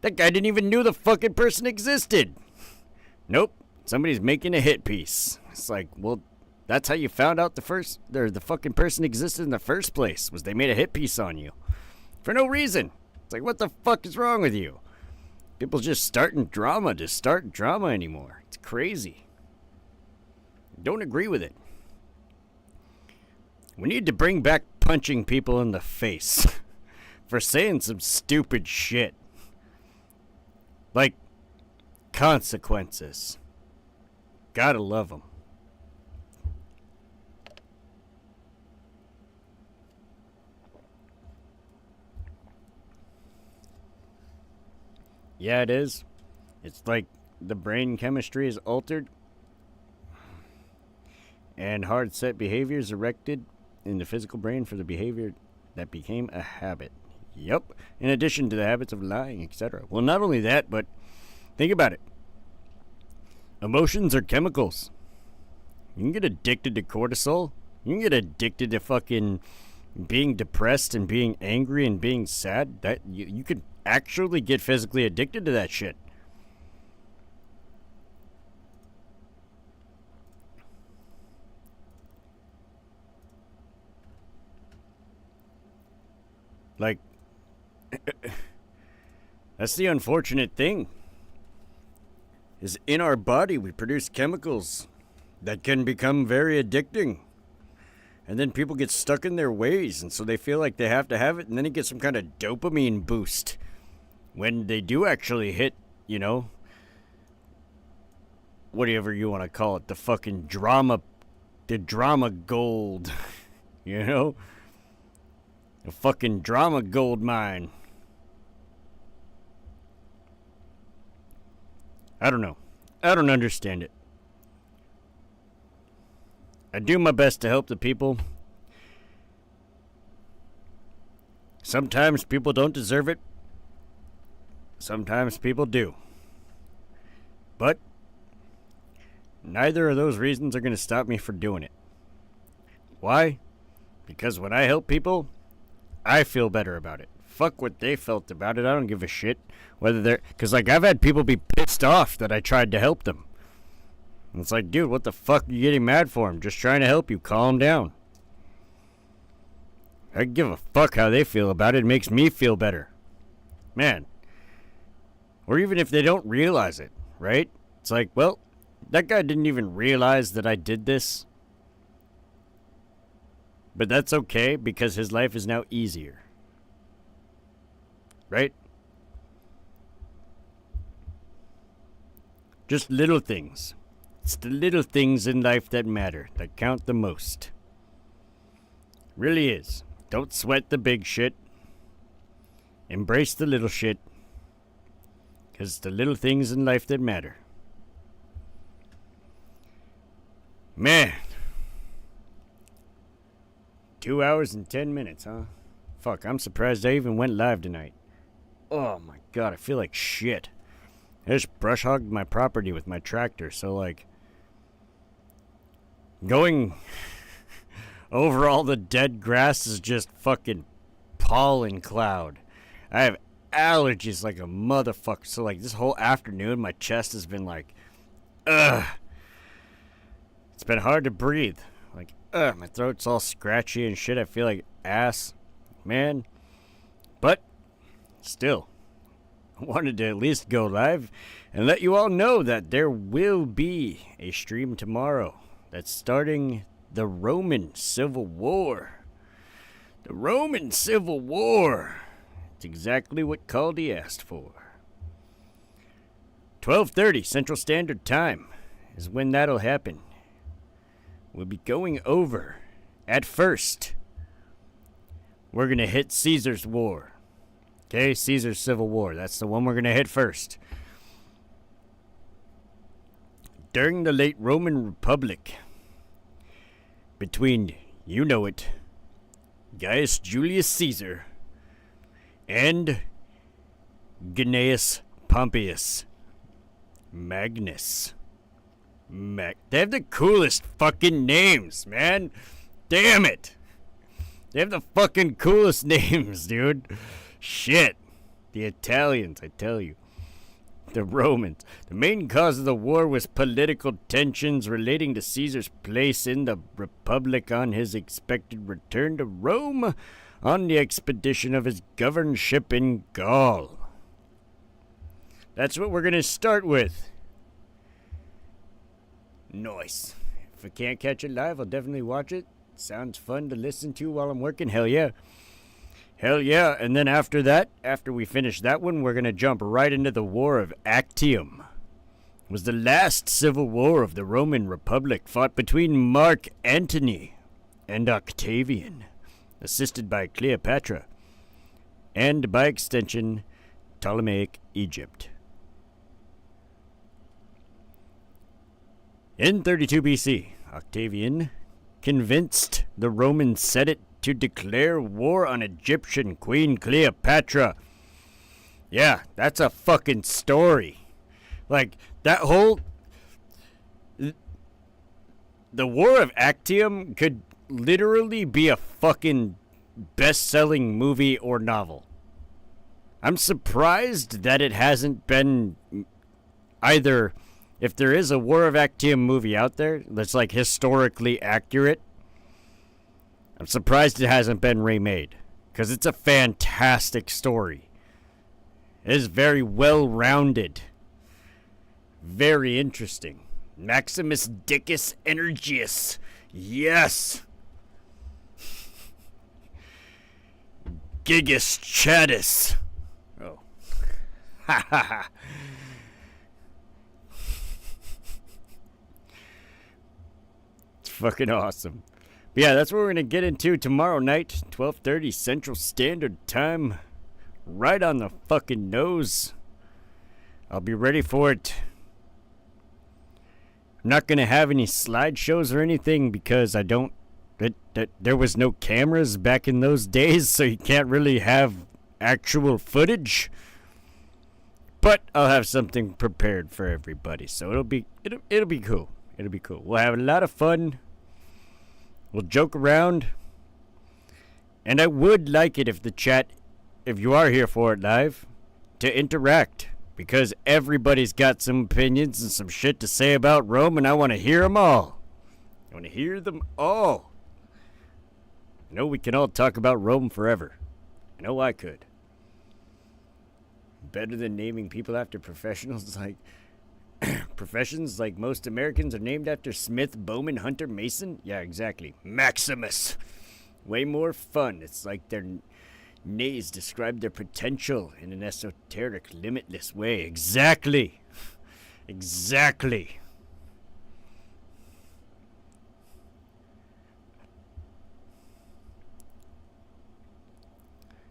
didn't even know the fucking person existed. Nope, somebody's making a hit piece. It's like, well, that's how you found out the fucking person existed in the first place, was they made a hit piece on you. For no reason. It's like, what the fuck is wrong with you? People just starting drama to start drama anymore. It's crazy. Don't agree with it. We need to bring back punching people in the face for saying some stupid shit. Like, consequences. Gotta love them. Yeah, it is. It's like the brain chemistry is altered and hard set behaviors erected in the physical brain for the behavior that became a habit. Yup. In addition to the habits of lying, etc. Well, not only that, but think about it. Emotions are chemicals. You can get addicted to cortisol. You can get addicted to fucking being depressed and being angry and being sad. That you could actually get physically addicted to that shit. Like, that's the unfortunate thing. Is in our body we produce chemicals that can become very addicting. And then people get stuck in their ways, and so they feel like they have to have it, and then they get some kind of dopamine boost when they do actually hit, you know, whatever you want to call it, the drama gold, you know? A fucking drama gold mine. I don't know. I don't understand it. I do my best to help the people. Sometimes people don't deserve it. Sometimes people do. But neither of those reasons are going to stop me from doing it. Why? Because when I help people, I feel better about it. Fuck what they felt about it. I don't give a shit whether they're... Because, like, I've had people be pissed off that I tried to help them. And it's like, dude, what the fuck are you getting mad for? I'm just trying to help you. Calm down. I give a fuck how they feel about it. It makes me feel better. Man. Or even if they don't realize it, right? It's like, well, that guy didn't even realize that I did this. But that's okay, because his life is now easier. right? Just little things. It's the little things in life that matter, that count the most. Really is. Don't sweat the big shit. Embrace the little shit. Because it's the little things in life that matter. Man. 2 hours and 10 minutes, huh? Fuck, I'm surprised I even went live tonight. Oh my god, I feel like shit. I just brush hogged my property with my tractor, so like... going over all the dead grass is just fucking pollen cloud. I have allergies like a motherfucker, so like this whole afternoon my chest has been like... ugh. It's been hard to breathe. Like, my throat's all scratchy and shit. I feel like ass. Man. But, still, I wanted to at least go live and let you all know that there will be a stream tomorrow that's starting the Roman Civil War. The Roman Civil War. It's exactly what Caldy asked for. 12:30 Central Standard Time is when that'll happen. We'll be going over, at first, we're going to hit Caesar's War. Okay, Caesar's Civil War. That's the one we're going to hit first. During the late Roman Republic, between, you know it, Gaius Julius Caesar and Gnaeus Pompeius Magnus. They have the coolest fucking names, man. Damn it. They have the fucking coolest names, dude. Shit. The Italians, I tell you. The Romans. The main cause of the war was political tensions relating to Caesar's place in the Republic on his expected return to Rome on the expedition of his governorship in Gaul. That's what we're going to start with. Nice. If I can't catch it live, I'll definitely watch it. Sounds fun to listen to while I'm working. Hell yeah. Hell yeah. And then after that, after we finish that one, we're going to jump right into the War of Actium. It was the last civil war of the Roman Republic, fought between Mark Antony and Octavian, assisted by Cleopatra, and by extension, Ptolemaic Egypt. In 32 BC, Octavian convinced the Roman Senate to declare war on Egyptian Queen Cleopatra. Yeah, that's a fucking story. Like, that whole... The War of Actium could literally be a fucking best-selling movie or novel. I'm surprised that it hasn't been either... If there is a War of Actium movie out there that's like historically accurate, I'm surprised it hasn't been remade. Because it's a fantastic story. It is very well-rounded. Very interesting. Maximus Dicus Energius. Yes! Gigas Chaddis. Oh. Ha ha ha. Fucking awesome. But yeah, that's what we're gonna get into tomorrow night, 12:30 Central Standard Time. Right on the fucking nose. I'll be ready for it. I'm not gonna have any slideshows or anything because I don't... there was no cameras back in those days, so you can't really have actual footage. But I'll have something prepared for everybody, so it'll be cool. It'll be cool. We'll have a lot of fun. We'll joke around. And I would like it if the chat, if you are here for it live, to interact. Because everybody's got some opinions and some shit to say about Rome, and I want to hear them all. I want to hear them all. I know we can all talk about Rome forever. I know I could. Better than naming people after professionals like... professions like most Americans are named after Smith, Bowman, Hunter, Mason? Yeah, exactly. Maximus. Way more fun. It's like they're Nays describe their potential in an esoteric, limitless way. Exactly. Exactly.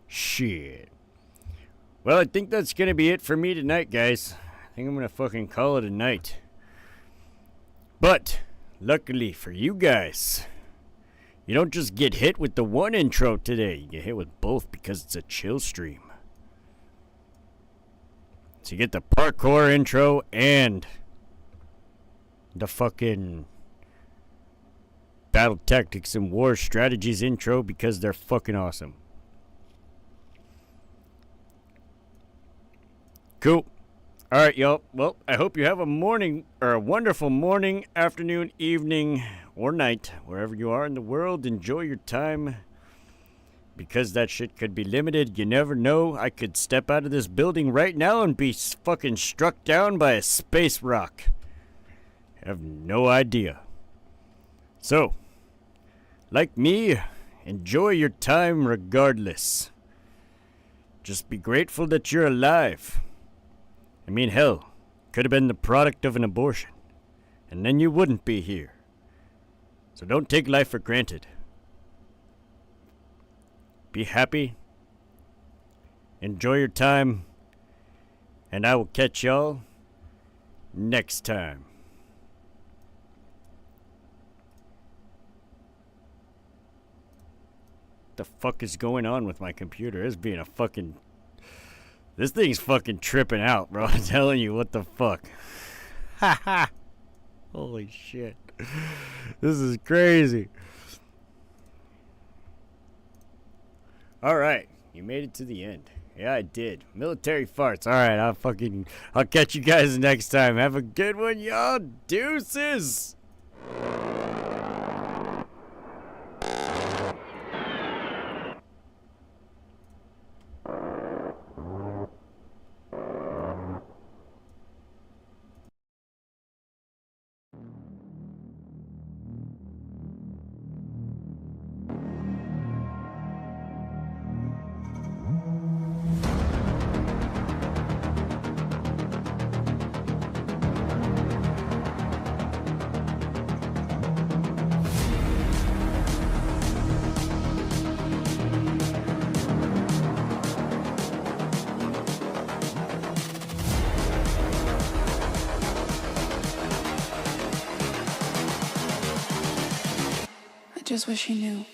Shit. Well, I think that's gonna be it for me tonight, guys. I think I'm gonna fucking call it a night. But, luckily for you guys, you don't just get hit with the one intro today. You get hit with both because it's a chill stream. So you get the parkour intro and the fucking battle tactics and war strategies intro because they're fucking awesome. Cool. Alright, y'all. Well, I hope you have a wonderful morning, afternoon, evening, or night, wherever you are in the world. Enjoy your time. Because that shit could be limited, you never know. I could step out of this building right now and be fucking struck down by a space rock. I have no idea. So, like me, enjoy your time regardless. Just be grateful that you're alive. I mean, hell, could have been the product of an abortion, and then you wouldn't be here. So don't take life for granted. Be happy. Enjoy your time. And I will catch y'all next time. What the fuck is going on with my computer? It's being a fucking... This thing's fucking tripping out, bro. I'm telling you, what the fuck. Ha ha. Holy shit. This is crazy. Alright. You made it to the end. Yeah, I did. Military farts. Alright, I'll catch you guys next time. Have a good one, y'all. Deuces. Just wish he knew.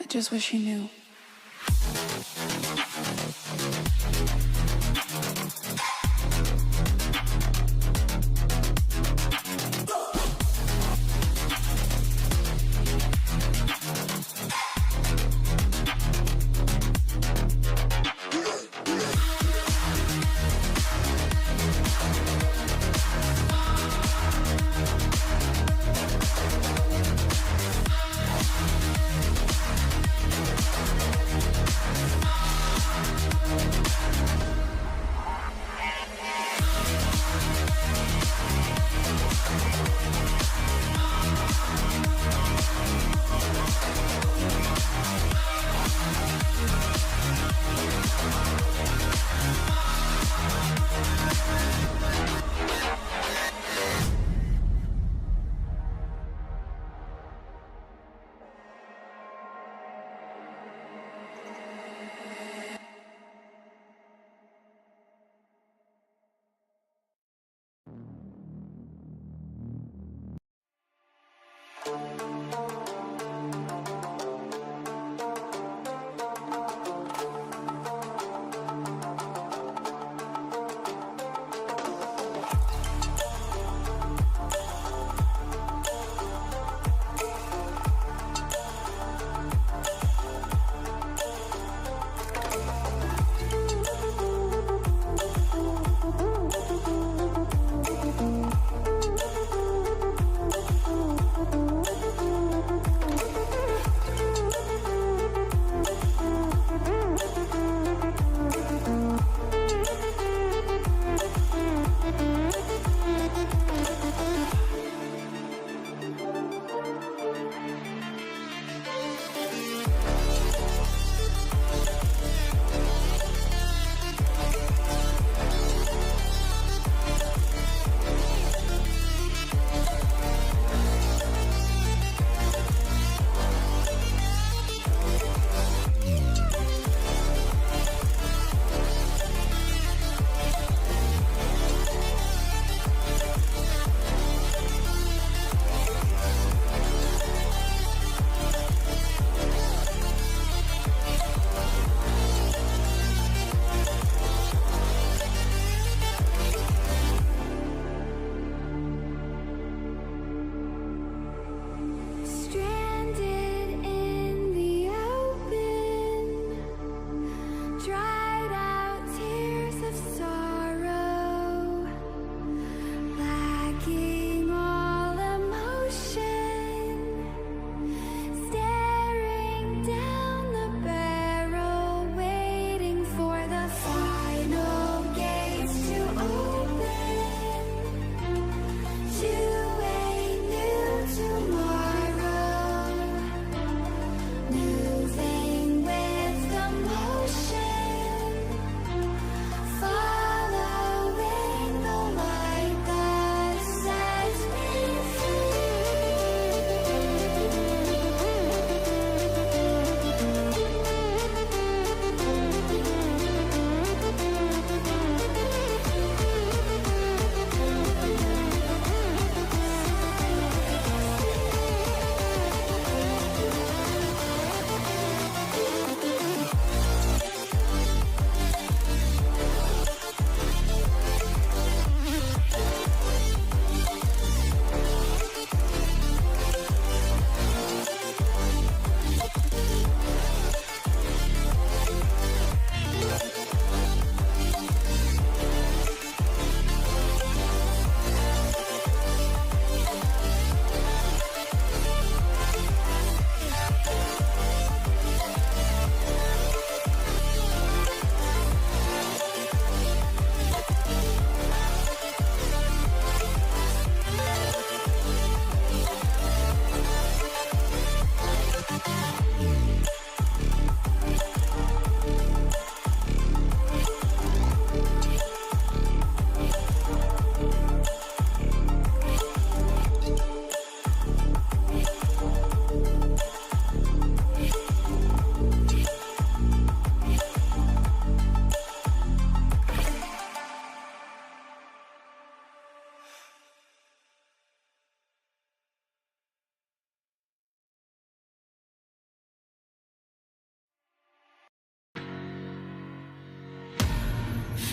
Just wish he knew.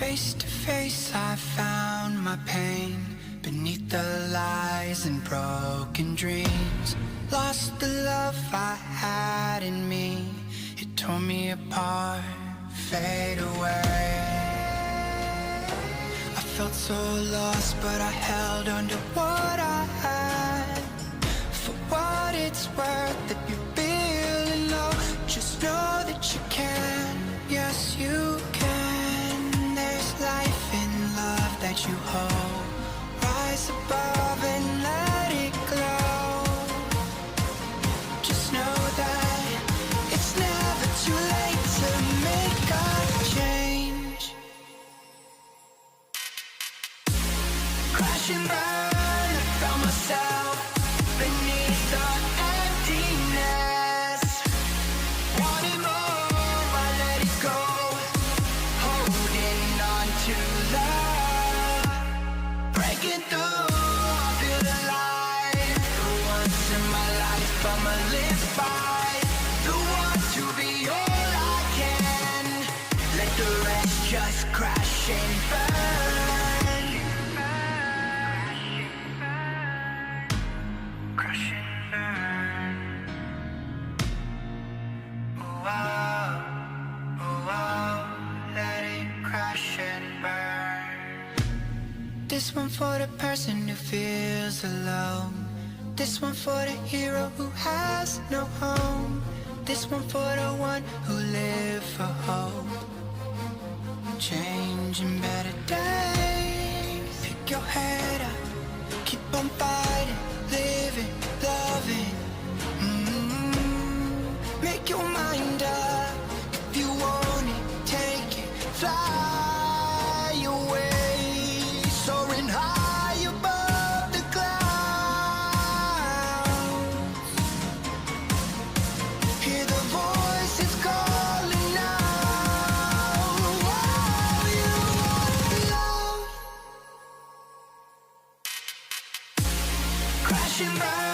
Face to face, I found my pain beneath the lies and broken dreams. Lost the love I had in me. It tore me apart, fade away. I felt so lost, but I held on to what I had. For what it's worth, if you're feeling low, just know that you can. Yes, you can. There's life in love that you hold. Rise above and let it glow. Just know that it's never too late to make a change. Crash and burn, I found myself beneath the emptiness. Wanting more, I let it go. Holding on to love. Breaking through, I feel alive. For once in my life, I'ma live by the want to be all I can. Let the rest just crash and burn. Crash and burn. Oh, oh, oh, oh, let it crash and burn. This one for the person who feels alone. This one for the hero who has no home. This one for the one who live for hope. Changing better days. Pick your head up, keep on fighting, living, loving. Make your mind up. If you want it, take it, fly away, soaring high above the clouds. Hear the voices calling out. Oh, you want love. Crash and burn.